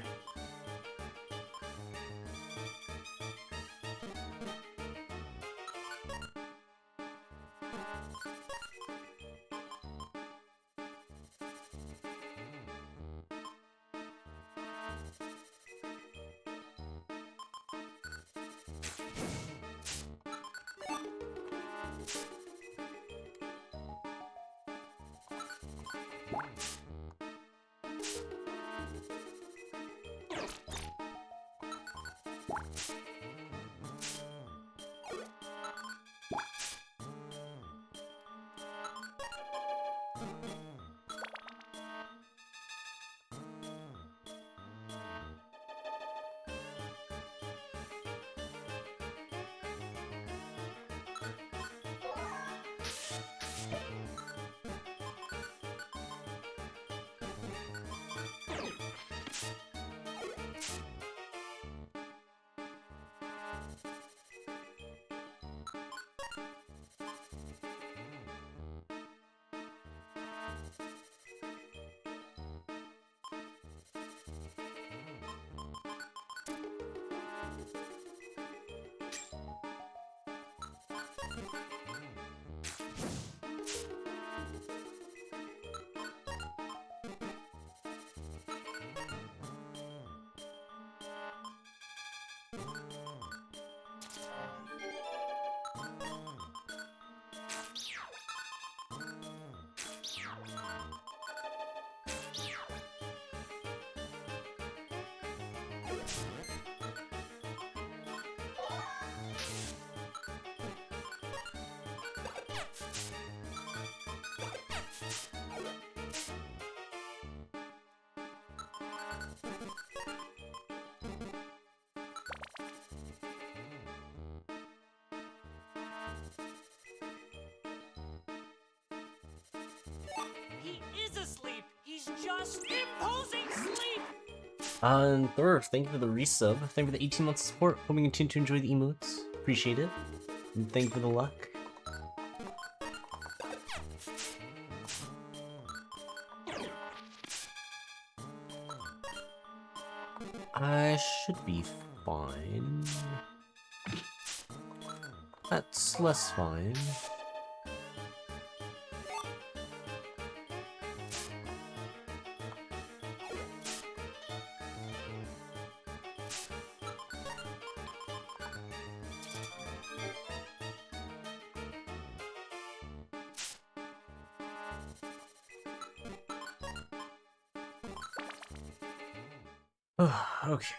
He is asleep. He's just imposing sleep. And Thor, thank you for the resub. Thank you for the 18 months of support. Hoping you continue to enjoy the emotes. Appreciate it. And thank you for the luck. I should be fine. That's less fine. Okay.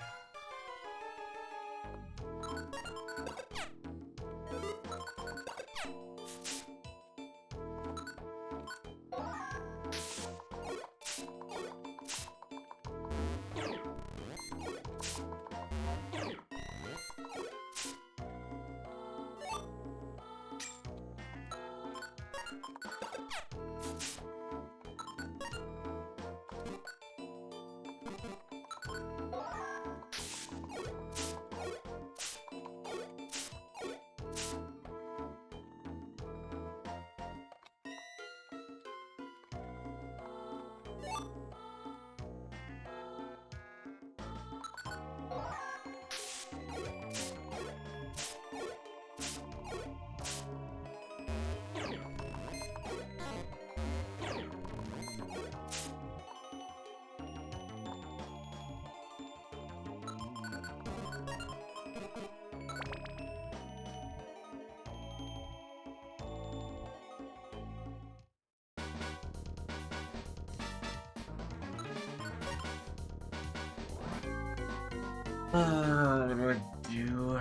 What do I do?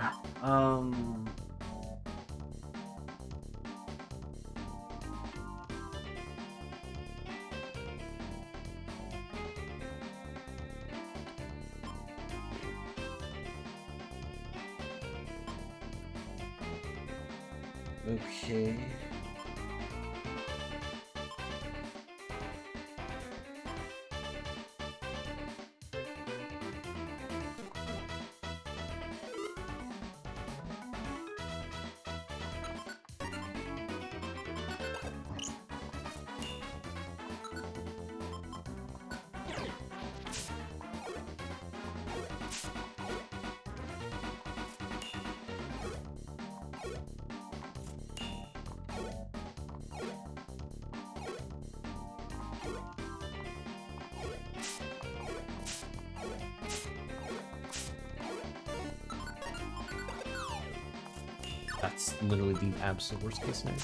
Okay. That's literally the absolute worst case scenario.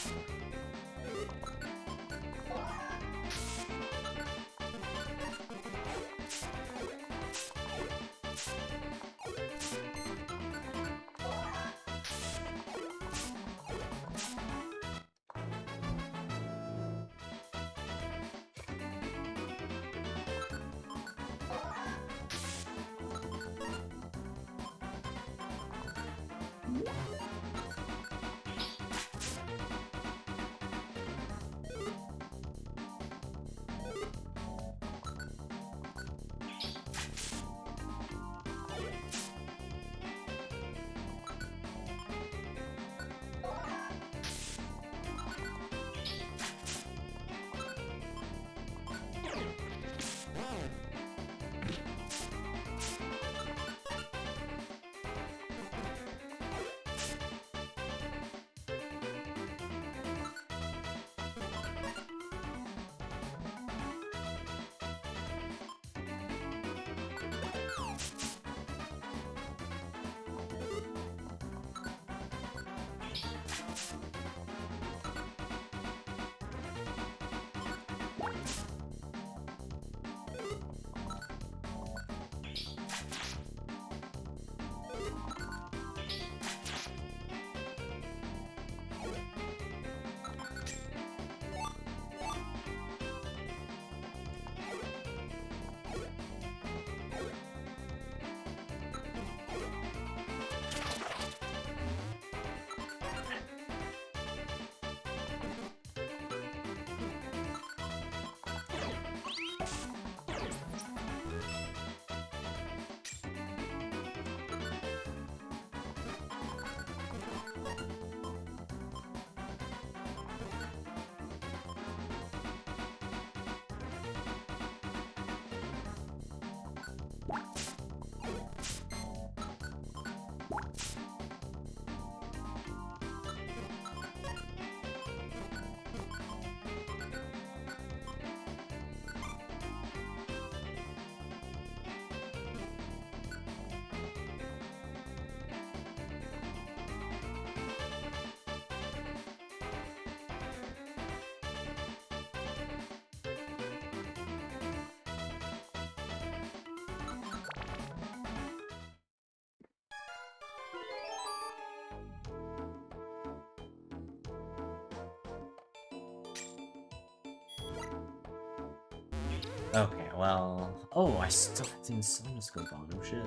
Okay, well... Oh, I still have the Insomnoscope on, oh shit.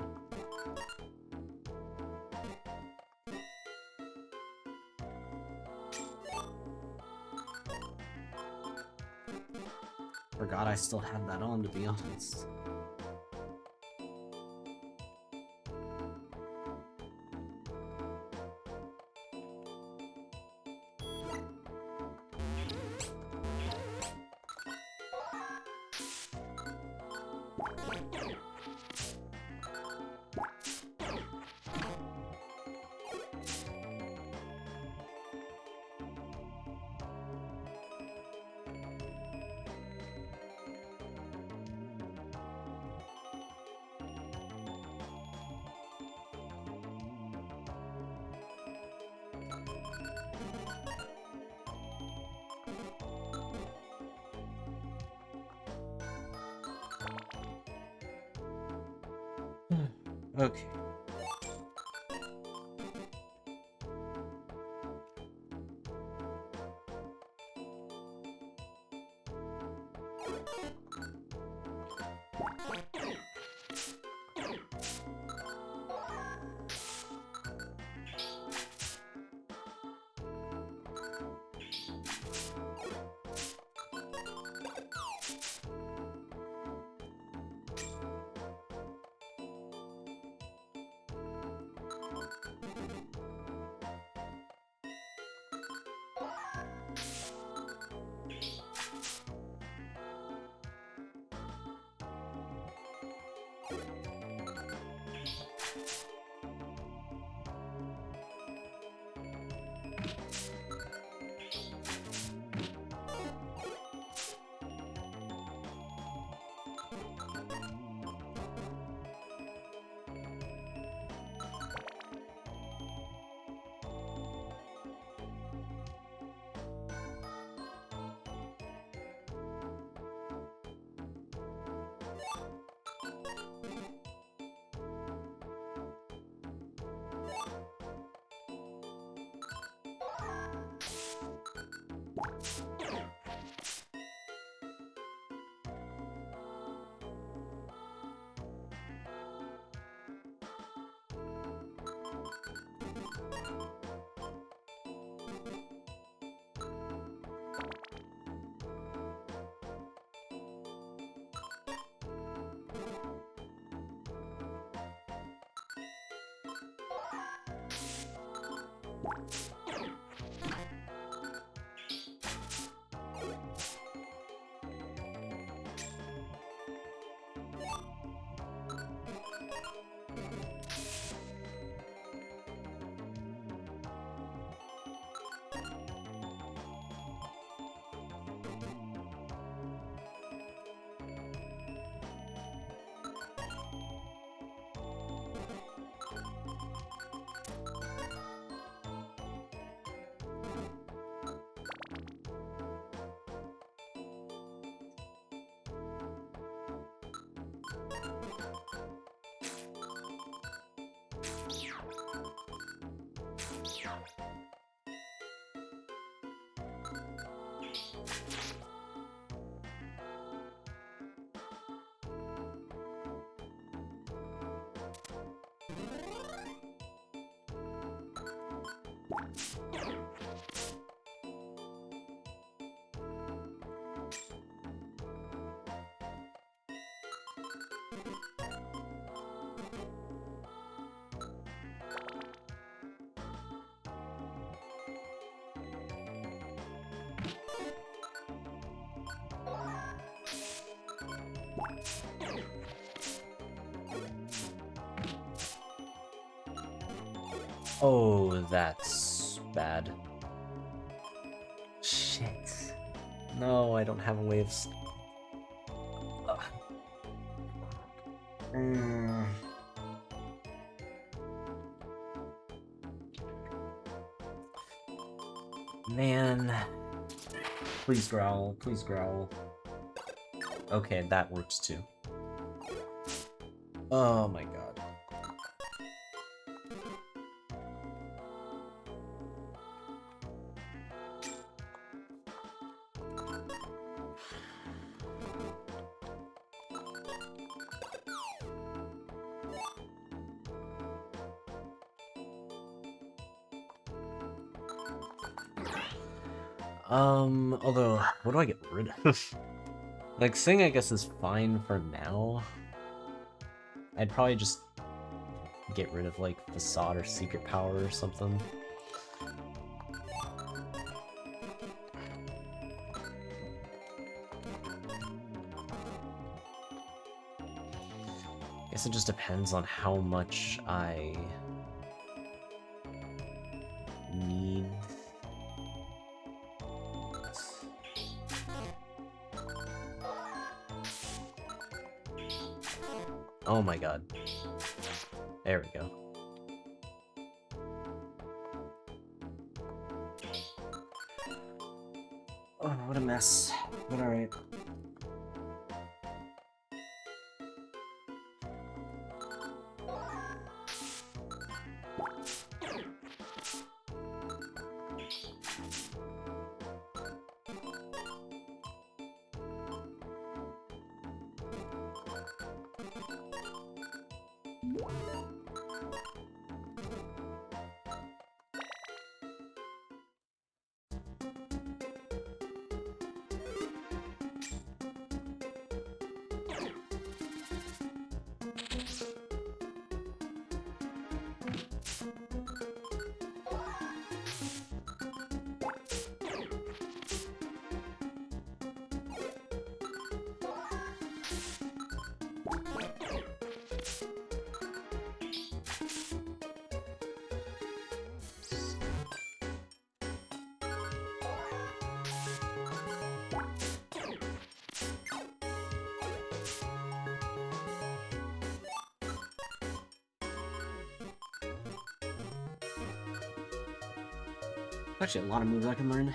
Forgot I still had that on, to be honest. Okay. Oh, that's bad. Shit. No, I don't have a way of... Ugh. Man. Please growl, please growl. Okay, that works too. Oh my god. Although, what do I get rid of? Like, Sing, I guess, is fine for now. I'd probably just get rid of, like, Facade or Secret Power or something. I guess it just depends on how much I need. Oh my god. There we go. Oh, what a mess. But alright. Actually, a lot of moves I can learn.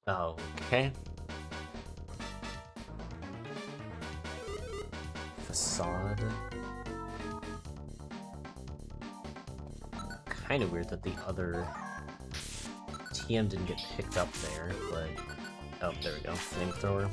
Oh, okay. Facade. Kind of weird that the other TM didn't get picked up there, but... Oh, there we go. Flamethrower.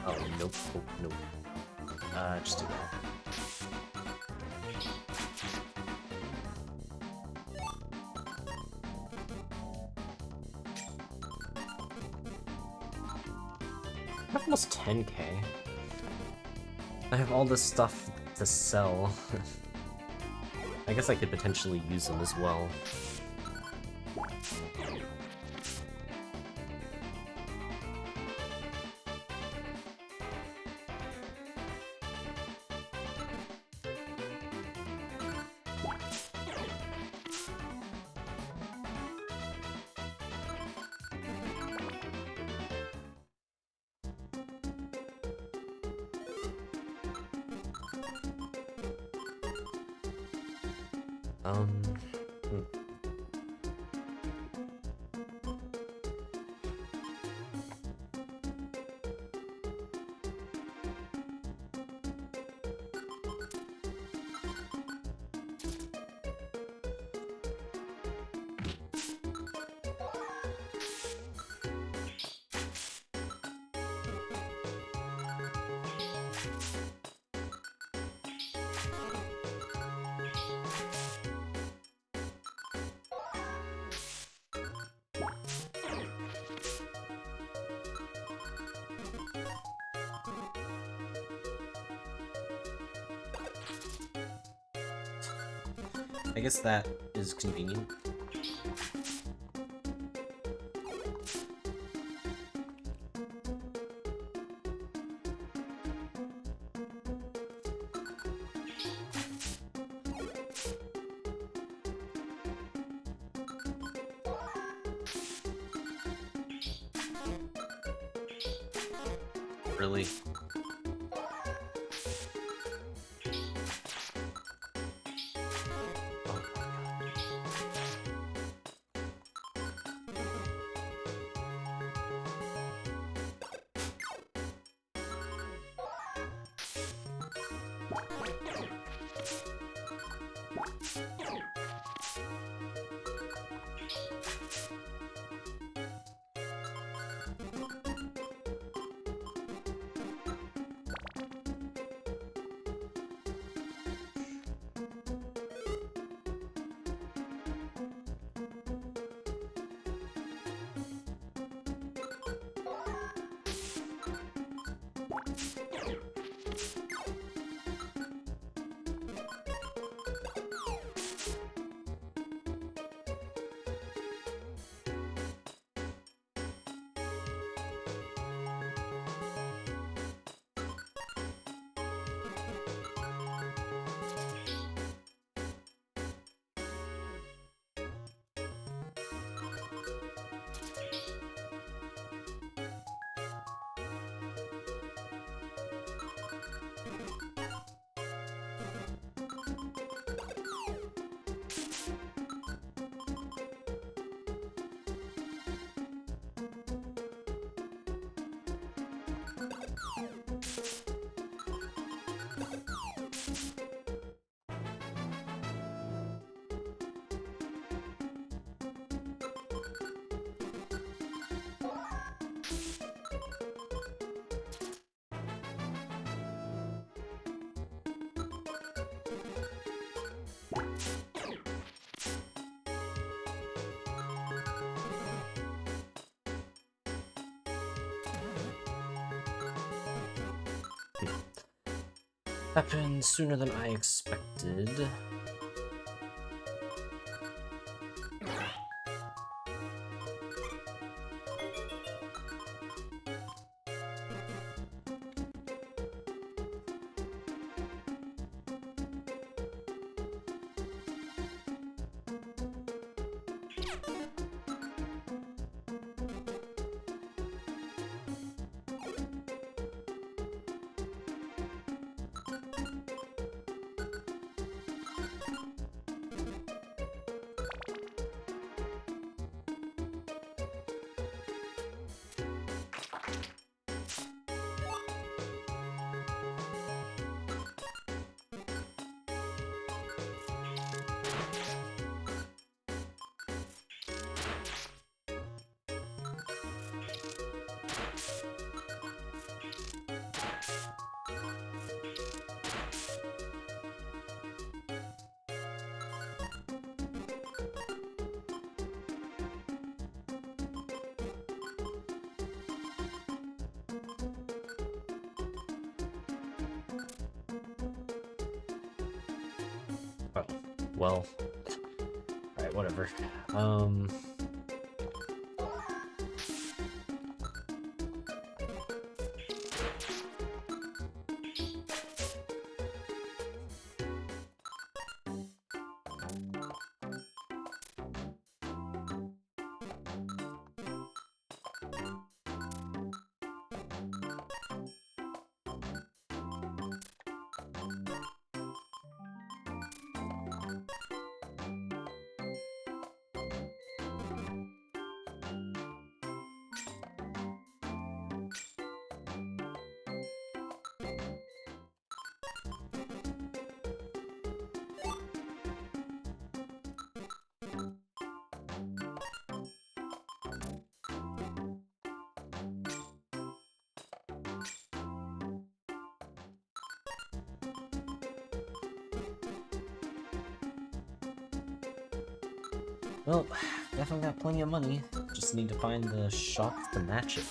Oh, nope, oh, nope. Just do that. I have almost 10k. I have all this stuff to sell. I guess I could potentially use them as well. Hmm. I guess that is convenient. Really? Happened sooner than I expected. Oh, well. Alright, whatever. Well, definitely got plenty of money. Just need to find the shop to match it.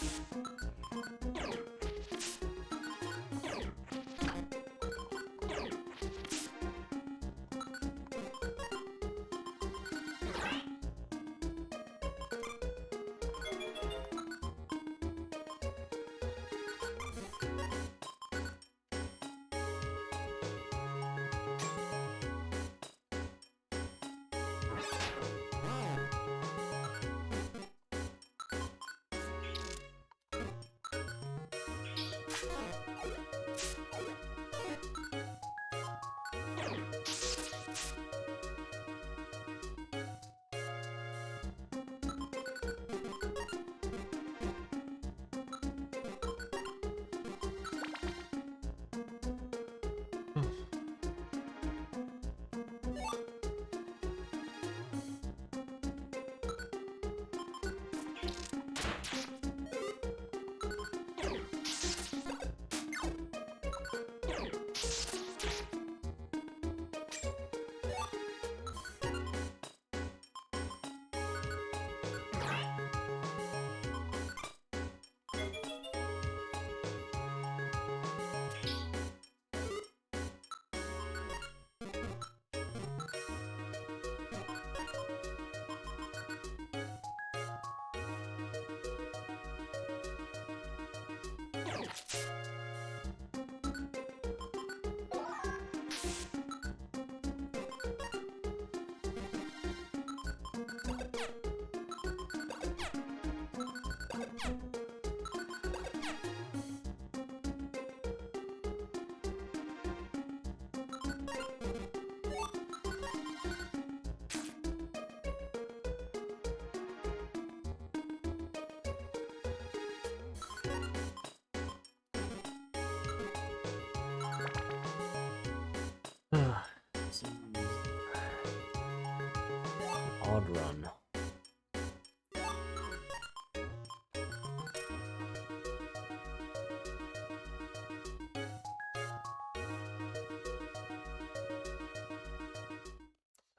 Cloud Run.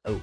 Oh.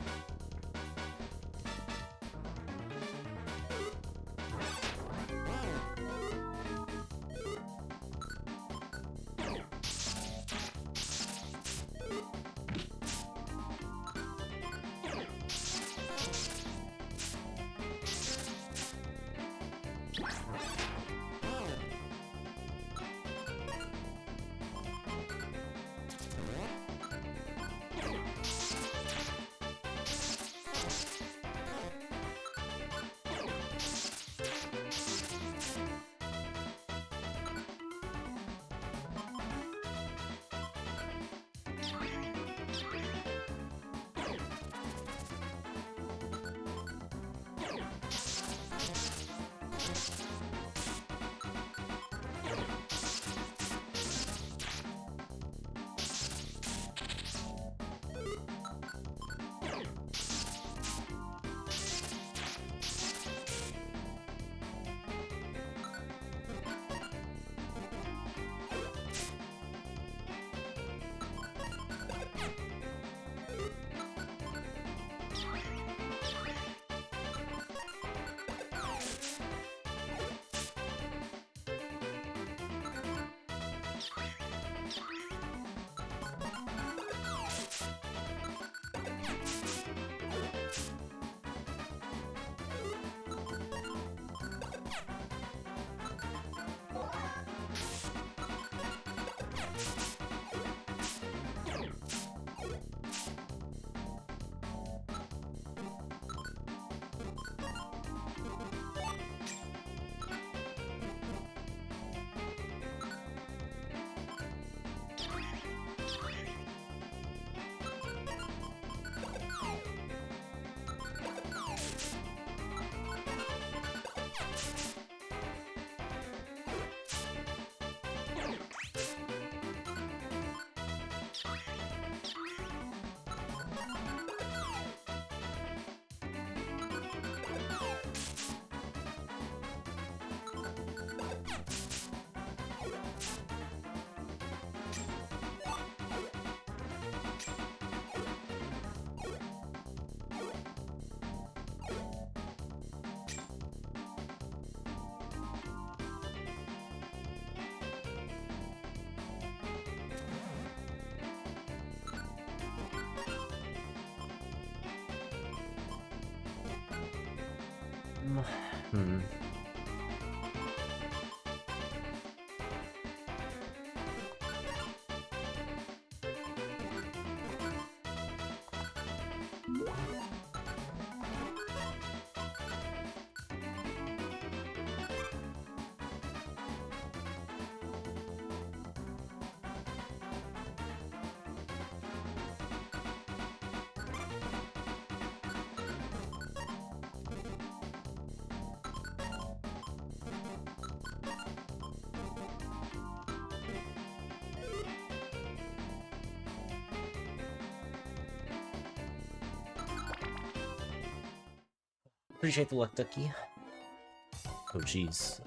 Hmm. Appreciate the luck, Ducky. Oh, jeez.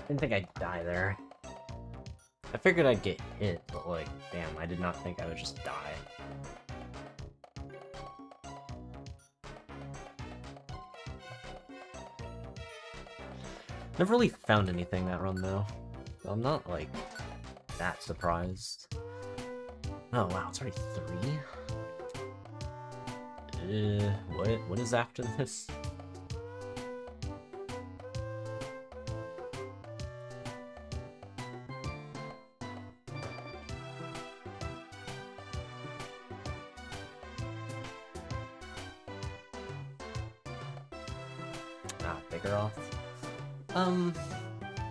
Didn't think I'd die there. I figured I'd get hit, but like, damn, I did not think I would just die. Never really found anything that run though. So I'm not like that surprised. Oh wow, it's already 3? What is after this? Bigger off.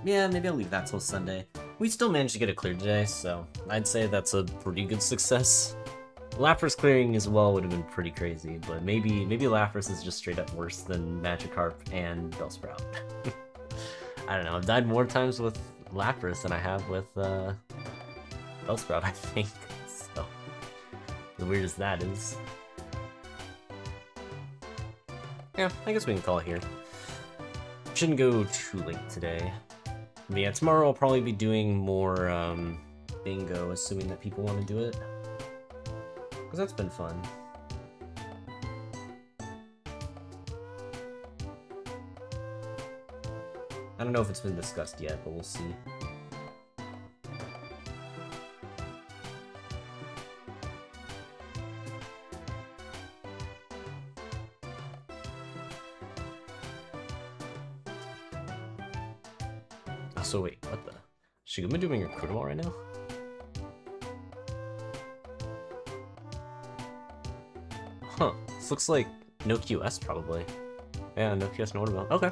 Yeah, maybe I'll leave that till Sunday. We still managed to get it cleared today, so I'd say that's a pretty good success. Lapras clearing as well would have been pretty crazy, but maybe Lapras is just straight up worse than Magikarp and Bellsprout. I don't know, I've died more times with Lapras than I have with Bellsprout, I think. So, as weird as that is. Yeah, I guess we can call it here. Shouldn't go too late today. But yeah, tomorrow I'll probably be doing more bingo, assuming that people want to do it. Because that's been fun. I don't know if it's been discussed yet, but we'll see. So wait, what the? Shiguma doing a Recruitable right now? Huh. This looks like no QS probably. Yeah, no QS, no Watermelon. Okay.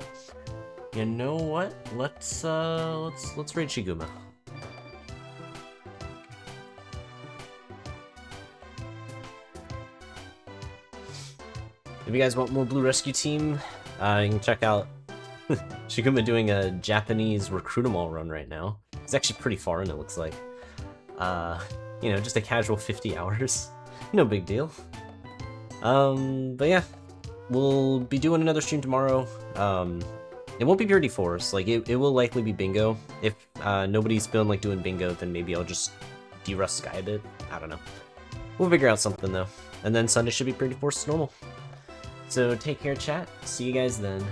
You know what? Let's raid Shiguma. If you guys want more Blue Rescue Team, you can check out Shiguma doing a Japanese Recruitable run right now. He's actually pretty far in, it looks like. You know, just a casual 50 hours. No big deal. But yeah, we'll be doing another stream tomorrow. It won't be Purity Force, like, it will likely be bingo. If nobody's feeling like doing bingo, then maybe I'll just de-rust Sky a bit. I don't know. We'll figure out something, though. And then Sunday should be Purity Force normal. So take care, chat. See you guys then.